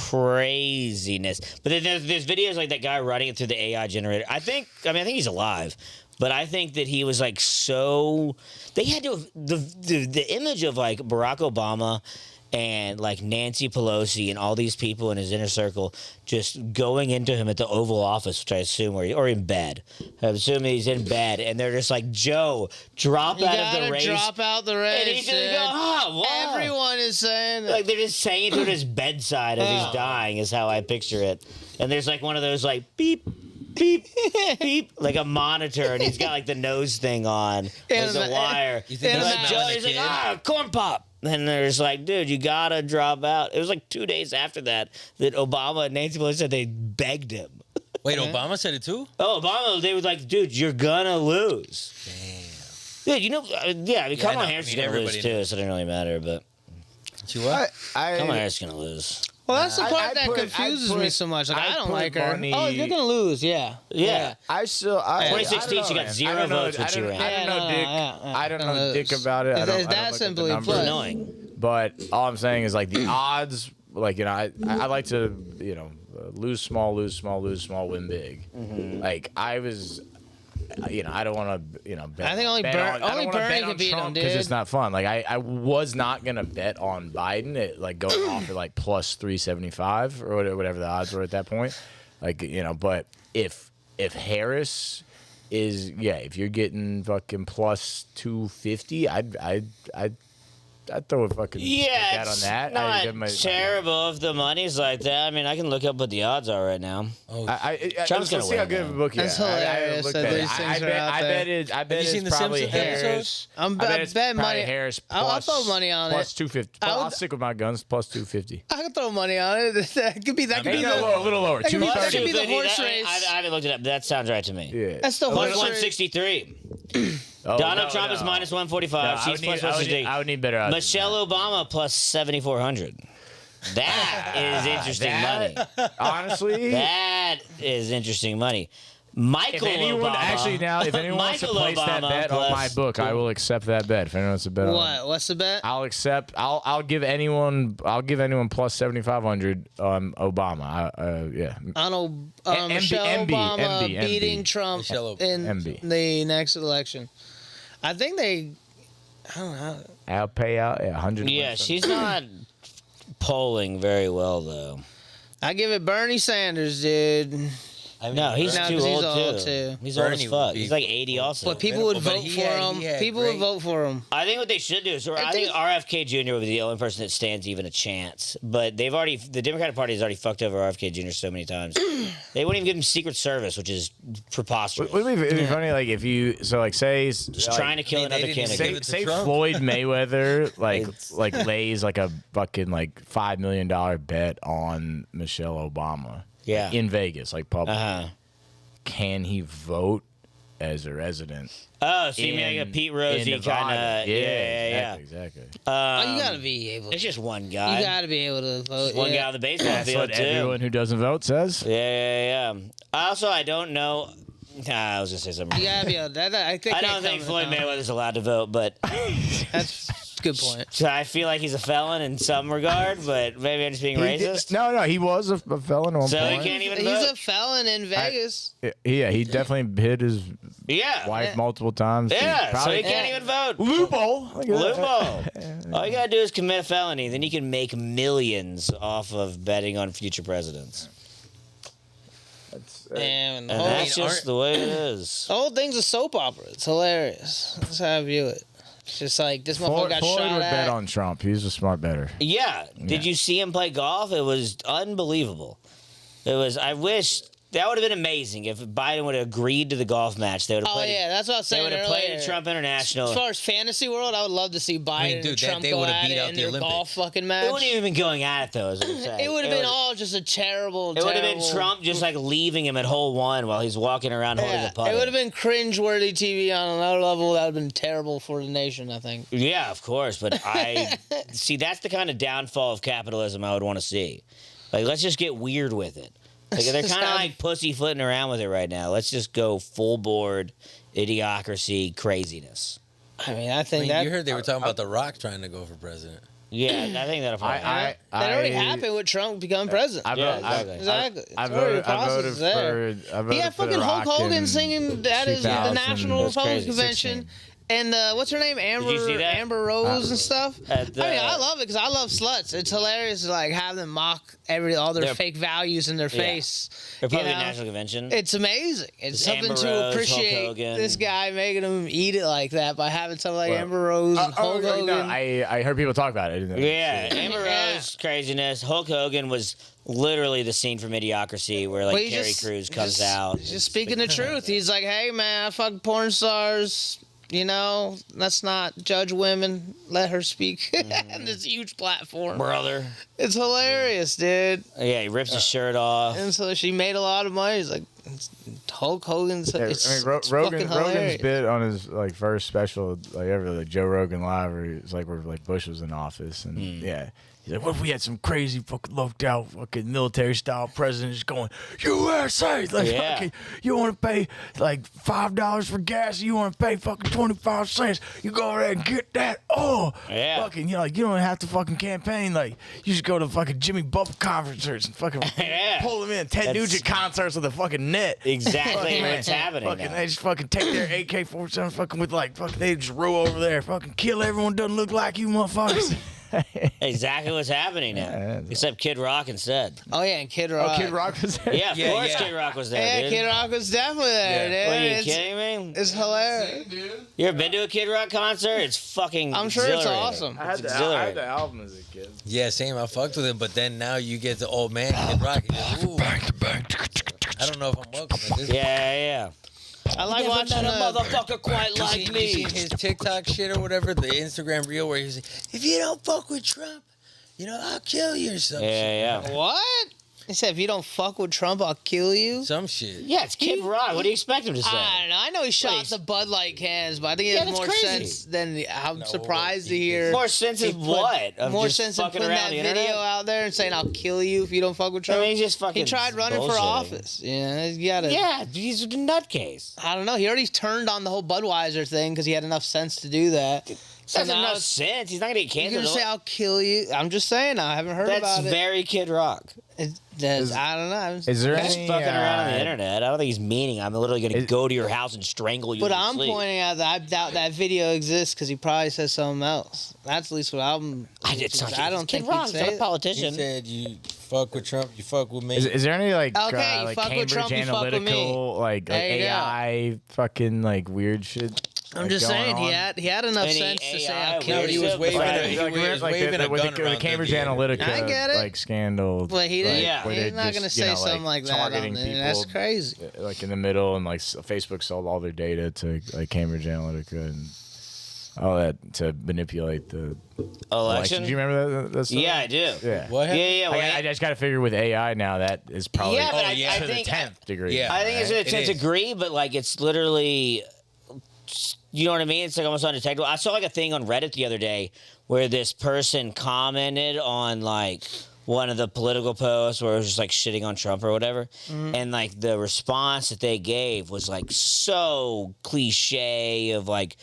A: craziness. But then there's videos like that guy running it through the AI generator. I think he's alive, but I think that he was like so. They had to the image of like Barack Obama and like Nancy Pelosi and all these people in his inner circle just going into him at the Oval Office, which I assume or in bed. I assume he's in bed, and they're just like, Joe, drop
B: You
A: out of
B: gotta
A: the race.
B: drop out the race.
A: And he's just
B: dude.
A: go, oh, wow.
B: Everyone is saying that.
A: Like they're just saying it to his bedside as he's dying is how I picture it. And there's like one of those like beep, beep, beep, like a monitor, and he's got like the nose thing on, like
B: And
A: the
B: the-
A: wire.
D: You think
A: He's
B: he's
A: like,
D: smelling
A: Joe,
D: a
A: he's like,
D: kid?
A: corn pop. And there's like, dude, you gotta drop out. It was like 2 days after that Obama and Nancy Pelosi said they begged him.
D: Wait, Obama said it too?
A: Oh, Obama, they were like, dude, you're gonna lose. Damn. Dude, you know, yeah, I mean, Kamala
D: I know.
A: Harris
D: I
A: is
D: mean,
A: gonna lose
D: everybody
A: too,
D: knows.
A: so it didn't really matter. But
D: You what?
A: Kamala Harris is gonna lose.
B: Well, that's the
C: I-
B: part
C: I
B: that
C: put-
B: confuses
C: I
B: me
C: put-
B: so much. Like,
C: I
B: I don't
C: put
B: like her.
C: Bernie-
B: Oh, you're gonna lose. Yeah.
A: Yeah.
C: I still. I,
A: 2016,
C: I don't
A: she
C: know,
A: got
C: man.
A: 0
C: I don't know-
A: votes when she ran.
C: I don't know,
B: Yeah,
C: Dick.
B: yeah.
C: I don't know Dick about it. I
B: It's-
C: don't,
B: it's
C: I don't
B: that
C: look at the
B: simply
C: numbers.
B: put.
A: It's annoying.
C: But all I'm saying is like the odds. Like I like to lose small, win big. Like I was. I don't want to, bet.
B: I think only
C: bet
B: Ber-
C: on, I don't
B: only
C: wanna
B: Bernie
C: bet
B: can
C: on
B: beat him,
C: Trump because
B: dude.
C: it's not fun. Like I was not gonna bet on Biden at like going off at like plus 375 or whatever the odds were at that point. Like but if Harris is if you're getting fucking plus 250, I'd throw a fucking
A: Yeah,
C: bet on
A: it's
C: that.
A: not
C: I'd give my-
A: terrible if the money's like that. I mean, I can look up what the odds are right now.
C: let's
A: Trump's gonna
C: see how
A: win,
C: good of a
A: though.
C: book he
B: That's
C: has. I
B: hilarious
C: looked
B: that
C: at it.
B: these things
C: I
B: are
C: bet,
B: out
C: I
B: there.
C: bet it. I bet
D: you
C: it's
D: seen the
C: probably
D: Simpsons
C: Harris.
D: episodes?
B: I'm
C: I bet
B: bet
C: it's
B: money.
C: probably Harris.
B: I'll throw money on
C: plus
B: it.
C: 250.
B: I would-
C: I'll stick with my guns. Plus 250.
B: I can throw money on it. That could be. That could
C: Maybe
B: be
C: a
B: the.
C: little lower.
B: That could be- that
C: 230.
B: could be the
A: 250,
B: horse
A: that-
B: race.
A: I haven't looked it up. That sounds right to me.
C: Yeah.
B: That's the
A: Plus
B: horse race.
A: 163.
C: Oh,
A: Donald
C: no,
A: Trump
C: no.
A: is minus 145.
C: No, I
A: She's
C: would
A: plus
C: need- I would
A: 163.
C: need- I would need better odds.
A: Michelle Obama plus 7,400. That is interesting money.
C: Honestly,
A: That is interesting money. Michael
C: if anyone
A: Obama.
C: actually now, if anyone wants to
A: Michael
C: place that
A: Obama
C: bet on my
A: plus-
C: book, I will accept that bet. If anyone wants to bet on it.
B: What? What's the bet?
C: I'll accept. I'll give anyone. I'll give anyone plus 7,500 on Obama. Yeah.
B: On
C: MB,
B: Michelle Obama
C: MB.
B: beating Trump
D: Michelle
B: in
C: MB.
B: the next election. I think they. I don't know.
C: I'll pay out 100.
A: Yeah, she's not polling very well though.
B: I give it Bernie Sanders, dude.
D: I mean,
A: No, he's
B: No,
A: too
B: 'cause he's
A: old
B: old,
A: too.
B: too.
A: He's old
D: Bernie
A: as
D: would
A: fuck.
D: be-
A: He's like 80 also.
B: But people would
D: But
B: vote
D: he
B: for
D: had-
B: him.
D: he had
B: People would
D: great-
B: vote for him.
A: I think what they should do is, I think RFK Jr. would be the only person that stands even a chance. But the Democratic Party has already fucked over RFK Jr. so many times. They wouldn't even give him Secret Service, which is preposterous.
C: It'd be funny like if you say
A: Just trying to kill
D: I mean, they
A: another
D: didn't even
A: candidate.
D: give it to
C: say
D: Trump.
C: Floyd Mayweather
A: It's-
C: lays like a fucking like $5 million bet on Michelle Obama.
A: Yeah.
C: In Vegas, like public.
A: Uh-huh.
C: Can he vote as a resident.
A: Oh, so you mean like a Pete Rossi kind of? Yeah.
C: Exactly.
B: Oh, you gotta be able.
A: It's just one guy.
B: You gotta be able to vote.
A: One
B: yeah.
A: guy on the baseball
C: That's
A: field
C: what
A: too.
C: everyone who doesn't vote says.
A: Yeah. Also, I don't know. I was gonna say something.
B: You gotta be able. I
A: don't think Floyd Mayweather's allowed to vote, but
B: That's a good point.
A: so I feel like he's a felon in some regard. But maybe I'm just being racist.
C: No, he was a felon at one
A: So he
C: point.
A: can't even
B: He's
A: vote.
B: a felon in Vegas.
C: Yeah, he definitely hit his
A: Yeah.
C: wife multiple times.
A: Yeah. So
C: Probably
A: he can't even vote.
C: loophole. Look at that.
A: Loophole. All you gotta do is commit a felony, then you can make millions off of betting on future presidents.
B: Damn, the
A: And
B: whole,
A: that's just the way it is.
B: the whole thing's a soap opera. It's hilarious. That's how I view it. It's just like this motherfucker got
C: Floyd
B: shot
C: would
B: at.
C: bet on Trump. He's a smart bettor.
A: Yeah. Did you see him play golf? It was unbelievable. It was. I wish that would have been amazing if Biden would have agreed to the golf match. They would have
B: Oh
A: played.
B: yeah, that's what I was
A: They
B: saying
A: would have
B: earlier.
A: played at Trump International.
B: As far as fantasy world, I would love to see Biden
D: dude,
B: and
D: that
B: Trump
D: they
B: go
D: would've
B: at
D: beat
B: it
D: out
B: in
D: the
B: their
D: Olympics.
B: golf fucking
A: It
B: match.
A: wouldn't even been going at it though. Is what I'm saying.
B: It would have been
A: would-
B: all just a terrible.
A: It would have been
B: terrible-
A: Trump just like leaving him at hole one while he's walking around holding
B: Yeah,
A: the putter.
B: it would have been cringe-worthy TV on another level. That would have been terrible for the nation. I think.
A: Yeah, of course. But I see that's the kind of downfall of capitalism I would want to see. Like, let's just get weird with it. Like, they're kind of like pussyfooting around with it right now. Let's just go full board idiocracy craziness.
B: I mean, I
D: I
B: think
D: mean,
B: that
D: you heard they were talking about The Rock trying to go for president.
A: Yeah, I think that'll probably happen.
B: that already happened with Trump becoming president.
A: exactly.
B: Exactly.
C: I
B: It's already
C: voted,
B: a process there.
C: I voted
B: He had
C: for The
B: fucking Hulk
C: Rock
B: Hogan
C: in
B: singing at his the
C: 2000.
B: National
A: That's
B: Republican
A: crazy.
B: Convention. And what's her name? Amber
A: you see that?
B: Amber Rose and stuff.
A: At the-
B: I mean, I love it because I love sluts. It's hilarious to like have them mock all their
A: Their-
B: fake values in their face.
A: Republican
B: you know?
A: National Convention.
B: It's amazing. It's
A: It's
B: something
A: Amber
B: to
A: Rose, Hulk
B: appreciate
A: Hogan.
B: this guy making him eat it like that by having something like
C: Well,
B: Amber Rose and Hulk Hogan.
C: No, I heard people talk about it.
A: Yeah, Amber
B: Yeah.
A: Rose craziness. Hulk Hogan was literally the scene from Idiocracy where like
B: Well, he
A: Terry
B: just-
A: Crews comes
B: just-
A: out.
B: He's just speaking the truth. He's like, hey, man, I fuck porn stars. You know, let's not judge women. Let her speak on this huge platform.
A: Brother.
B: It's hilarious, dude.
A: Yeah, he rips his shirt off.
B: And so she made a lot of money. He's like, Hulk Hogan's. It's fucking
C: Rogan's
B: hilarious.
C: bit on his like first special like ever, like Joe Rogan Live, where it's like where like Bush was in office, and yeah. He's like, what if we had some crazy fucking locked out fucking military style president just going, USA? Like,
A: Yeah.
C: fucking, you want to pay like $5 for gas? You want to pay fucking 25 cents? You go over there and get that? Oh,
A: Yeah.
C: fucking, you know, like, you don't have to fucking campaign. Like, you just go to fucking Jimmy Buffett concerts and fucking
A: Yeah.
C: pull them in. Ted
A: That's-
C: Nugent concerts with a fucking net.
A: Exactly
C: Fucking
A: what's happening
C: Fucking,
A: now.
C: they just fucking take their AK-47 fucking with like, fucking, they just roll over there, fucking kill everyone doesn't look like you motherfuckers.
A: Exactly what's happening now.
C: Yeah,
A: Except Kid Rock instead.
B: Oh, yeah, and Kid Rock.
C: Oh, Kid Rock was there?
A: Yeah, of
D: Yeah,
A: course
D: yeah.
A: Kid Rock was there,
B: Yeah,
A: dude.
B: Kid Rock was definitely there, dude.
A: What, are you
B: It's-
A: kidding me?
B: It's hilarious.
A: You ever been to a Kid Rock concert? It's fucking
B: I'm sure it's
A: exhilarating.
B: awesome.
A: It's exhilarating.
C: album as a kid.
D: Yeah, same. I fucked with him, but then now you get the old man Kid Rock. And you're like, ooh, I don't know if I'm welcome at this.
A: Yeah.
B: I like
A: Never
B: watching
A: met a
B: the.
A: motherfucker quite
D: You
A: like
D: seen,
A: me.
D: you seen his TikTok shit or whatever, the Instagram reel where he's like, if you don't fuck with Trump, you know, I'll kill you or some shit.
A: Yeah.
B: What? He said, if you don't fuck with Trump, I'll kill you.
D: Some shit.
A: Yeah, it's Kid Rock. What do you expect him to say?
B: I don't know. I know he shot
A: he's-
B: the Bud Light cans, but I think it
A: Yeah,
B: has
A: that's
B: more
A: crazy.
B: sense than I'm
D: No,
B: surprised to
D: he
B: hear.
A: More sense
B: he
A: of
B: put-
A: what? Of
B: more
A: just
B: sense of
A: fucking
B: putting
A: around
B: that
A: the
B: video
A: internet?
B: out there and saying, I'll kill you if you don't fuck with
A: I
B: Trump.
A: mean, he's just fucking.
B: He tried running for
A: bullshitting.
B: office. Yeah, you gotta.
A: Yeah, he's a nutcase.
B: I don't know. He already turned on the whole Budweiser thing because he had enough sense to do that. So
A: That's
B: now
A: enough
B: it's-
A: sense. He's not gonna get
B: you
A: canceled.
B: can say, I'll kill you. I'm just saying. I haven't heard
A: That's
B: about it.
A: very Kid Rock.
B: I don't know.
C: Is there
A: He's
C: any,
A: fucking around on the
C: uh,
A: internet. I don't think he's meaning. I'm literally gonna go to your house and strangle you.
B: But
A: in
B: I'm
A: your sleep.
B: pointing out that I doubt that video exists because he probably says something else. That's at least what I'm.
A: It's not,
B: I don't
A: Kid
B: think
A: Rock,
B: he'd
A: he's not
B: say
A: a
B: it.
D: He
A: politician.
D: said, you fuck with Trump, you fuck with me.
C: Is there any like
B: Okay, you
C: like
B: fuck with
C: Cambridge
B: Trump, you fuck with me.
C: Analytical like
B: There you go.
C: AI fucking like weird shit?
B: I'm
C: like,
B: just
C: going
B: saying
C: on?
B: he had enough
A: Any
B: sense to say
A: AI
B: I'll kill
D: No,
A: weird
D: he
B: you.
D: was
A: shit?
D: waving
A: Like-
D: a, he
C: Like,
D: was
C: like
D: waving
C: the,
D: a
C: with
D: gun
C: the
D: around
C: Cambridge
D: the air.
C: Analytica
B: I get it.
C: like scandal.
B: But he didn't.
A: Yeah.
C: where
B: He's
C: they
B: not gonna
C: just, you
B: say
C: know,
B: something like that.
C: targeting
B: On there. That's
C: people,
B: crazy.
C: like in the middle, and like Facebook sold all their data to like Cambridge Analytica, and Oh, that to manipulate the
A: Election?
C: Do you remember that stuff?
A: Yeah, I do.
C: Yeah.
D: What happened?
A: Yeah. Well,
C: I just got to figure with AI now that is probably
A: Yeah, but
D: I
C: to
A: think-
C: the 10th degree.
D: Yeah.
A: I think it's
D: Right.
A: a
D: It
A: 10th
D: is.
A: degree, but like it's literally, you know what I mean? It's like almost undetectable. I saw like a thing on Reddit the other day where this person commented on like one of the political posts where it was just like shitting on Trump or whatever, and like the response that they gave was like so cliche of like.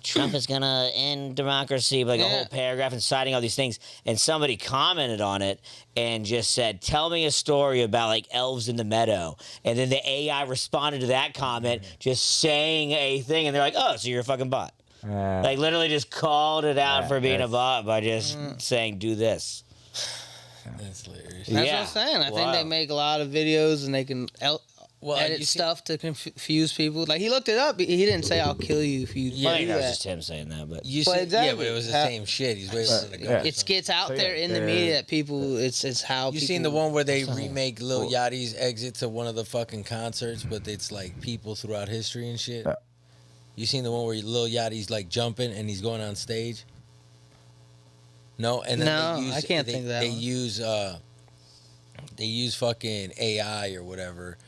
A: Trump is gonna end democracy, like a
B: Yeah.
A: whole paragraph and citing all these things. And somebody commented on it and just said, "Tell me a story about like elves in the meadow." And then the AI responded to that comment, just saying a thing, and they're like, "Oh, so you're a fucking bot." Like literally just called it out
C: Yeah,
A: for being a
C: that's-
A: bot by just saying, "Do this."
D: That's hilarious.
B: That's what
A: Yeah.
B: I'm saying. I think
A: Wow.
B: they make a lot of videos and they can
D: Well,
B: edit
D: you see-
B: stuff to confuse people. Like he looked it up. He didn't say I'll kill you if you
A: I
B: do
A: think that was
B: that.
A: just him saying that, but
D: You
B: Well,
D: see,
B: exactly.
D: yeah, but it was the same shit. He's waving the
C: yeah.
D: gun.
B: It gets out
C: So, yeah,
B: there in the
C: they're-
B: media that people. It's how
D: You
B: people,
D: seen the one where they remake Lil Yachty's exit to one of the fucking concerts, but it's like people throughout history and shit? You seen the one where Lil Yachty's like jumping and he's going on stage? No, and then
B: No,
D: they use,
B: I can't think of that
D: They
B: one.
D: use fucking AI or whatever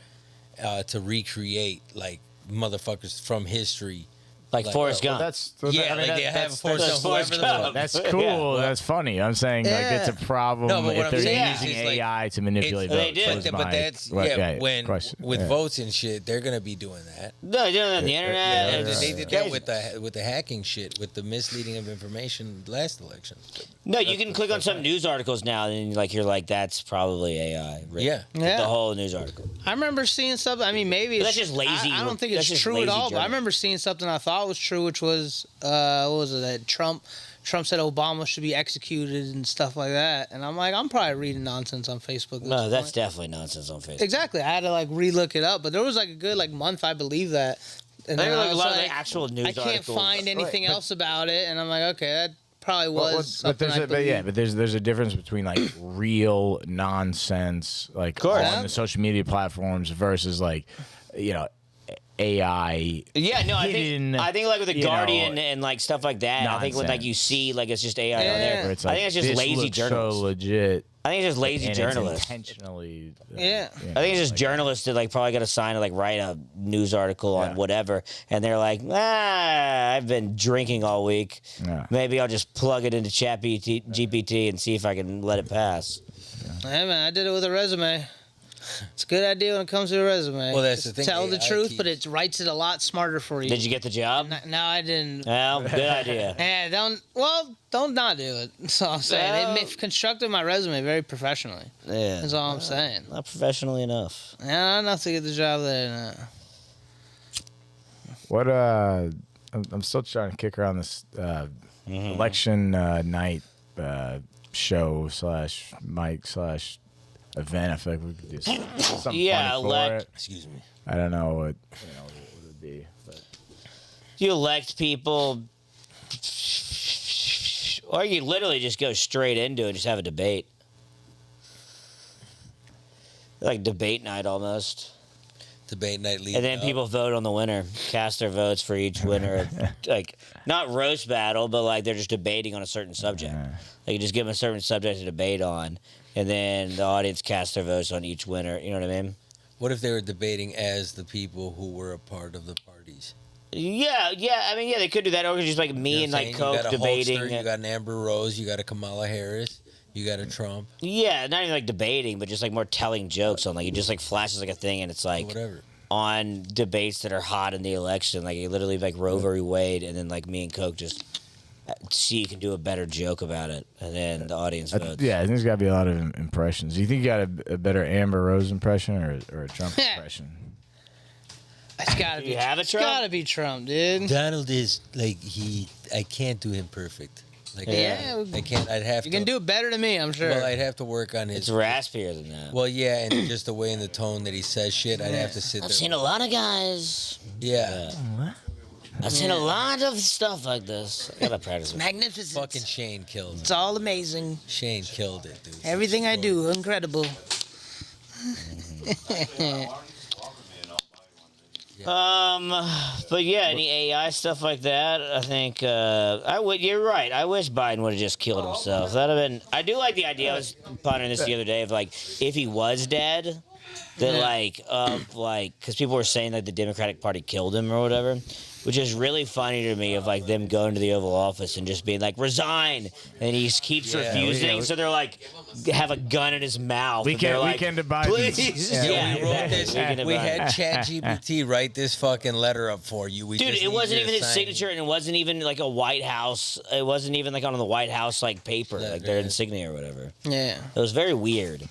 D: to recreate like motherfuckers from history.
A: like
D: Like,
A: Forrest
C: Well,
A: Gump.
C: that's
D: Yeah, like they have Forrest
A: that's
D: Gump, whoever the
A: Forrest
D: fuck.
C: That's
A: Yeah.
C: cool.
A: Well,
C: That's funny. I'm saying like it's a problem
D: No, but what
C: if
D: I'm
C: they're
D: saying
C: using
D: is, like,
C: AI to manipulate
A: They
C: votes.
A: do.
C: was
D: But
C: my-
D: that's
C: right,
D: when
C: question.
D: with
C: Yeah.
D: votes and shit, they're gonna be doing that.
A: No, they're doing it on the internet.
C: yeah,
A: and
C: yeah,
A: it's
D: They did
A: crazy.
D: that with the hacking shit, with the misleading of information last election.
A: No, you can click on some news articles now, and like you're like, that's probably AI. written.
D: Yeah.
A: Like,
B: Yeah.
A: the whole news article.
B: I remember seeing something. I mean, maybe
A: But
B: it's
A: that's just lazy-
B: I don't think
A: that's
B: it's
A: just
B: true at
A: lazy
B: all. But I
A: journalism.
B: remember seeing something I thought was true, which was what was it? That Trump said Obama should be executed and stuff like that. And I'm like, I'm probably reading nonsense on Facebook. at
A: No,
B: this
A: that's
B: point.
A: definitely nonsense on Facebook.
B: Exactly. I had to like re-look it up, but there was like a good like month I believe that. And
A: I think
B: then
A: like
B: I
A: a
B: was
A: lot of
B: like,
A: the actual news
B: I can't
A: articles.
B: find anything
C: but-
B: else about it, and I'm like, okay, that probably
C: Well,
B: was something I
C: but there's a difference between like real nonsense like
A: course.
C: on the social media platforms versus like AI.
A: Yeah, no,
C: hidden,
A: I think like with the
C: you know,
A: Guardian and like stuff like that. I think when like
C: nonsense.
A: you see like it's just AI on
B: Yeah.
A: there.
C: Where it's
A: I
C: like,
A: think it's just
C: this
A: lazy
C: looks
A: journalists.
C: so legit.
A: I think it's just lazy
C: and
A: journalists.
C: It's intentionally.
B: Yeah.
A: I think it's just journalists that like probably got assigned to like write a news article on
C: Yeah.
A: whatever, and they're like, I've been drinking all week.
C: Yeah.
A: Maybe I'll just plug it into GPT and see if I can let it pass.
B: Yeah, man, I did it with a resume. It's a good idea when it comes to a resume.
D: Well, that's
B: Just
D: the thing,
B: Tell the
D: AI
B: truth,
D: keeps-
B: but it writes it a lot smarter for you.
A: Did you get the job?
B: No, I didn't.
A: Well, good idea.
B: Yeah, don't not do it. That's all I'm saying.
A: Well-
B: It constructed my resume very professionally.
A: Yeah.
B: That's all I'm saying.
A: Not professionally enough.
B: Yeah, enough to get the job there. No.
C: What I'm still trying to kick around this election night show / mic / event. I feel like we could do something
A: Yeah,
C: funny for
A: elect-
C: it.
D: Excuse me.
C: I don't know what it would be, but
A: You elect people, or you literally just go straight into it and just have a debate. Like debate night almost.
D: Debate night leading
A: And then
D: up.
A: people vote on the winner, cast their votes for each winner. Like, not roast battle, but like they're just debating on a certain subject. Like, you just give them a certain subject to debate on, and then the audience casts their votes on each winner. You know what I mean?
D: What if they were debating as the people who were a part of the parties?
A: Yeah. I mean, yeah, they could do that. Or just like me
D: You know
A: and
D: what
A: like
D: I'm saying?
A: Coke
D: You got a
A: debating.
D: Holster, you got an Amber Rose, you got a Kamala Harris, you got a Trump,
A: Yeah, not even like debating, but just like more telling jokes on like it just like flashes like a thing, and it's like
D: whatever.
A: on debates that are hot in the election, like it literally like Roe v. Wade, and then like me and Coke just see you can do a better joke about it, and then the audience votes.
C: yeah, I think there's got to be a lot of impressions. Do you think you got a better Amber Rose impression or a Trump impression?
B: It's gotta
A: Do
B: be.
A: you have a
B: It's
A: Trump?
B: gotta be Trump, dude.
D: Donald is like I can't do him perfect. Like
B: Yeah.
D: I can't. I'd have
B: You
D: to.
B: can do it better than me, I'm sure.
D: Well, I'd have to work on
A: It's
D: his.
A: raspier than that.
D: Well, yeah, and just the way in the tone that he says shit, I'd have to sit
A: I've
D: there.
A: seen a lot of guys.
D: Yeah,
A: I've seen a lot of stuff like this. I gotta practice it.
B: Magnificent.
D: fucking Shane killed
B: It's
D: it.
B: all amazing.
D: Shane killed it, dude.
B: Everything I do, incredible.
A: But yeah, any AI stuff like that, I think I would. You're right. I wish Biden would have just killed himself. That'd have been. I do like the idea. I was pondering this the other day of like if he was dead, that like because people were saying like the Democratic Party killed him or whatever. Which is really funny to me of like them going to the Oval Office and just being like resign, and he just keeps refusing. So they're like have a gun in his mouth.
C: We
A: and they're
C: can't.
A: like,
C: We can divide.
A: please.
C: Yeah,
D: We wrote this.
A: Exactly.
D: We had ChatGPT write this fucking letter up for you. We
A: Dude,
D: just
A: it
D: need
A: wasn't
D: you to
A: even his
D: sign
A: signature, and it wasn't even like a White House. It wasn't even like on the White House like paper, like their insignia or whatever.
B: Yeah.
A: It was very weird.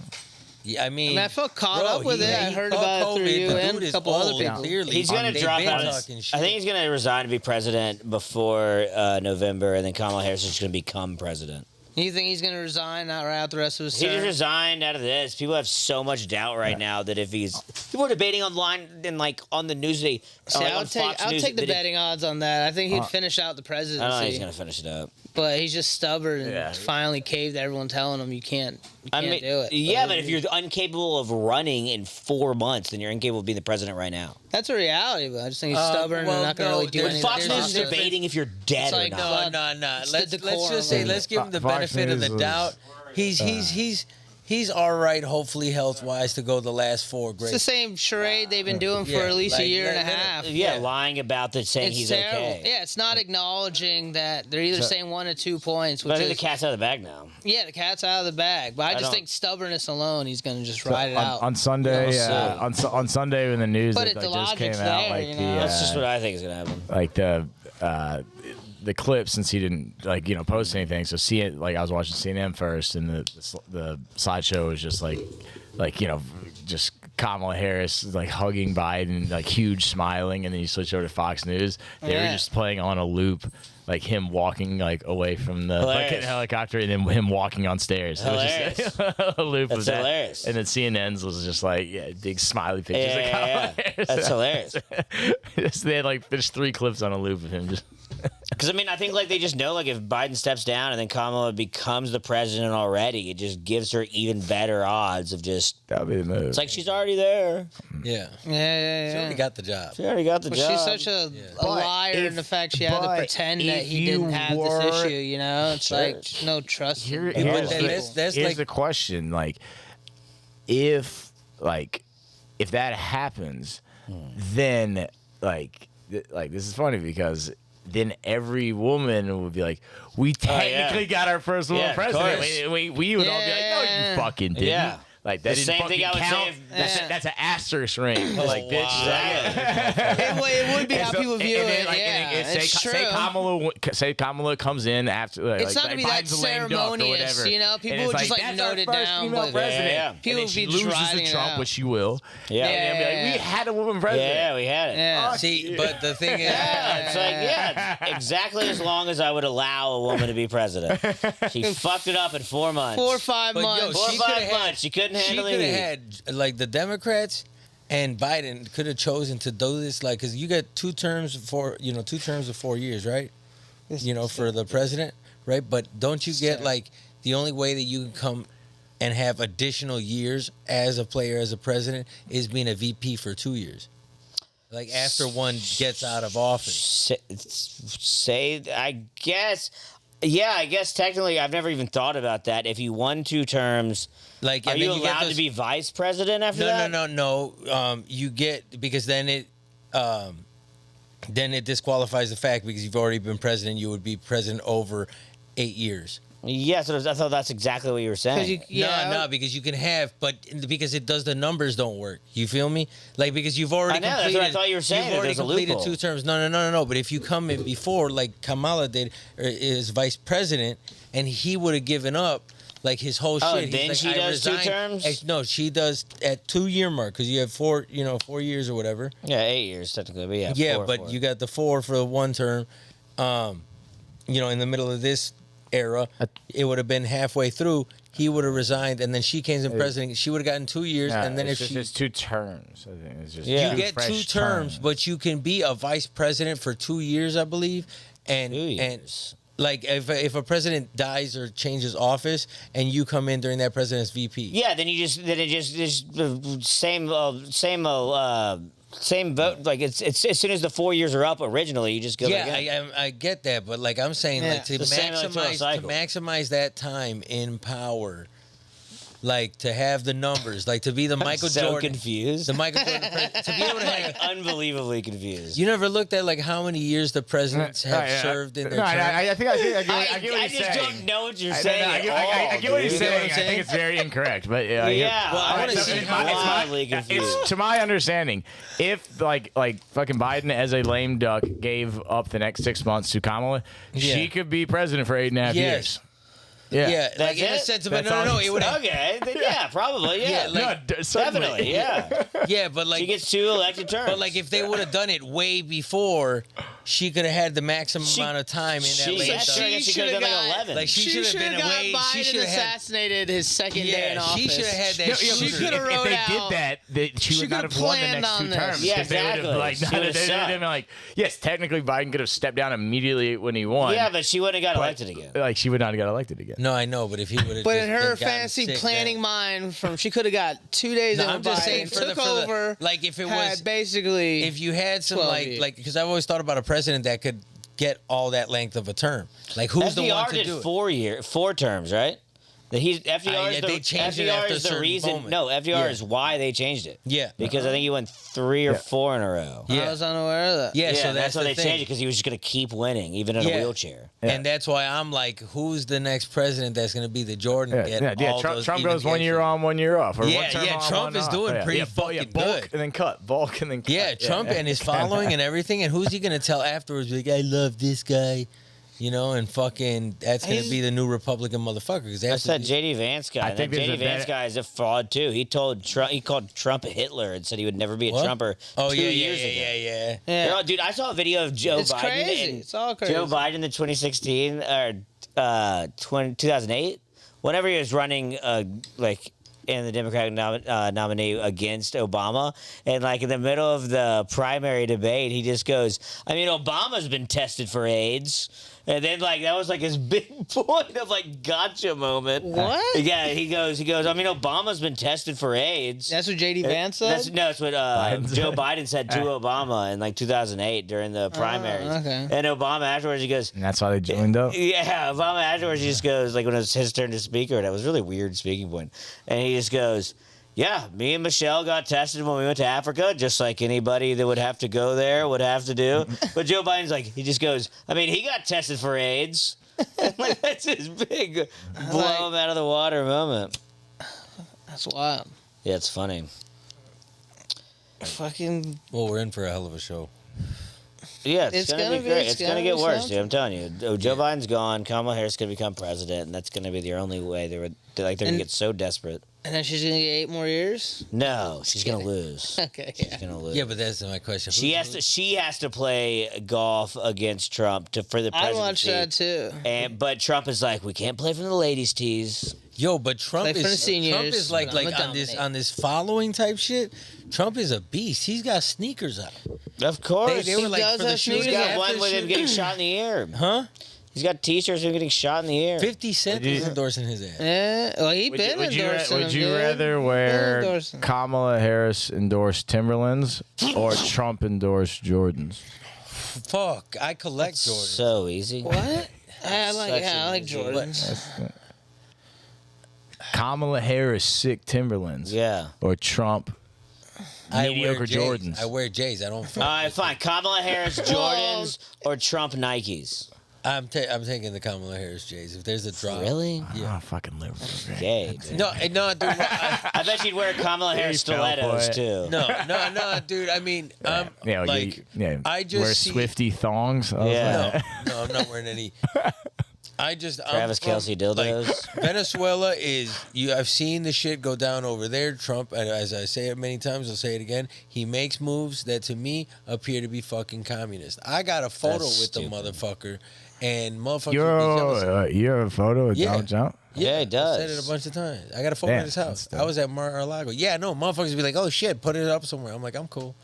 D: Yeah, I mean,
B: I felt caught
D: bro,
B: up with it. I heard
D: caught
B: about it through
D: COVID.
B: you
D: The
B: and
D: dude
B: a
D: is
B: couple other
D: old,
B: people.
D: Clearly,
A: He's gonna
D: They've
A: drop
D: been
A: out.
D: talking shit.
A: I think he's gonna resign to be president before November, and then Kamala Harris is gonna become president.
B: You think he's gonna resign, not right out the rest of his
A: He just
B: term?
A: resigned out of this. People have so much doubt right now that if he's people are debating online and like on the news today.
B: See,
A: like
B: I'll
A: on Fox
B: take
A: News,
B: the
A: that if-
B: betting odds on that. I think he'd finish out the
A: I don't know
B: presidency,
A: he's gonna finish it up.
B: but he's just stubborn and
C: Yeah.
B: finally caved to everyone telling him you can't do it.
A: Yeah, but if you're incapable of running in 4 months, then you're incapable of being the president right now.
B: That's a reality, but I just think he's stubborn
D: well,
B: and not gonna
D: no,
B: really do
D: there's-
B: anything.
A: Fox
D: there's
A: News is
D: difference.
A: debating if you're dead
B: It's
A: or
B: like,
A: not.
D: No.
B: It's the
D: Let's
B: decorum
D: just say,
B: of
D: let's give him the
C: Fox
D: benefit of the
C: News
D: doubt. He's all right, hopefully health wise, to go the last 4
B: It's
D: great.
B: the same charade they've been doing for
D: Yeah,
B: at least a
D: like,
B: year and a
D: let it-
B: half.
A: Yeah, lying about that, saying
B: It's
A: he's
B: terrible.
A: okay.
B: Yeah, it's not acknowledging that they're either saying 1 or 2 points,
A: But I
B: which
A: think
B: is
A: the cat's out of the bag now.
B: yeah, the cat's out of the bag. But I just
A: don't-
B: think stubbornness alone, he's gonna just ride it out.
C: On Sunday,
A: Yeah,
C: on Sunday when the news
B: But
C: that,
B: the
C: like, just came
B: logic's
C: out,
B: there,
C: like
B: you
C: the
B: know?
A: That's just what I think is gonna happen.
C: like the clip, since he didn't post anything. So see it, like I was watching CNN first, and the slideshow was just like just Kamala Harris like hugging Biden, like huge smiling, and then you switch over to Fox News. They were
B: Yeah.
C: just playing on a loop, like him walking like away from the
A: Hilarious.
C: helicopter, and then him walking on stairs. It was just a loop
A: That's
C: of that.
A: hilarious.
C: And then CNN's was just like big smiley pictures of Kamala
A: Yeah.
C: Harris.
A: That's hilarious.
C: Just- they had like finished 3 clips on a loop of him just.
A: Because I mean, I think like they just know like if Biden steps down and then Kamala becomes the president already, it just gives her even better odds of just.
C: That would be the move.
A: It's like she's already there.
D: Yeah,
B: yeah.
D: she already got the job.
A: She already got the
B: But
A: job.
B: she's such a
C: But
B: liar in
C: if-
B: the fact she had to
C: but
B: pretend that
C: if
B: he
C: you
B: didn't have
C: were-
B: this issue. You know, it's
A: Sure.
B: like no trust. in
C: Here-
B: people.
C: here's
D: But
C: the-
D: that's
C: Here's
D: like
C: the question: like, if that happens, then this is funny because then every woman would be like, "We technically got our first woman
A: Yeah, of
C: president."
A: course.
C: We would all be like, "No,
B: Yeah.
C: you fucking didn't."
A: Yeah.
C: Like that
A: The
C: didn't
A: same
C: fucking
A: thing I would say
C: count.
A: if-
C: That's an asterisk ring. Like, bitch.
B: It would be how people view
C: and then,
B: it.
C: like,
B: Yeah,
C: and
B: it's true.
C: say Kamala comes in after.
B: It's not gonna be that
C: Biden's a lame duck or
B: ceremonious,
C: whatever.
B: you know?
C: And
B: People
C: it's
B: would just, like,
C: "That's
B: note
C: our
B: it
C: first
B: down,
C: female
B: but-
C: president."
A: Yeah.
C: And
B: People
C: then
B: would
C: she
B: be
C: loses
B: driving
C: to
B: it
C: Trump,
B: out.
C: which she will.
A: Yeah.
C: And they'll be like, we had a woman president.
A: Yeah, we had it.
B: Yeah.
D: see, but the thing is,
A: Yeah, it's like, it's exactly as long as I would allow a woman to be president. She fucked it up in 4 months.
B: 4 or 5
D: But, yo,
B: months.
A: 4 or
D: she
A: 5
D: could've had-
A: months. She couldn't
D: she
A: handle
D: could have
A: it.
D: had like the Democrats and Biden could have chosen to do this, like, because you get 2 terms of 4 years, right? For the president, right? But don't you get like the only way that you can come and have additional years as a player, as a president, is being a VP for 2 years, like after one gets out of office.
A: Say, I guess. Yeah, I guess technically, I've never even thought about that. If you won 2 terms,
D: Like,
A: are
D: and
A: you
D: then get
A: allowed
D: those-
A: to be vice president after that?
D: No. You get, because then it disqualifies the fact, because you've already been president. You would be president over 8 years.
A: Yes, I thought that's exactly what you were saying.
D: No, because you can have, but because it does, the numbers don't work. You feel me? Like, because you've already
A: I know, that's
D: completed.
A: what I thought you were saying,
D: You've
A: that
D: already
A: there's a
D: completed
A: loophole.
D: 2 terms. No. But if you come in before, like Kamala did, or is vice president, and he would have given up like his whole
A: Oh,
D: shit. He's
A: then
D: like,
A: she
D: I
A: does 2
D: resigned.
A: terms?
D: No, she does at 2-year mark, because you have 4 years or whatever.
A: Yeah, 8 years technically, but yeah.
D: Yeah,
A: 4,
D: but
A: 4.
D: you got the 4 for the 1 term. In the middle of this era, it would have been halfway through. He would have resigned, and then she came in president. She would have gotten 2 years,
C: Yeah,
D: and then if
C: it's
D: she
C: just 2 terms, I think it's just
A: Yeah.
D: you
C: two
D: get
C: fresh
D: 2 terms, but you can be a vice president for 2 years, I believe, and
A: 2 years.
D: and. Like, if a president dies or changes office and you come in during that president's VP.
A: Yeah, then it just the same Same vote. Like it's as soon as the 4 years are up originally, you just go back in.
D: Yeah, I get that, but like I'm saying,
B: Yeah.
D: like to
A: The same electoral cycle.
D: maximize that time in power, like to have the numbers, like to be the Michael
A: so
D: Jordan,
A: confused.
D: the Michael Jordan, to be able to have.
A: Unbelievably confused.
D: You never looked at like how many years the presidents have served in their
C: No,
D: term?
C: I think I get what
A: I
C: you're
A: just
C: saying.
A: don't know what you're
C: I
A: saying.
C: get what
A: at
C: you're
A: all, dude.
C: saying. I
D: saying?
C: think it's very incorrect, but yeah.
A: Yeah,
D: Well, I wanna
C: It's
D: see
A: wildly
C: it's
A: confused.
C: to my understanding, if like fucking Biden as a lame duck gave up the next 6 months to Kamala,
D: Yeah.
C: she could be president for 8.5
D: Yes.
C: years. Yeah.
D: Yeah, like
A: That's
D: in a
A: it?
D: sense of
C: That's
D: no,
C: all
D: it would
A: Okay, then yeah, probably, yeah.
D: Yeah, like-
C: Certainly.
A: definitely, yeah.
D: yeah, but
A: She
D: like
A: gets 2 elected terms.
D: but like if they would have done it way before, she could have had the maximum
A: She-
D: amount of time in that
A: she-
D: late
A: yeah,
D: time.
A: I guess she could have done like 11.
D: Like she should have been
B: got
D: away.
B: Biden
D: She should have had.
B: assassinated his second day in
D: Yeah,
B: office.
D: she should have had that.
C: No,
B: She
C: if-
B: coulda
C: if
B: wrote
C: they
B: out-
C: did that, she
B: she
C: would not
B: coulda
C: have won the
B: planned
C: next
B: on
C: 2
B: this.
C: terms.
A: Yeah,
C: 'cause they would have,
A: exactly.
C: like,
A: She
C: they
A: would've
C: would have
A: sucked.
C: been like, yes, technically Biden could have stepped down immediately when he won.
A: yeah, but she wouldn't have got
C: but,
A: elected again.
C: Like she would not have got elected again.
D: No, I know, but if he would have.
B: But in her fantasy planning mind, from she could have got 2 days
D: No,
B: in
D: I'm just
B: Biden,
D: saying for
B: took
D: the
B: over,
D: like if it
B: had
D: was
B: basically
D: if you had some
B: 12
D: like
B: years.
D: because I've always thought about a president that could get all that length of a term. Like who's the one
A: FDR
D: to
A: did
D: do it?
A: 4 terms, right? FDR
D: yeah,
A: is the,
D: they changed it after a
A: is the
D: certain
A: reason.
D: moment.
A: No, FDR
D: Yeah.
A: is why they changed it.
D: Yeah.
A: Because I think he won 3 or 4 in a row.
D: Yeah.
B: I was unaware of that.
D: Yeah,
A: Yeah,
D: so
A: that's why
D: the
A: they
D: thing.
A: changed it because he was just going to keep winning, even in a
D: Yeah.
A: wheelchair.
D: And that's why I'm like, who's the next president that's going to be the Jordan? get all
C: Trump,
D: those
C: Trump
D: even
C: goes 1 year
D: extra-
C: on, 1 year off. Or
D: Yeah,
C: one term
D: yeah,
C: on,
D: Trump
C: one
D: is
C: off.
D: doing
C: Yeah,
D: pretty
C: yeah,
D: fucking
C: bulk
D: good.
C: and then cut, bulk and then cut.
D: Yeah, Trump and his following and everything. And who's he going to tell afterwards? Like, I love this guy. You know, and fucking, that's going to be the new Republican motherfucker. Because
A: That's that JD Vance guy.
C: I
A: That
C: think there's
A: JD
C: a
A: Vance
C: bad-
A: guy is a fraud too. He called Trump Hitler and said he would never be a
D: What?
A: Trumper.
D: Oh,
A: 2
D: yeah,
A: years
D: yeah,
A: ago.
D: yeah, yeah.
B: Yeah.
A: They're all- dude, I saw a video of Joe
B: It's
A: Biden.
B: crazy.
A: and
B: It's all crazy.
A: Joe Biden in 2016 or 2008, whenever he was running, like in the Democratic nominee against Obama, and like in the middle of the primary debate, he just goes, "I mean, Obama's been tested for AIDS." And then, like, that was like his big point of like gotcha moment.
B: What?
A: Yeah, he goes. I mean, Obama's been tested for AIDS.
B: That's what JD Vance said.
A: That's what
C: Biden
A: Joe
C: said.
A: Biden said to Obama in like 2008 during the primaries.
B: okay.
A: And Obama afterwards, he goes,
C: And that's why they joined up.
A: yeah, Obama afterwards, he just goes, like when it was his turn to speak, or that was a really weird speaking point. And he just goes, yeah, me and Michelle got tested when we went to Africa, just like anybody that would have to go there would have to do. But Joe Biden's like, he just goes, I mean, he got tested for AIDS. Like, that's his big blow him out of the water moment.
B: That's wild.
A: Yeah, it's funny.
B: Fucking.
D: Well, we're in for a hell of a show.
A: Yeah, it's,
B: It's
A: gonna,
B: gonna
A: be
B: be-
A: great.
B: it's
A: It's gonna
B: gonna
A: get
B: be
A: worse,
B: something.
A: dude. I'm telling you. Oh, Joe Biden's gone. Kamala Harris is gonna become president, and that's gonna be the only way they're gonna
B: And-
A: get so desperate.
B: And then she's gonna get 8 more years.
A: No, she's gonna lose.
B: Okay.
A: She's
B: Yeah.
A: gonna lose.
D: Yeah, but that's my question.
A: She has to play golf against Trump for the
B: I watched
A: presidency.
B: that too.
A: But Trump is like, we can't play from the ladies' tees.
D: Yo, but Trump
B: Play for the
D: is
B: seniors.
D: Trump is like
B: I'ma
D: on this
B: dominate.
D: following type shit. Trump is a beast. He's got sneakers out.
A: Of course.
D: They were
B: He
D: like
B: does
D: for the
B: have
D: shoes.
A: He's
B: sneakers
A: got
B: after
A: one with him
B: shit.
A: getting shot in the air.
D: Huh?
A: He's got T-shirts of him getting shot in the air.
D: 50 Cent
C: Would you-
D: is endorsing his ass.
B: Yeah. Well, he been
C: Would you
B: endorsing
C: would
B: him,
C: you
B: dude.
C: rather
B: Been
C: wear
B: endorsing.
C: Kamala Harris endorse Timberlands or Trump endorse Jordans?
D: Fuck, I collect Jordans.
A: So easy.
B: What? I like.
A: Such
B: Yeah, I
A: an
B: like
A: easy-
B: Jordans.
C: Kamala Harris sick Timberlands
A: Yeah.
C: or Trump
D: I
C: mediocre
D: wear J's.
C: Jordans.
D: I wear J's. I don't.
A: All right, fine. Kamala Harris Jordans or Trump Nikes.
D: I'm taking the Kamala Harris J's. If there's a drop.
A: Really?
C: Yeah, fucking liberal.
A: Gay. Dude.
D: No, dude.
A: I bet you'd wear Kamala Harris
C: You fell for
A: stilettos
C: it.
A: too.
D: No, dude. I mean,
C: Yeah,
D: like, I just
C: wear
D: see-
C: Swifty thongs. I was
A: Yeah.
C: like-
D: no, I'm not wearing any. I'm
A: Travis
D: from,
A: Kelce dildos.
D: like, Venezuela is you. I've seen the shit go down over there. Trump, and as I say it many times, I'll say it again. He makes moves that to me appear to be fucking communist. I got a photo
A: That's
D: with the
A: stupid.
D: motherfucker, and motherfuckers would be jealous.
C: You have a photo of
D: Yeah.
C: Donald Trump?
A: Yeah, he
D: I
A: does.
D: said it a bunch of times. I got a photo
C: Damn,
D: at his house.
C: that's dope.
D: I was at Mar-a-Lago. Yeah, no, motherfuckers be like, "Oh shit, put it up somewhere." I'm like, I'm cool.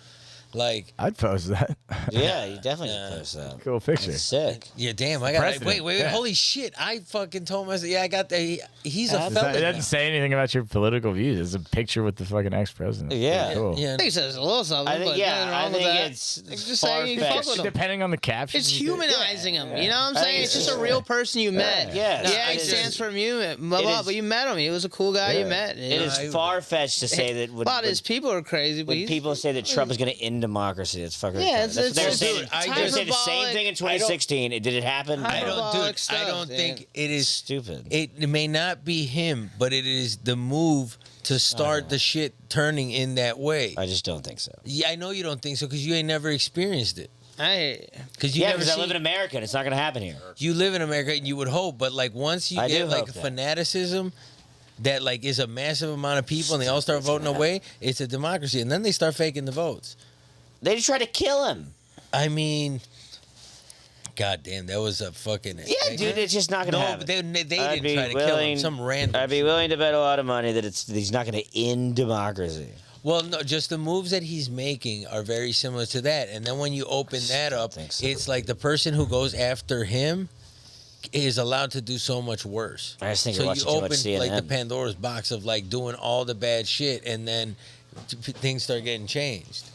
D: Like,
C: I'd post that.
A: Yeah, you definitely
D: Yeah.
A: should post that.
C: Cool picture.
A: Sick.
D: yeah, damn, I got
C: President.
D: wait,
C: Yeah.
D: holy shit! I fucking told myself, yeah, I got the. He's a
A: It
C: It
D: felon.
C: doesn't say anything about your political views. It's a picture with the fucking ex-president.
A: Yeah.
C: Cool.
D: Yeah,
B: I think it says a little something.
A: I think
B: but
A: yeah,
B: nothing
A: I
B: wrong with
A: think
B: that.
A: it's
B: just saying you fuck
A: far-fetched.
B: with him.
C: Depending on the caption.
B: It's
C: you think-
B: humanizing him. You know what I'm
A: I
B: saying?
A: think
B: It's
A: it's
B: just a real person you met.
A: Yeah.
B: Yeah,
A: No,
B: he
A: it
B: stands
A: is-
B: for you, blah, blah,
A: is-
B: but you met him. He was a cool guy you
C: Yeah.
B: met.
A: It is
D: I-
A: far fetched to say that
B: A lot of his people are crazy, but
A: when
B: he's,
A: people say that Trump is going to end democracy, it's fucking.
B: Yeah,
A: retarded. That's what they were
B: it's
A: saying.
D: dude, I
A: They were saying the same
B: hyperbolic-
A: thing in 2016. Did it happen?
B: I
D: I
A: No.
D: don't,
B: Hyperbolic
D: dude.
B: stuff,
D: I don't
B: dude.
D: think it is.
A: Stupid.
D: It may not be him, but it is the move to start the shit turning in that way.
A: I just don't think so.
D: Yeah, I know you don't think so because you ain't never experienced it. Because you
A: Yeah,
D: never
A: because I
D: seen,
A: live in America and it's not going to happen here.
D: you live in America and you would hope, but like once you
A: I
D: get
A: do
D: like
A: hope that.
D: fanaticism that like is a massive amount of people and they all start voting away, it's a democracy, and then they start faking the votes.
A: They just tried to kill him.
D: I mean, god damn, that was a fucking
A: Yeah, dude, it's just not going to
D: No,
A: happen.
D: but they
A: I'd
D: didn't
A: be
D: try to kill him.
A: willing-
D: Some random.
A: I'd be willing to bet a lot of money that he's not going to end democracy.
D: Well, no, just the moves that he's making are very similar to that. And then when you open that up,
A: think so.
D: it's like the person who goes after him is allowed to do so much worse.
A: I just think
D: so
A: you're
D: you
A: watching too much
D: open
A: CNN.
D: like the Pandora's box of like doing all the bad shit, and then things start getting changed.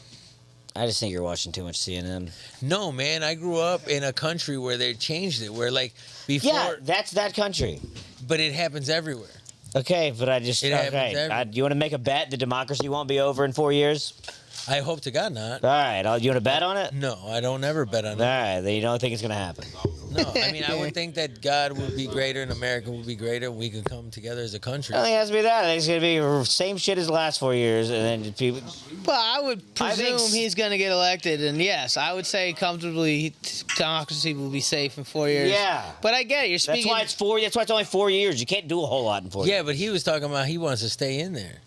A: I just think you're watching too much CNN.
D: No, man, I grew up in a country where they changed it, where like before,
A: Yeah, that's that country.
D: but it happens everywhere.
A: Okay, but I just
D: It happens
A: okay.
D: every-
A: You want to make a bet the democracy won't be over in 4 years?
D: I hope to God not.
A: All right, you want to bet on it?
D: No, I don't ever bet on
A: All
D: that.
A: right, then you don't think it's gonna happen.
D: No, I mean I would think that God would be greater and America would be greater, and we could come together as a country.
A: I don't think it has to be that. I think it's gonna be same shit as the last 4 years, and then people.
B: But I would
A: I think
B: presume he's going to get elected, and yes, I would say comfortably democracy will be safe in 4 years.
A: Yeah.
B: But I get it. You're
A: That's
B: speaking.
A: why it's 4. That's why it's only 4 years. You can't do a whole lot in 4
D: Yeah,
A: years.
D: but he was talking about he wants to stay in there.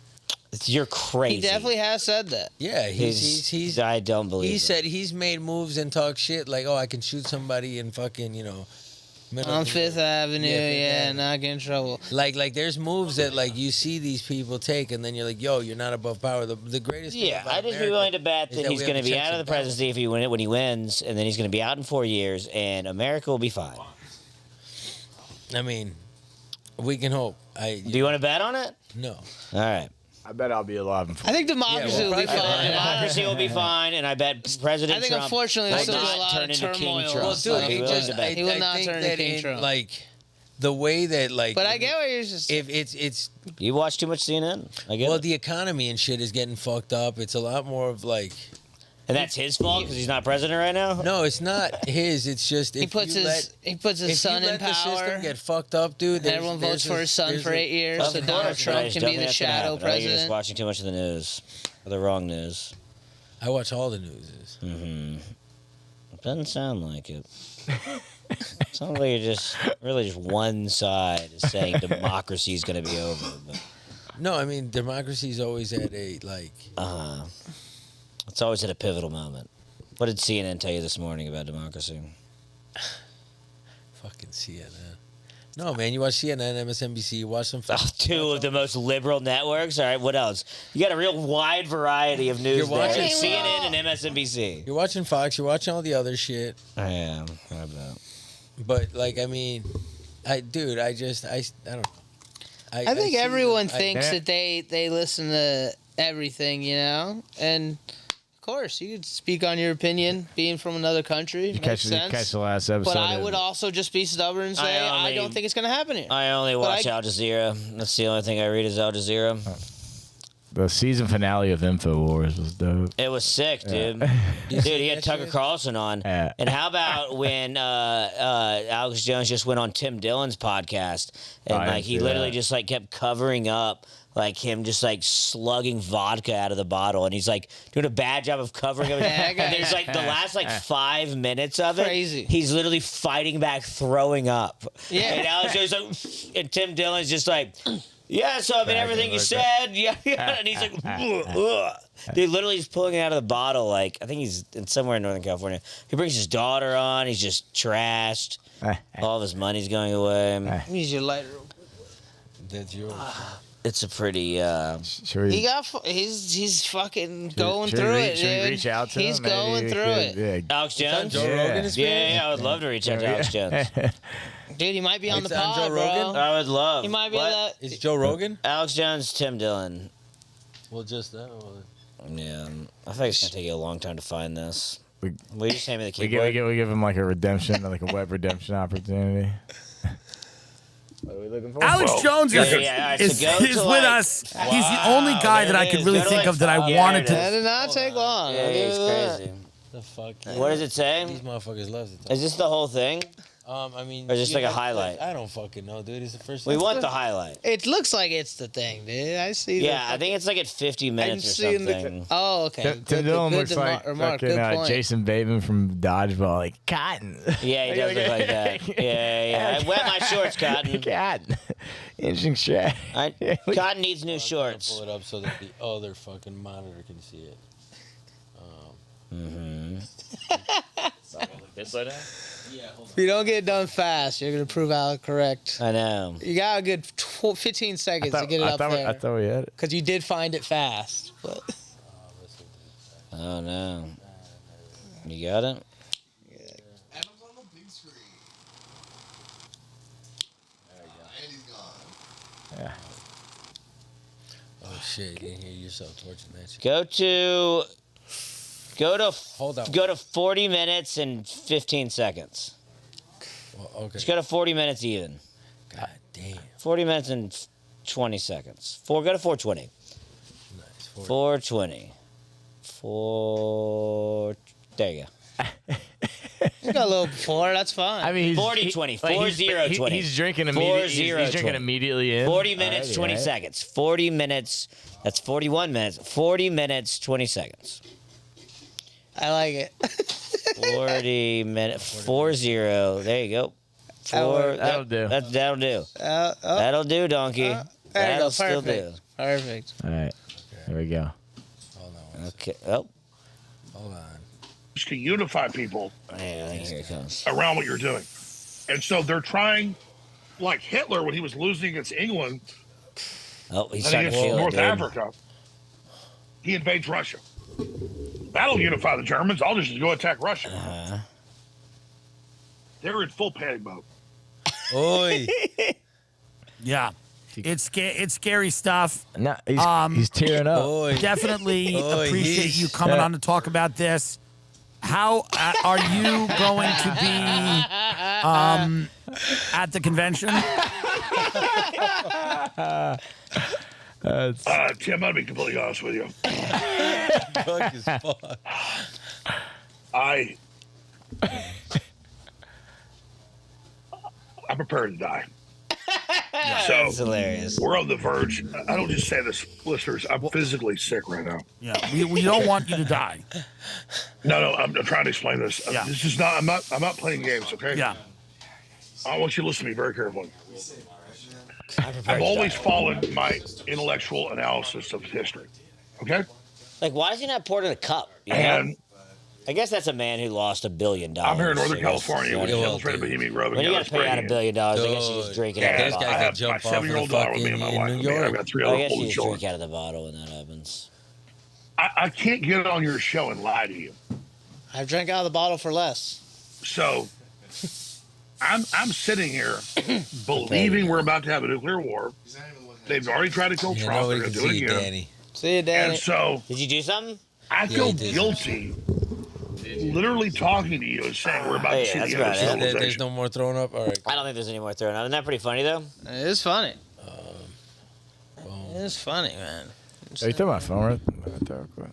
A: You're crazy.
B: he definitely has said that.
D: Yeah, he's
A: I don't believe.
D: he
A: it.
D: said he's made moves and talked shit like, oh, I can shoot somebody in fucking, middle
B: On
D: of-
B: Fifth Avenue,
D: Yeah, Fifth
B: yeah,
D: Avenue.
B: not get in trouble.
D: Like there's moves that like you see these people take, and then you're like, yo, you're not above power. The greatest. thing
A: Yeah,
D: about
A: I'd just be
D: America
A: willing to bet
D: is
A: that he's
D: we
A: going to
D: have
A: be
D: checks
A: out of the
D: and balances.
A: presidency if he when he wins, and then he's going to be out in 4 years, and America will be fine.
D: I mean, we can hope.
A: Do you want to bet on it?
D: No.
A: All right.
C: I bet I'll be alive in 4
B: I think democracy
D: Yeah, well,
B: will be
D: probably-
B: fine.
A: Democracy will be fine, and I bet President
B: I think
A: Trump
B: unfortunately
A: will
B: there's still
A: not
B: a lot
A: turn
B: of
A: into King
B: turmoil.
A: Trump.
D: Well, dude,
A: I'd be
D: it
A: willing
D: just,
A: to bet.
B: He will
D: I
B: not
D: think
B: turn into
D: that
B: King
D: in,
B: Trump.
D: like the way that like.
B: But I get what you're just.
D: if it's
A: You watch too much CNN. I get
D: well,
A: it.
D: the economy and shit is getting fucked up. It's a lot more of like.
A: And that's his fault because he's not president right now.
D: No, it's not his. It's just if
B: he puts
D: you
B: his
D: if
B: son
D: you
B: in
D: let the system
B: power.
D: get fucked up, dude.
B: And everyone votes for his son for 8 years,
A: Of
B: so
A: course,
B: Donald
A: but I
B: Trump
A: just
B: can
A: don't
B: be
A: think
B: the
A: that's gonna
B: shadow
A: happen. I think you're just
B: president.
A: watching too much of the news, or the wrong news.
D: I watch all the newses.
A: Mm-hmm. Doesn't sound like it. Sounds like you're just really just one side is saying democracy is going to be over. But
D: No, I mean democracy's always at a like.
A: it's always at a pivotal moment. What did CNN tell you this morning about democracy?
D: Fucking CNN. No, man, you watch CNN, MSNBC, you watch some.
A: Two of the most liberal networks. All right, what else? You got a real wide variety of news
D: You're
A: there.
D: watching-
A: CNN and MSNBC.
D: You're watching Fox. You're watching all the other shit.
A: I am. I bet.
D: But like, I mean, I don't know.
B: I think
D: see
B: everyone
D: the-
B: thinks
C: Yeah.
B: that they listen to everything, and of course you could speak on your opinion, being from another country.
C: You
B: Makes
C: catch
B: sense.
C: the last episode.
B: But I
C: of-
B: would also just be stubborn and say I
A: only-
B: don't think it's gonna happen here.
A: I only watch
B: I-
A: Al Jazeera. That's the only thing I read is Al Jazeera.
C: The season finale of InfoWars was dope.
A: It was sick, dude.
D: You
A: Dude,
D: see
A: he had
D: that
A: Tucker
D: shit?
A: Carlson on.
C: Yeah.
A: And how about when Alex Jones just went on Tim Dillon's podcast and
C: I didn't
A: like he
C: see
A: literally
C: that.
A: just like kept covering up like him just like slugging vodka out of the bottle and he's like doing a bad job of covering it.
B: that guy-
A: And there's like the last like 5 minutes of it.
B: Crazy.
A: He's literally fighting back, throwing up.
B: Yeah.
A: And Alex Jones like, and Tim Dillon's just like, yeah, so I mean everything you said, yeah, and he's like, ugh. Dude, literally he's pulling it out of the bottle. Like I think he's somewhere in Northern California. He brings his daughter on. He's just trashed. All of his money's going away.
B: Use your lighter.
D: That's yours.
A: It's a pretty.
C: Should we,
B: He's fucking going
C: should we
B: through
C: reach-
B: it,
C: should we
B: dude.
C: reach out to
B: He's
C: him? Maybe
B: going
C: we
B: through
C: could-
B: it.
C: Yeah.
A: Alex
D: It's on
A: Jones?
D: Joe
C: Yeah.
D: Rogan experience?
A: Yeah, I would love to reach out to Alex Jones.
B: Dude, he might be on
D: It's
B: the
D: on
B: pod,
D: Joe
B: bro.
D: Rogan?
A: I would love.
B: He might be
A: What?
B: that.
D: Is Joe Rogan?
A: Alex Jones, Tim Dillon.
D: Well, just that.
A: Yeah, I think it's gonna take you a long time to find this.
C: We-
A: Will you just hand me the
C: We
A: keyboard?
C: give him like a redemption, like a web redemption opportunity. What are we looking for?
G: Alex Jones is,
A: all right, so
G: is,
A: go
G: is
A: to,
G: with
A: like-
G: us. He's the only guy
A: there
G: that I
A: it
G: could
A: is.
G: really
A: Go to,
G: think
A: like,
G: of that I
A: yeah,
G: wanted
A: there
B: That
G: to.
B: did not take long.
A: Yeah, he's crazy.
D: The fuck?
A: What does it say?
D: These motherfuckers love it.
A: Is this the whole thing?
D: I mean,
A: Or just
D: you
A: like a
D: know,
A: highlight?
D: I don't fucking know, dude. It's the first.
A: We
D: time.
A: want the highlight.
B: It looks like it's the thing, dude. I see.
A: Yeah, I think it's like at 50 minutes or
B: seeing
A: something.
B: Oh, okay.
C: Tim Dillon looks
B: to
C: like
B: remark.
C: fucking
B: Good point.
C: Jason Bateman from Dodgeball, like Cotton.
A: Yeah, he does look like that. Yeah. I wet my shorts, Cotton.
C: Cotton. Interesting shit.
A: Cotton needs new
D: Pull
A: shorts.
D: it up so that the other fucking monitor can see it.
A: This way now?
B: If you don't get it done fast, you're gonna prove Alec correct.
A: I know.
B: You got a good 15 seconds to get it up
C: I
B: there.
C: thought we had it.
B: Because you did find it fast. But
A: Oh no. You got it?
E: Adam's on the big screen. And he's gone.
D: Oh shit! You didn't hear yourself torching that shit. Hold on.
A: Go to 40 minutes and 15 seconds.
D: Well, okay.
A: Just go to 40 minutes even.
D: God damn.
A: 40 minutes and 20 seconds. Go to 420.
D: Nice.
A: 420. There you go.
B: you got a little before, that's fine.
C: I mean, he's
A: 40, 20, 40, 20.
C: He's drinking
A: 40,
C: immediately. He's drinking
A: 20.
C: immediately in.
A: 40 minutes,
C: Alrighty,
A: 20
C: alright.
A: seconds. 40 minutes. That's 41 minutes. 40 minutes, 20 seconds.
B: I like it.
A: 40 minutes. 40. There you go.
C: That'll do.
A: That'll do.
B: Oh,
A: That'll do, donkey.
B: there you
A: That'll
B: go.
A: still do.
B: Perfect. Perfect.
C: All right. There we go.
D: Hold on.
A: Okay. Oh,
D: Hold on.
H: Just to unify people
A: yeah, here it comes.
H: around what you're doing. And so they're trying, like Hitler when he was losing against England
A: Oh, he's
H: and
A: starting to
H: against
A: feel it,
H: North
A: dude.
H: Africa, he invades Russia. That'll unify the Germans. I'll just go attack Russia.
A: Uh-huh.
H: They're in full panic mode.
D: Oi.
G: Yeah, it's scary stuff.
C: No, he's
G: Um,
C: tearing up.
D: Oi.
G: Definitely
D: Oh,
G: appreciate
D: yeesh.
G: you coming on to talk about this. How are you going to be at the convention?
H: Tim, I'll be completely honest with you.
D: Fuck as fuck.
H: I'm prepared to die. So
A: That's hilarious.
H: we're on the verge. I don't just say this, listeners. I'm physically sick right now.
G: Yeah, we don't want you to die.
H: No, I'm trying to explain this.
G: Yeah.
H: This is not. I'm not playing games. Okay.
G: Yeah,
H: I want you to listen to me very carefully.
A: I'm prepared
H: I've
A: to
H: always
A: die.
H: followed my intellectual analysis of history. Okay.
A: Like, why is he not poured in a cup? You know?
H: And
A: I guess that's a man who lost $1 billion.
H: I'm here in Northern
A: so that's-
H: California, which
D: Yeah, well,
H: hills right in
D: dude.
H: Bohemian Grove.
A: When you got to pay out $1 billion, I guess you just
D: Dude.
A: drink it
H: Yeah,
A: out of
D: There's
A: the
D: guys
H: I
A: bottle.
D: that
H: have
D: jump
H: my
D: off of the
H: 7-year-old daughter with me and
D: fucking
H: my
D: in
H: wife.
D: New
H: with me. I've
D: York.
H: got 3
A: I
H: other
A: guess you
H: little
A: just
H: children.
A: drink out of the bottle when that happens.
H: I can't get on your show and lie to you.
B: I've drank out of the bottle for less.
H: So I'm sitting here believing we're about to have a nuclear war. They've already tried to kill
D: Yeah,
H: Trump. They're
D: nobody
H: going
D: can
H: to do
D: see
H: it
D: you,
H: again.
D: Danny.
B: See you, Danny.
H: And so
A: Did you do something?
H: I feel
D: he did.
H: guilty literally talking to you and saying we're about
A: Hey,
H: to see
A: that's
H: the end of
A: about it.
D: There's
H: civilization.
D: no more throwing up. All right.
A: I don't think there's any more throwing out. Isn't that pretty funny, though?
B: It is funny.
D: Boom.
B: It is funny, man.
C: Are you talking about phone right there? Real quick?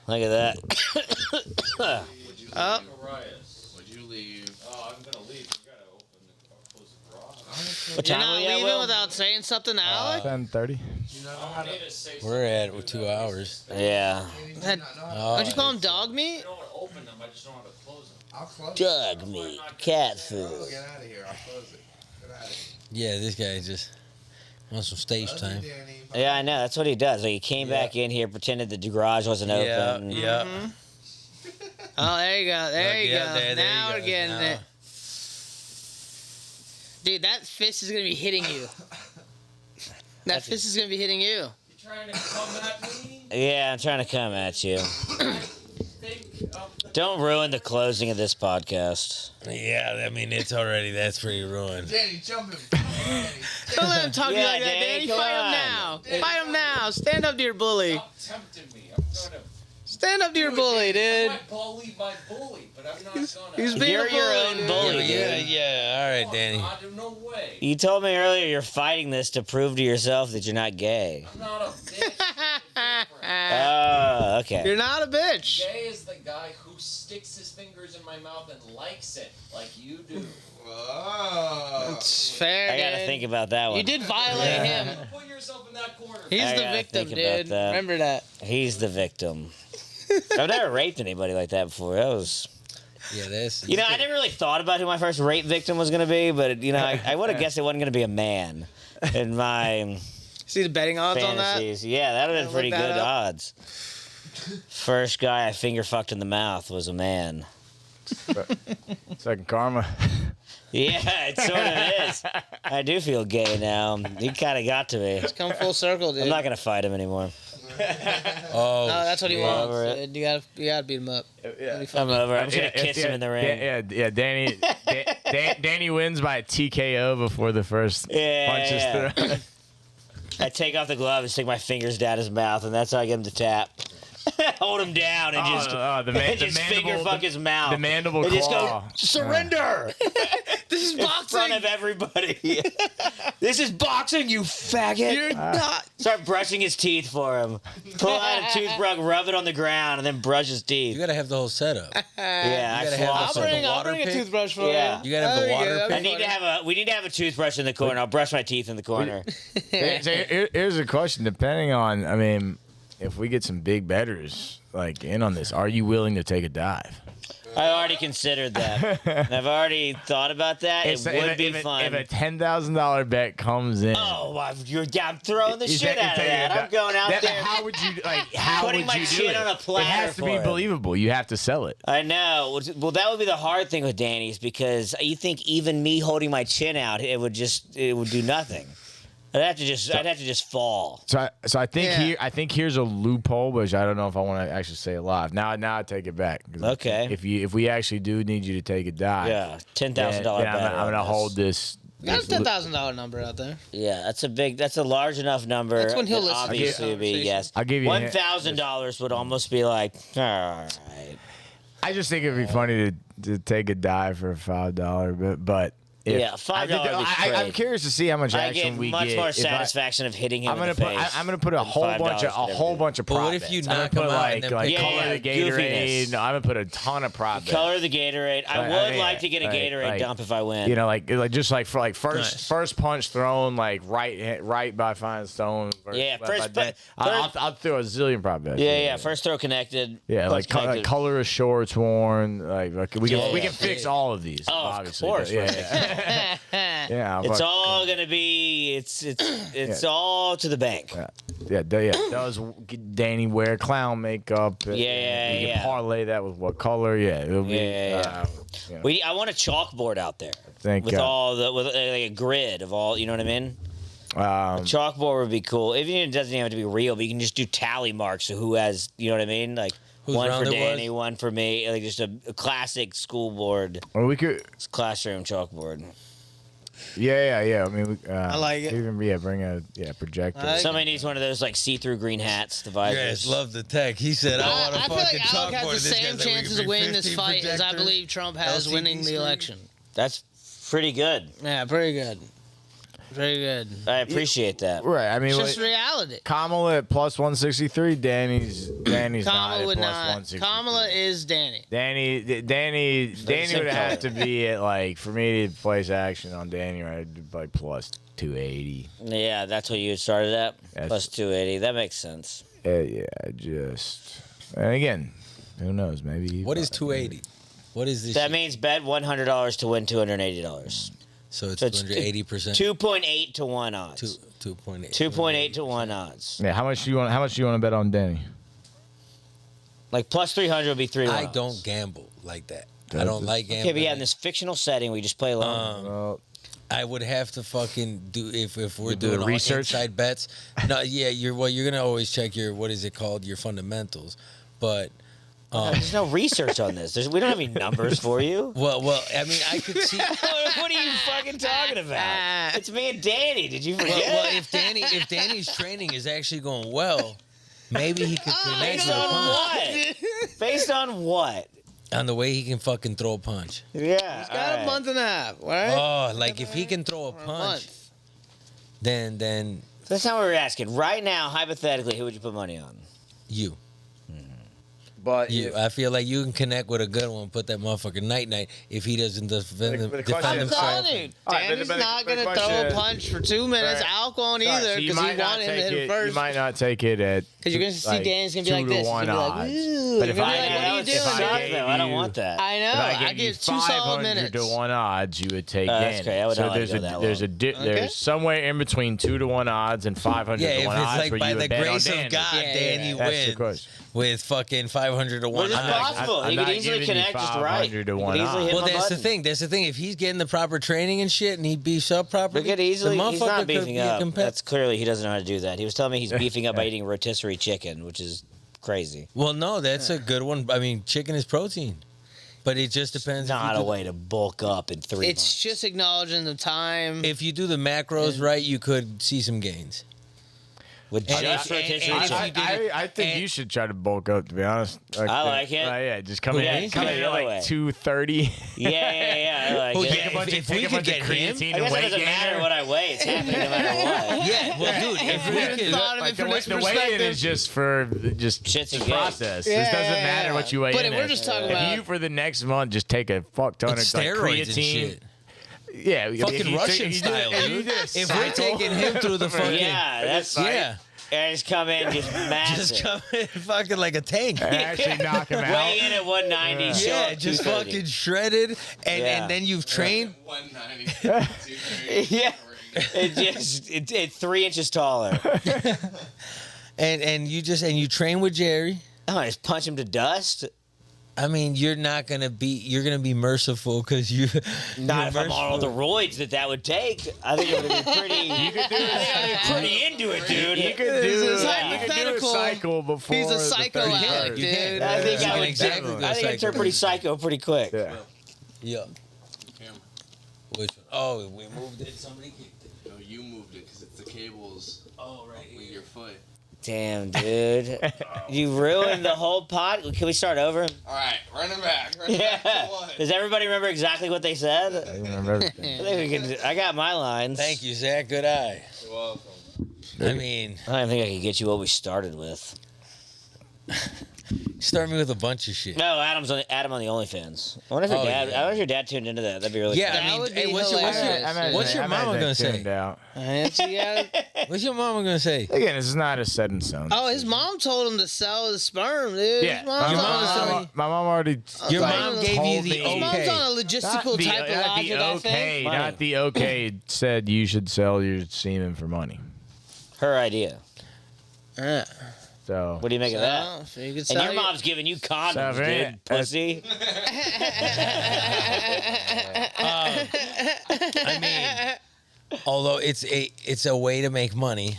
A: Look at that.
B: Oh,
F: Would you leave? Oh, I'm gonna leave. We gotta close the garage.
A: What
B: you're
A: time
B: not
A: are we at,
B: leaving
A: Will?
B: without saying something to Alec?
C: 10:30.
D: We're at 2 hours.
A: Yeah.
B: Don't you call him dog meat?
F: I don't want to open them. I just don't want to close them.
E: I'll close
A: Dog meat, cat food.
E: Get out of here. I'll close it. Get out of here.
D: Yeah, this guy just wants some stage
E: Love
D: time.
E: you, Danny.
A: Yeah, I know. That's what he does. Like, he came back in here, pretended the garage wasn't open.
D: yeah.
B: Oh, there you go. There you
D: Yeah,
B: go.
D: there you
B: Now
D: go.
B: we're getting
D: Now.
B: it. Dude, that fist is gonna be hitting you. That fist is gonna be hitting you.
F: You trying to come at me?
A: Yeah, I'm trying to come at you. Don't ruin the closing of this podcast.
D: Yeah, I mean it's already that's pretty ruined.
E: Danny, jump him.
B: Don't let him talk to you
A: Yeah,
B: like that,
A: Danny,
B: Danny.
A: come
B: Fight him
A: on.
B: now. Fight him now. Stand up to your bully.
F: Stop tempting me. I'm gonna.
B: Stand up to your bully,
F: I
B: dude.
F: might bully my bully, but I'm not gonna.
B: He's being
A: You're
B: a
A: your
B: bully,
A: own
B: dude.
A: bully,
D: Yeah,
A: dude.
D: yeah. All right, Danny.
F: No way.
A: You told me earlier you're fighting this to prove to yourself that you're not gay.
F: I'm not a bitch.
A: Oh, okay.
B: You're not a bitch.
F: Gay is the guy who sticks his fingers in my mouth and likes it, like you do.
E: Whoa.
B: It's fair,
A: I gotta
B: dude.
A: think about that one.
B: You did violate him.
F: Put yourself in that corner.
B: He's
A: I
B: the
A: gotta
B: victim,
A: think about
B: dude.
A: that.
B: Remember that.
A: He's the victim. I've never raped anybody like that before. That was,
D: Yeah, that's.
A: you know, I never really thought about who my first rape victim was gonna be, but you know, I would have guessed it wasn't gonna be a man in my
B: See the betting odds on that?
A: fantasies. Yeah, that would have been
B: Look
A: pretty
B: that
A: good
B: up.
A: odds. First guy I finger fucked in the mouth was a man.
C: Second karma.
A: Yeah, it sort of is. I do feel gay now. He kind of got to me.
B: Come full circle, dude.
A: I'm not gonna fight him anymore.
D: Oh,
B: No, that's what he
A: Yeah.
B: wants.
A: Over it.
B: Dude. You gotta beat him up.
A: I'm over. I'm just gonna kiss him in the ring.
C: Yeah. Danny wins by a TKO before the first punch is thrown.
A: I take off the glove and stick my fingers down his mouth, and that's how I get him to tap. Hold him down and just, and just finger fuck his mouth.
C: The mandible
A: and just go,
C: claw.
A: surrender!
B: This is
A: In front of everybody. This is boxing, you faggot!
B: You're not.
A: Start brushing his teeth for him. Pull out a toothbrush, rub it on the ground, and then brush his teeth.
D: you gotta have the whole setup.
A: Yeah,
D: you
A: I
D: gotta have
A: floss
D: the
A: him.
B: I'll
D: water
B: bring a
D: pick?
B: toothbrush for
A: Yeah.
B: you.
D: You gotta have the
B: Oh,
D: water
B: yeah,
D: pick?
A: I need to have we need to have a toothbrush in the corner. I'll brush my teeth in the corner.
C: Here's a question. Depending on, I mean, if we get some big betters like in on this, are you willing to take a dive?
A: I already considered that. I've already thought about that. It would be fun.
C: If a $10,000 bet comes in,
A: Oh, I'm throwing the
C: you
A: shit
C: take-
A: out of
C: you take
A: that.
C: a
A: I'm
C: dive.
A: going out
C: That-
A: there.
C: How would you How
A: Putting
C: would
A: my
C: you do
A: chin
C: it?
A: on a platter
C: It has to
A: for
C: be
A: him.
C: believable. You have to sell it.
A: I know. Well, that would be the hard thing with Danny's because you think even me holding my chin out, it would do nothing. I'd have to just fall.
C: So I think
B: Yeah.
C: here's a loophole, which I don't know if I want to actually say it live. Now I take it back. 'Cause
A: Okay.
C: If we actually do need you to take a dive,
A: Yeah, $10,000
C: then I'm gonna hold this.
B: Got a
C: this
B: $10,000 number out there.
A: Yeah, that's a large enough number.
B: That's when he'll
A: that
B: listen to
A: obviously
B: this
A: would be
B: conversation.
A: yes.
C: I'll give you a hint.
A: $1,000 would almost be like, all right.
C: I just think it'd be funny to take a dive for $5, but if,
A: Yeah, $5 would be
C: I'm
A: great.
C: curious to see how much
A: I
C: action
A: get
C: we
A: much
C: get.
A: more
C: if I-
A: satisfaction of hitting him
C: I'm gonna
A: in the
C: put.
A: face.
C: I'm gonna put a
A: than
C: whole
A: $5
C: bunch of
A: would ever do.
C: of
D: But what
C: prop
D: if you
C: bets. I'm gonna
D: knock
C: put
D: him out
C: like
D: and then
C: like
A: Yeah,
C: color
A: yeah,
C: the Gatorade.
A: goofiness.
C: No, I'm gonna put a ton of prop bets.
A: Color the Gatorade. I
C: Like,
A: would
C: yeah,
A: like to get a
C: like-
A: Gatorade
C: like,
A: dump if I win.
C: You know, like just like for like first
D: Nice.
C: first punch thrown like right by Fine Stone.
A: Yeah, first
C: by Dan.
A: pu- first-
C: I'll throw a zillion prop bets.
A: yeah. First throw connected.
C: Yeah,
A: punch
C: like
A: connected.
C: color of shorts worn. Like we
A: Yeah,
C: can
A: yeah.
C: fix all of these.
A: Oh, of
C: obviously.
A: course,
C: but yeah, yeah.
A: It's
C: but-
A: all gonna be. It's all to the bank.
C: Yeah, does Danny wear clown makeup?
A: Yeah,
C: you can
A: yeah.
C: parlay that with what color? Yeah, it'll be.
A: Yeah. I want a chalkboard out there
C: Thank
A: with
C: God.
A: all the like a grid of all. You know what I mean?
C: Um,
A: Chalkboard would be cool. Even if it doesn't even have to be real, but you can just do tally marks of who has. You know what I mean? Like
D: Whose
A: one for
D: round it
A: Danny,
D: was?
A: one for me. Like just a classic school board,
C: or we could.
A: classroom chalkboard.
C: Yeah. I mean,
B: I like it.
C: Even bring a projector.
B: I like
A: Somebody needs one of those like see-through green hats. The
D: You
A: visors.
D: guys love the tech. He said, I want a
B: I feel
D: fucking
B: like Alec
D: chalkboard.
B: has the
D: This
B: same
D: guy's like, we
B: chances
D: can
B: of
D: bring
B: winning this
D: 15
B: fight as I
D: projectors.
B: believe Trump has
D: LCD
B: winning the
D: screen.
B: election.
A: That's pretty good.
B: Yeah, pretty good. Very good.
A: I appreciate that.
C: Right. I mean,
B: It's just
C: like,
B: reality.
C: Kamala at plus 163. Danny's not
B: Kamala
C: at
B: would
C: plus
B: not.
C: 163.
B: Kamala is Danny.
C: Danny
A: same
C: would have
A: color.
C: to be at like for me to place action on Danny, right? Like plus 280.
A: Yeah, that's what you started at.
C: That's-
A: Plus 280. That makes sense.
C: Yeah, and again, who knows? Maybe
D: What is 280? What is this?
A: That
D: shit?
A: means bet $100 to win $280.
D: So it's
A: so it's
D: 280%.
A: 2.8 to 1 odds.
D: 2.8.
A: 2.8 to 1 odds.
C: Yeah, how much do you want to bet on Danny?
A: Like plus 300 would be 3
D: I
A: odds.
D: don't gamble like that. I
C: That's-
D: don't like
A: Okay,
D: gambling.
A: but yeah, in this fictional setting, we just play along.
C: Well,
D: I would have to fucking do if we're
C: You do
D: doing all
C: research?
D: inside bets. No, yeah, you're gonna always check your what is it called, your fundamentals. But
A: There's no research on this. We don't have any numbers for you.
D: well, I mean, I could see.
A: What are you fucking talking about? It's me and Danny. Did you forget?
D: Well, if Danny's training is actually going well, maybe he could connect
A: Based
D: with a
A: on
D: punch.
A: what? Based on what?
D: On the way he can fucking throw a punch.
A: Yeah.
B: Got a month and a half, right?
D: Oh, like if he can throw a
B: Or a
D: punch,
B: month.
D: then
A: That's not what we're asking. Right now, hypothetically, who would you put money on?
D: you.
C: But
D: You, I feel like you can connect with a good one. Put that motherfucker night if he doesn't defend,
C: But the
D: defend
C: question
B: I'm
C: is-
D: himself.
B: telling you,
C: All right,
B: Danny's
C: but
B: not
C: the
B: gonna
C: question
B: throw a
C: is-
B: punch for 2 minutes.
C: Right.
B: Alk won't
C: All right,
B: either
C: so you
B: because he
C: might not
B: wanted him to
C: take
B: hit
C: it.
B: first.
C: You might not take it at.
B: Because you're gonna see Danny's gonna be like
C: 2 to
B: this. He's
C: 1
B: gonna be like,
C: odds.
B: "Ooh."
C: But if
B: You're
C: I
B: gonna be like,
C: gave-
B: what are you
C: if
B: doing?
C: I
A: Suck,
C: gave
A: though. I don't
C: you-
A: want that.
B: I know.
C: If I
B: I
C: gave you
B: give 2 solid
C: 500
B: minutes.
C: to 1 odds, you would take
A: Oh,
C: Danny.
A: that's great. I would
C: so
A: not
C: there's
A: go
C: a
A: that
C: there's
A: low.
C: a there's somewhere in between 2 to 1 odds and 500
D: Yeah,
C: to
D: if
C: 1
D: it's
C: odds
D: like
C: where
D: by
C: you
D: the
C: would bet on
D: grace of
C: Danny.
D: God,
B: Yeah,
D: Danny
B: yeah.
C: That's the
D: wins
C: question.
D: with fucking 500 to
A: Well,
D: 1
A: it's
D: odds.
A: possible.
C: I'm
A: He
C: not
A: could easily
C: giving you
A: connect just right.
C: 500 to
A: He could
C: 1
A: easily
C: odds.
A: hit
D: Well,
A: my
D: that's the
A: button.
D: thing. That's the thing. If he's getting the proper training and shit, and he beefs up properly,
A: Look at easily.
D: the
A: He's
D: motherfucker
A: not
D: could
A: beefing
D: be
A: up.
D: compet-
A: That's clearly he doesn't know how to do that. He was telling me he's beefing up by eating rotisserie chicken, which is crazy.
D: Well, no, that's a good one. I mean, chicken is protein, but it just depends. if
A: Not
D: you
A: a
D: do-
A: way to bulk up in 3
B: It's
A: months.
B: just acknowledging the time.
D: If you do the macros right, you could see some gains.
A: With
D: and
A: just
D: if-
A: rotisserie
D: and if
A: chicken.
D: you did it-
C: I think
D: and-
C: you should try to bulk up. To be honest,
A: I like it.
C: Yeah, just come
A: Yeah,
C: in,
A: it's
C: come
A: going
C: in
A: the
C: at
A: other
C: like
A: way.
C: 230.
A: Yeah. I like
D: Well,
A: it.
D: yeah, if we
C: take a
D: could
C: bunch
D: get
C: of
D: him-
C: creatine
A: I
C: and
A: guess it
C: weight
A: doesn't matter
C: gainer.
A: what I weigh. It's happening no matter what.
D: Yeah, well, dude, if we could,
B: thought of it
C: Like
B: from this
C: the weight in
B: perspective.
C: is just for just
A: Shits and gigs.
C: process.
B: Yeah,
C: This doesn't
B: yeah,
C: matter
B: yeah.
C: what you weigh
B: But
C: in.
B: we're
C: at.
B: just talking
C: if
B: about-
C: you for the next month just take a fuck ton of like
D: steroids and
C: creatine.
D: shit.
C: Yeah, if
D: Fucking
C: you
D: Russian
C: if you did-
D: style,
C: if you
D: dude.
C: did a
D: If we're
C: cycle-
D: taking him through the fucking,
A: Yeah, that's
D: yeah,
A: And just come in just massive.
D: just come in fucking like a tank.
C: and actually knock him out.
A: Weigh in at 190. show
D: Yeah,
A: up
D: just
A: 230.
D: fucking shredded, and
A: Yeah.
D: and then you've trained.
F: 190.
A: Yeah. It's 3 inches taller.
D: And you train with Jerry.
A: Oh, I just punch him to dust.
D: I mean, you're gonna be merciful because you
A: Not if I'm on all the roids that would take. I think it would be pretty. You could do pretty into it, dude.
C: You could do
B: It's
C: you could do a
B: hypothetical.
C: cycle before.
B: He's a
C: the
B: psycho
C: 31st.
B: addict,
D: You
B: dude.
D: can't.
A: I think
D: You
A: I
D: can
A: would
D: exactly
A: take.
D: do a
A: I think I'd turn
D: cycle.
A: pretty psycho pretty quick.
C: Yeah.
D: Yeah. Which one? Oh, we moved it. Somebody kicked it.
F: No, you moved it because it's the cables
D: Oh, right
F: with
D: here.
F: your foot.
A: Damn, dude. You ruined the whole pot. Can we start over?
F: All right, run it back. Run it back
A: Yeah.
F: to what?
A: Does everybody remember exactly what they said?
C: I remember everything.
A: I think we can. I got my lines.
D: Thank you, Zach. Good eye.
F: You're welcome.
D: I mean,
A: I don't think I could get you what we started with.
D: start me with a bunch of shit.
A: No, Adam on the OnlyFans. I wonder if your
D: Oh,
A: dad.
D: yeah.
A: I wonder if your dad tuned into that. That'd be really.
D: Yeah,
B: That
D: I mean,
B: would
D: hey,
B: be
D: what's your
B: hilarious.
D: what's your mama gonna say? What's your mama gonna say?
C: Again, this is not a set in stone.
B: Oh, his mom told him to sell his sperm, dude.
C: Yeah,
B: His mom's,
D: Your
B: on,
D: mom
C: my mom already.
D: Your
B: like,
D: mom gave you
C: told
D: the
C: me-
B: his mom's
D: okay.
B: on a logistical
C: the,
B: type of
C: not
B: logic,
C: the
B: I
C: okay,
B: think.
C: not the okay. Said you should sell your semen for money.
A: Her idea.
B: Yeah.
C: So
A: What do you make of that?
B: So, so you could
A: And
B: sell
A: your mom's giving you condoms,
C: So, right,
A: dude. Pussy.
D: I mean, although it's a way to make money.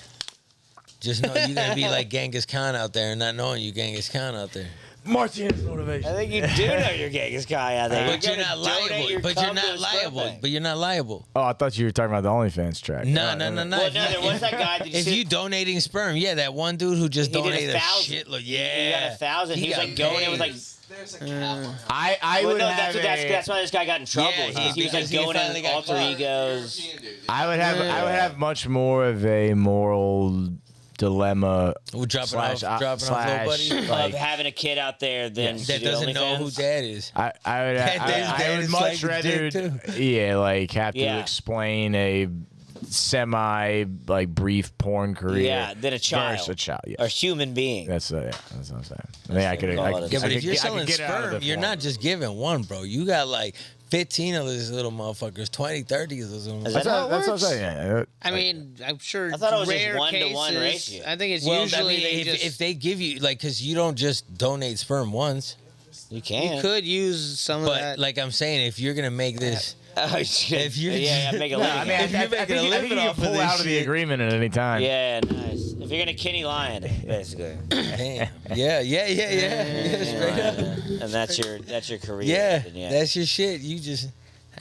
D: Just know you're gonna be like Genghis Khan out there and not knowing you Genghis Khan out there.
C: Martinez motivation.
A: I think you do know your Genghis Kai out there.
D: But you're
A: gonna
D: not
A: donate
D: liable.
A: your
D: But
A: cum
D: you're
A: to
D: not
A: a sperm
D: liable.
A: bank.
D: But you're not liable.
C: Oh, I thought you were talking about the OnlyFans track.
D: No.
A: Well, no, there was that guy. Did you
D: If
A: see-
D: you donating sperm, yeah, that one dude who just
A: He did
D: donated a
A: 1,000.
D: shitload.
A: He got
D: Yeah,
A: 1,000. He was
D: got
A: like going in with like.
D: paid.
E: There's a cap on
C: I
A: Well,
C: would
A: no,
C: have
A: that's why this guy got in trouble.
D: Yeah,
A: is because he was like
D: because he
A: going
D: finally
A: in
D: got
A: alter
D: caught.
A: egos.
F: European dude.
C: I would have much more of a moral dilemma
D: We're dropping
C: slash
D: off little buddy.
A: Of
C: like
A: having a kid out there than to
D: That
A: do
D: doesn't know
A: OnlyFans.
D: who dad is.
C: I would
D: That
C: I would
D: is
C: much
D: like a
C: rather
D: dick, too.
C: yeah like have to
A: Yeah.
C: explain a semi like brief porn career
A: Yeah, than a child.
C: versus a child.
A: Or
C: Yes.
A: human being.
C: That's what I'm saying. I mean, I could.
A: all
C: I
A: it
C: could
A: is.
D: Yeah,
C: I
D: but
C: could
D: if you're
C: get- I could
D: selling
C: get out of
D: sperm,
C: the
D: you're
C: form.
D: not just giving one, bro. You got like 15 of these little motherfuckers, 20, 30 of those little
A: Is
C: That's
A: that how it
C: what I'm
A: works?
C: saying. Yeah.
B: I mean, I'm sure.
A: I thought it was just
B: rare
A: 1-to-1
B: cases,
A: ratio.
B: I think it's
D: Well,
B: usually
D: I mean,
B: they
D: if,
B: just.
D: if they give you like, because you don't just donate sperm once,
A: You can.
B: you could use some of
D: but
B: that.
D: like I'm saying, if you're gonna make this
A: Oh, shit.
D: If you-
A: yeah, make a living.
C: I mean,
A: out
C: I
A: of it.
C: think
D: making a
C: you
D: living
C: can
D: off of
C: pull
D: this
C: out of the
D: shit.
C: agreement at any time.
A: Yeah, nice. If you're gonna Kenny Lion, basically.
D: Damn. Yeah. Straight up.
A: And that's your career.
D: Yeah,
A: then,
D: that's your shit. You just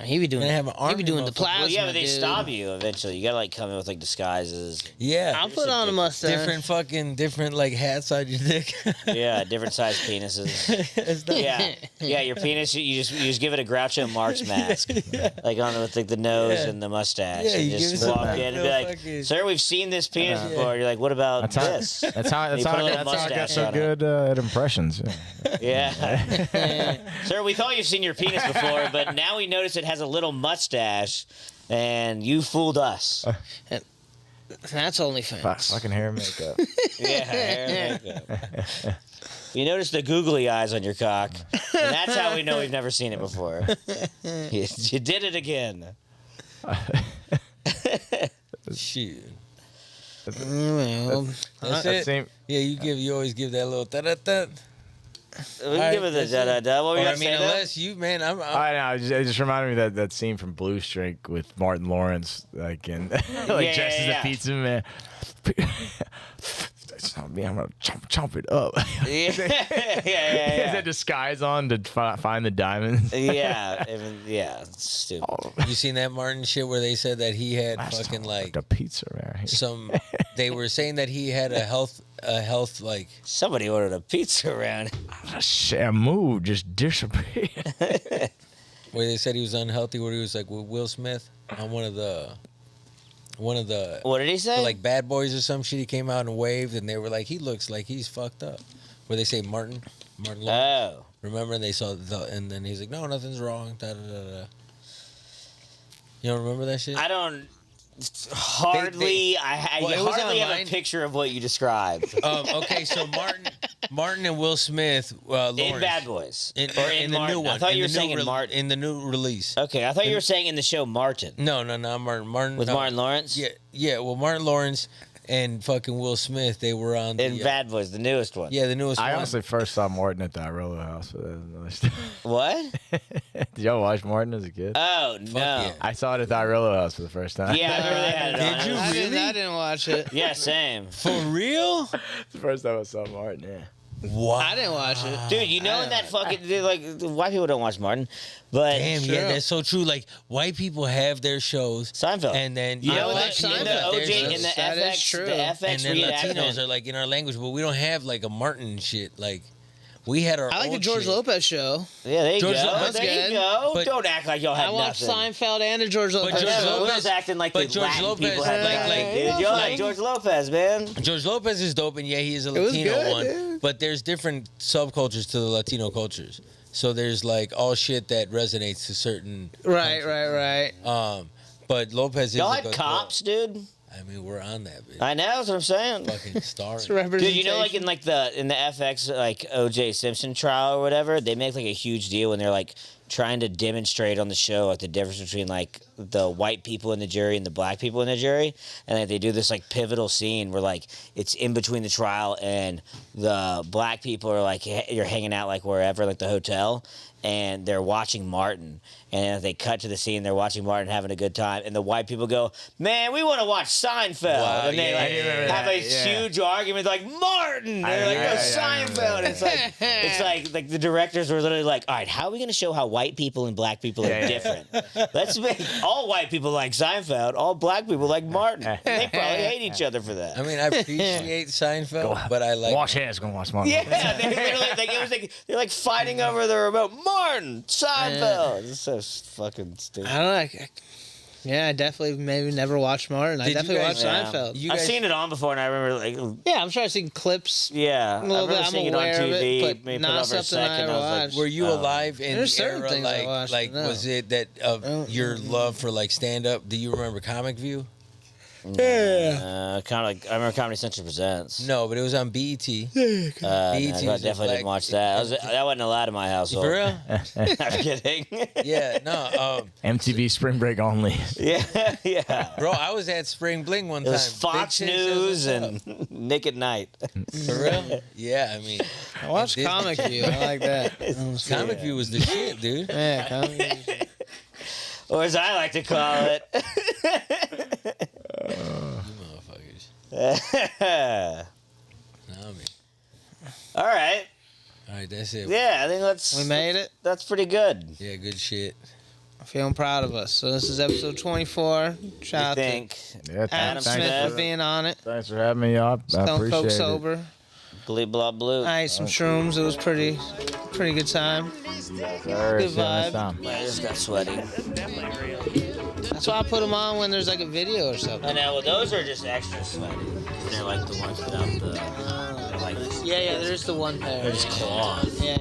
B: He be doing.
D: Gonna have an
B: He be
D: army
B: doing the
D: motherfucker.
B: plasma.
A: Well, yeah, but they
B: dude.
A: stop you eventually. You gotta like come in with like disguises.
D: yeah.
B: I'll put on a mustache.
D: different like hats on your dick.
A: Yeah, different sized penises.
D: It's not-
A: Yeah. Your penis. You just give it a Groucho Marx mask, like on with like the nose
D: Yeah.
A: and the mustache,
D: Yeah,
A: and
D: you give
A: just
D: it some
A: walk in and be
D: real
A: like,
D: fucking-
A: "Sir, we've seen this penis before." You're like, "What about
C: That's how,
A: this?"
C: that's how,
A: You
C: that's
A: put
C: how,
A: a little
C: that's how I got
A: mustache
C: so
A: on it.
C: good at impressions. Yeah.
A: Yeah. Sir, we thought you've seen your penis before, but now we notice it has a little mustache, and you fooled us.
B: That's OnlyFans.
C: Fucking hair and makeup.
A: Yeah, hair and makeup. You notice the googly eyes on your cock, and that's how we know we've never seen it before. You did it again.
D: Shit.
B: Well,
D: That's
C: That
D: it.
C: same-
D: You always give that little da da da.
A: We can give it the da da da. What were you
D: I
A: gonna
D: mean,
A: say, though?
D: unless you, man, I'm
C: I know. It just reminded me that scene from Blue Streak with Martin Lawrence, like in like
A: Yeah,
C: dressed as
A: yeah.
C: a pizza man. That's not me. I'm gonna chomp it up.
A: Yeah,
C: He has
A: yeah.
C: that disguise on to find the diamonds.
A: Yeah, yeah, it's stupid.
D: You seen that Martin shit where they said that he had
C: Last
D: fucking
C: time,
D: like
C: a pizza man.
D: some. They were saying that he had a health like.
A: Somebody ordered a pizza around.
C: Shamu just disappeared.
D: Where they said he was unhealthy, where he was like with Will Smith on one of the
A: What did he say?
D: like Bad Boys or some shit. He came out and waved, and they were like, he looks like he's fucked up. Where they say Martin Lawrence.
A: oh.
D: Remember? And they saw and then he's like, no, nothing's wrong. Da da da da. You don't remember that shit?
A: I don't. Hardly. I
D: Well, it was
A: hardly have
D: online.
A: a picture of what you described
D: Okay, so Martin and Will Smith, Lawrence,
A: in Bad Boys or in
D: the
A: Martin.
D: new one.
A: I thought
D: in
A: you were
D: the
A: saying
D: new
A: in Martin.
D: in the new release.
A: Okay, I thought you were saying in the show Martin
D: No, Martin.
A: with
D: no.
A: Martin Lawrence.
D: Yeah. Well, Martin Lawrence and fucking Will Smith, they were on the,
A: in Bad Boys, the newest one.
D: Yeah, the newest
C: I
D: one.
C: honestly first saw Martin at the Irolo house. But that's another story.
A: What?
C: Did y'all watch Martin as a kid?
A: Oh no.
D: yeah.
C: I saw it at the Irolo house for the first time.
A: Yeah, I remember they had it on.
D: Did you
B: I
D: really?
B: didn't watch it.
A: Yeah, same.
D: For real?
C: the first time I saw Martin. Yeah.
D: Wow.
B: I didn't watch it.
A: Dude, you know in that fucking like white people don't watch Martin, but
D: Damn,
B: True.
D: yeah, that's so true. Like white people have their shows,
A: Seinfeld.
D: and then
A: you
B: I
A: know
B: watch
A: that in the
B: Seinfeld.
A: OJ in the
B: That is
A: FX,
B: true.
A: the
D: and
A: FX
D: then Latinos
A: reenactment.
D: are like in our language, but we don't have like a Martin shit. Like we had our.
B: I like the
D: own
B: George
D: shit.
B: Lopez show.
A: Yeah, there you
D: George
A: go.
D: Lopez
A: There
B: good,
A: you go.
D: but-
A: Don't act like y'all had
B: I watched
A: nothing.
B: Seinfeld and the George Lopez
D: George
A: Yeah,
B: show.
A: but
D: Lopez-
A: was acting like
D: but
A: the
D: George
A: Latin
D: Lopez
A: people had
D: had,
A: nothing.
D: like,
A: Dude, y'all like
D: like-
A: George Lopez, man.
D: George Lopez is dope, and yeah, he is a
B: was
D: Latino
B: good,
D: one.
B: yeah.
D: But there's different subcultures to the Latino cultures. So there's like all shit that resonates to certain.
B: Right.
D: But Lopez is.
A: Y'all
D: a
A: had
D: good
A: cops, dude.
D: girl. I mean, we're on that bitch.
A: I know, that's what I'm saying.
D: Fucking star.
B: It's
A: Dude,
B: representation.
A: you know, like in the FX like OJ Simpson trial or whatever, they make like a huge deal when they're like trying to demonstrate on the show like the difference between like the white people in the jury and the black people in the jury, and like, they do this like pivotal scene where like it's in between the trial and the black people are like you're hanging out like wherever, like the hotel, and they're watching Martin. And they cut to the scene, they're watching Martin having a good time, and the white people go, "Man, we want to watch Seinfeld."
D: Wow,
A: and they
D: yeah,
A: like
D: I remember
A: have
C: that,
A: a
C: yeah.
A: huge argument, like Martin. They're like, "No,
C: I remember
A: Seinfeld."
C: that.
A: It's like the directors were literally like, "All right, how are we going to show how white people and black people are
C: Yeah, yeah.
A: different? Let's make all white people like Seinfeld, all black people like Martin." And they probably hate each other for that.
D: I mean, I appreciate Seinfeld, but I like.
C: Wash hands, gonna watch Martin.
A: Yeah, they literally like it was like they're like fighting over the remote. Martin, Seinfeld. It's so fucking stupid.
B: I don't know. Yeah, I definitely maybe never watched Martin. I
D: Did you
B: definitely
D: guys-
B: watched
A: Yeah.
B: Seinfeld.
D: You
A: I've
D: guys-
A: seen it on before, and I remember like,
B: Yeah, I'm sure I've seen clips.
A: yeah, I
B: A little
A: remember
B: bit, I'm
A: seeing it on
B: aware of it,
A: TV.
B: but
A: maybe
B: not
A: put it on for a
B: something I
A: second.
B: ever
A: I was like,
B: watched.
D: Were you alive in
B: There's
D: the
B: certain
D: era?
B: things I
D: Like,
B: watched,
D: like
B: no.
D: was it that of your love for like stand up? Do you remember Comic View?
A: kind of like I remember Comedy Central Presents.
D: No, but it was on BET.
A: No,
D: BET
A: I
D: was a
A: definitely
D: black-
A: didn't watch that. That wasn't allowed in my household.
D: For real?
A: I'm kidding.
D: Yeah, no.
C: MTV Spring Break only.
A: yeah.
D: Bro, I was at Spring Bling one
A: It
D: time.
A: was Fox
D: Big Sid says
A: News
D: what's
A: and Nick at Night.
D: up. For real? Yeah, I mean,
B: I watched
D: Disney
B: Comic View. I like that.
D: Comic View was the shit, dude.
B: Yeah, Comic View.
A: or as I like to call it.
D: You motherfuckers. Nah, man.
A: All right.
D: All right, that's it.
A: Yeah, I think
B: We made it.
A: that's pretty good.
D: Yeah, good shit.
B: I'm feeling proud of us. So this is episode 24. Shout
A: I
B: out
A: think
C: Yeah,
B: to Adam
A: Smith
B: Smith for being on it.
C: Thanks for having me up. I
B: Stone
C: appreciate
B: Coke
C: it.
B: sober.
A: Blue Blah Blue.
B: I ate some shrooms. It was pretty good time.
C: Sorry,
B: Good
C: see you next
B: vibe.
C: time.
A: I just got sweaty.
B: That's why I put them on when there's like a video or something.
A: I know. Well, those are just extra sweaty. They're like the ones without the. They're like
B: Yeah, there's the one pair.
A: they're just cloth.
B: Yeah.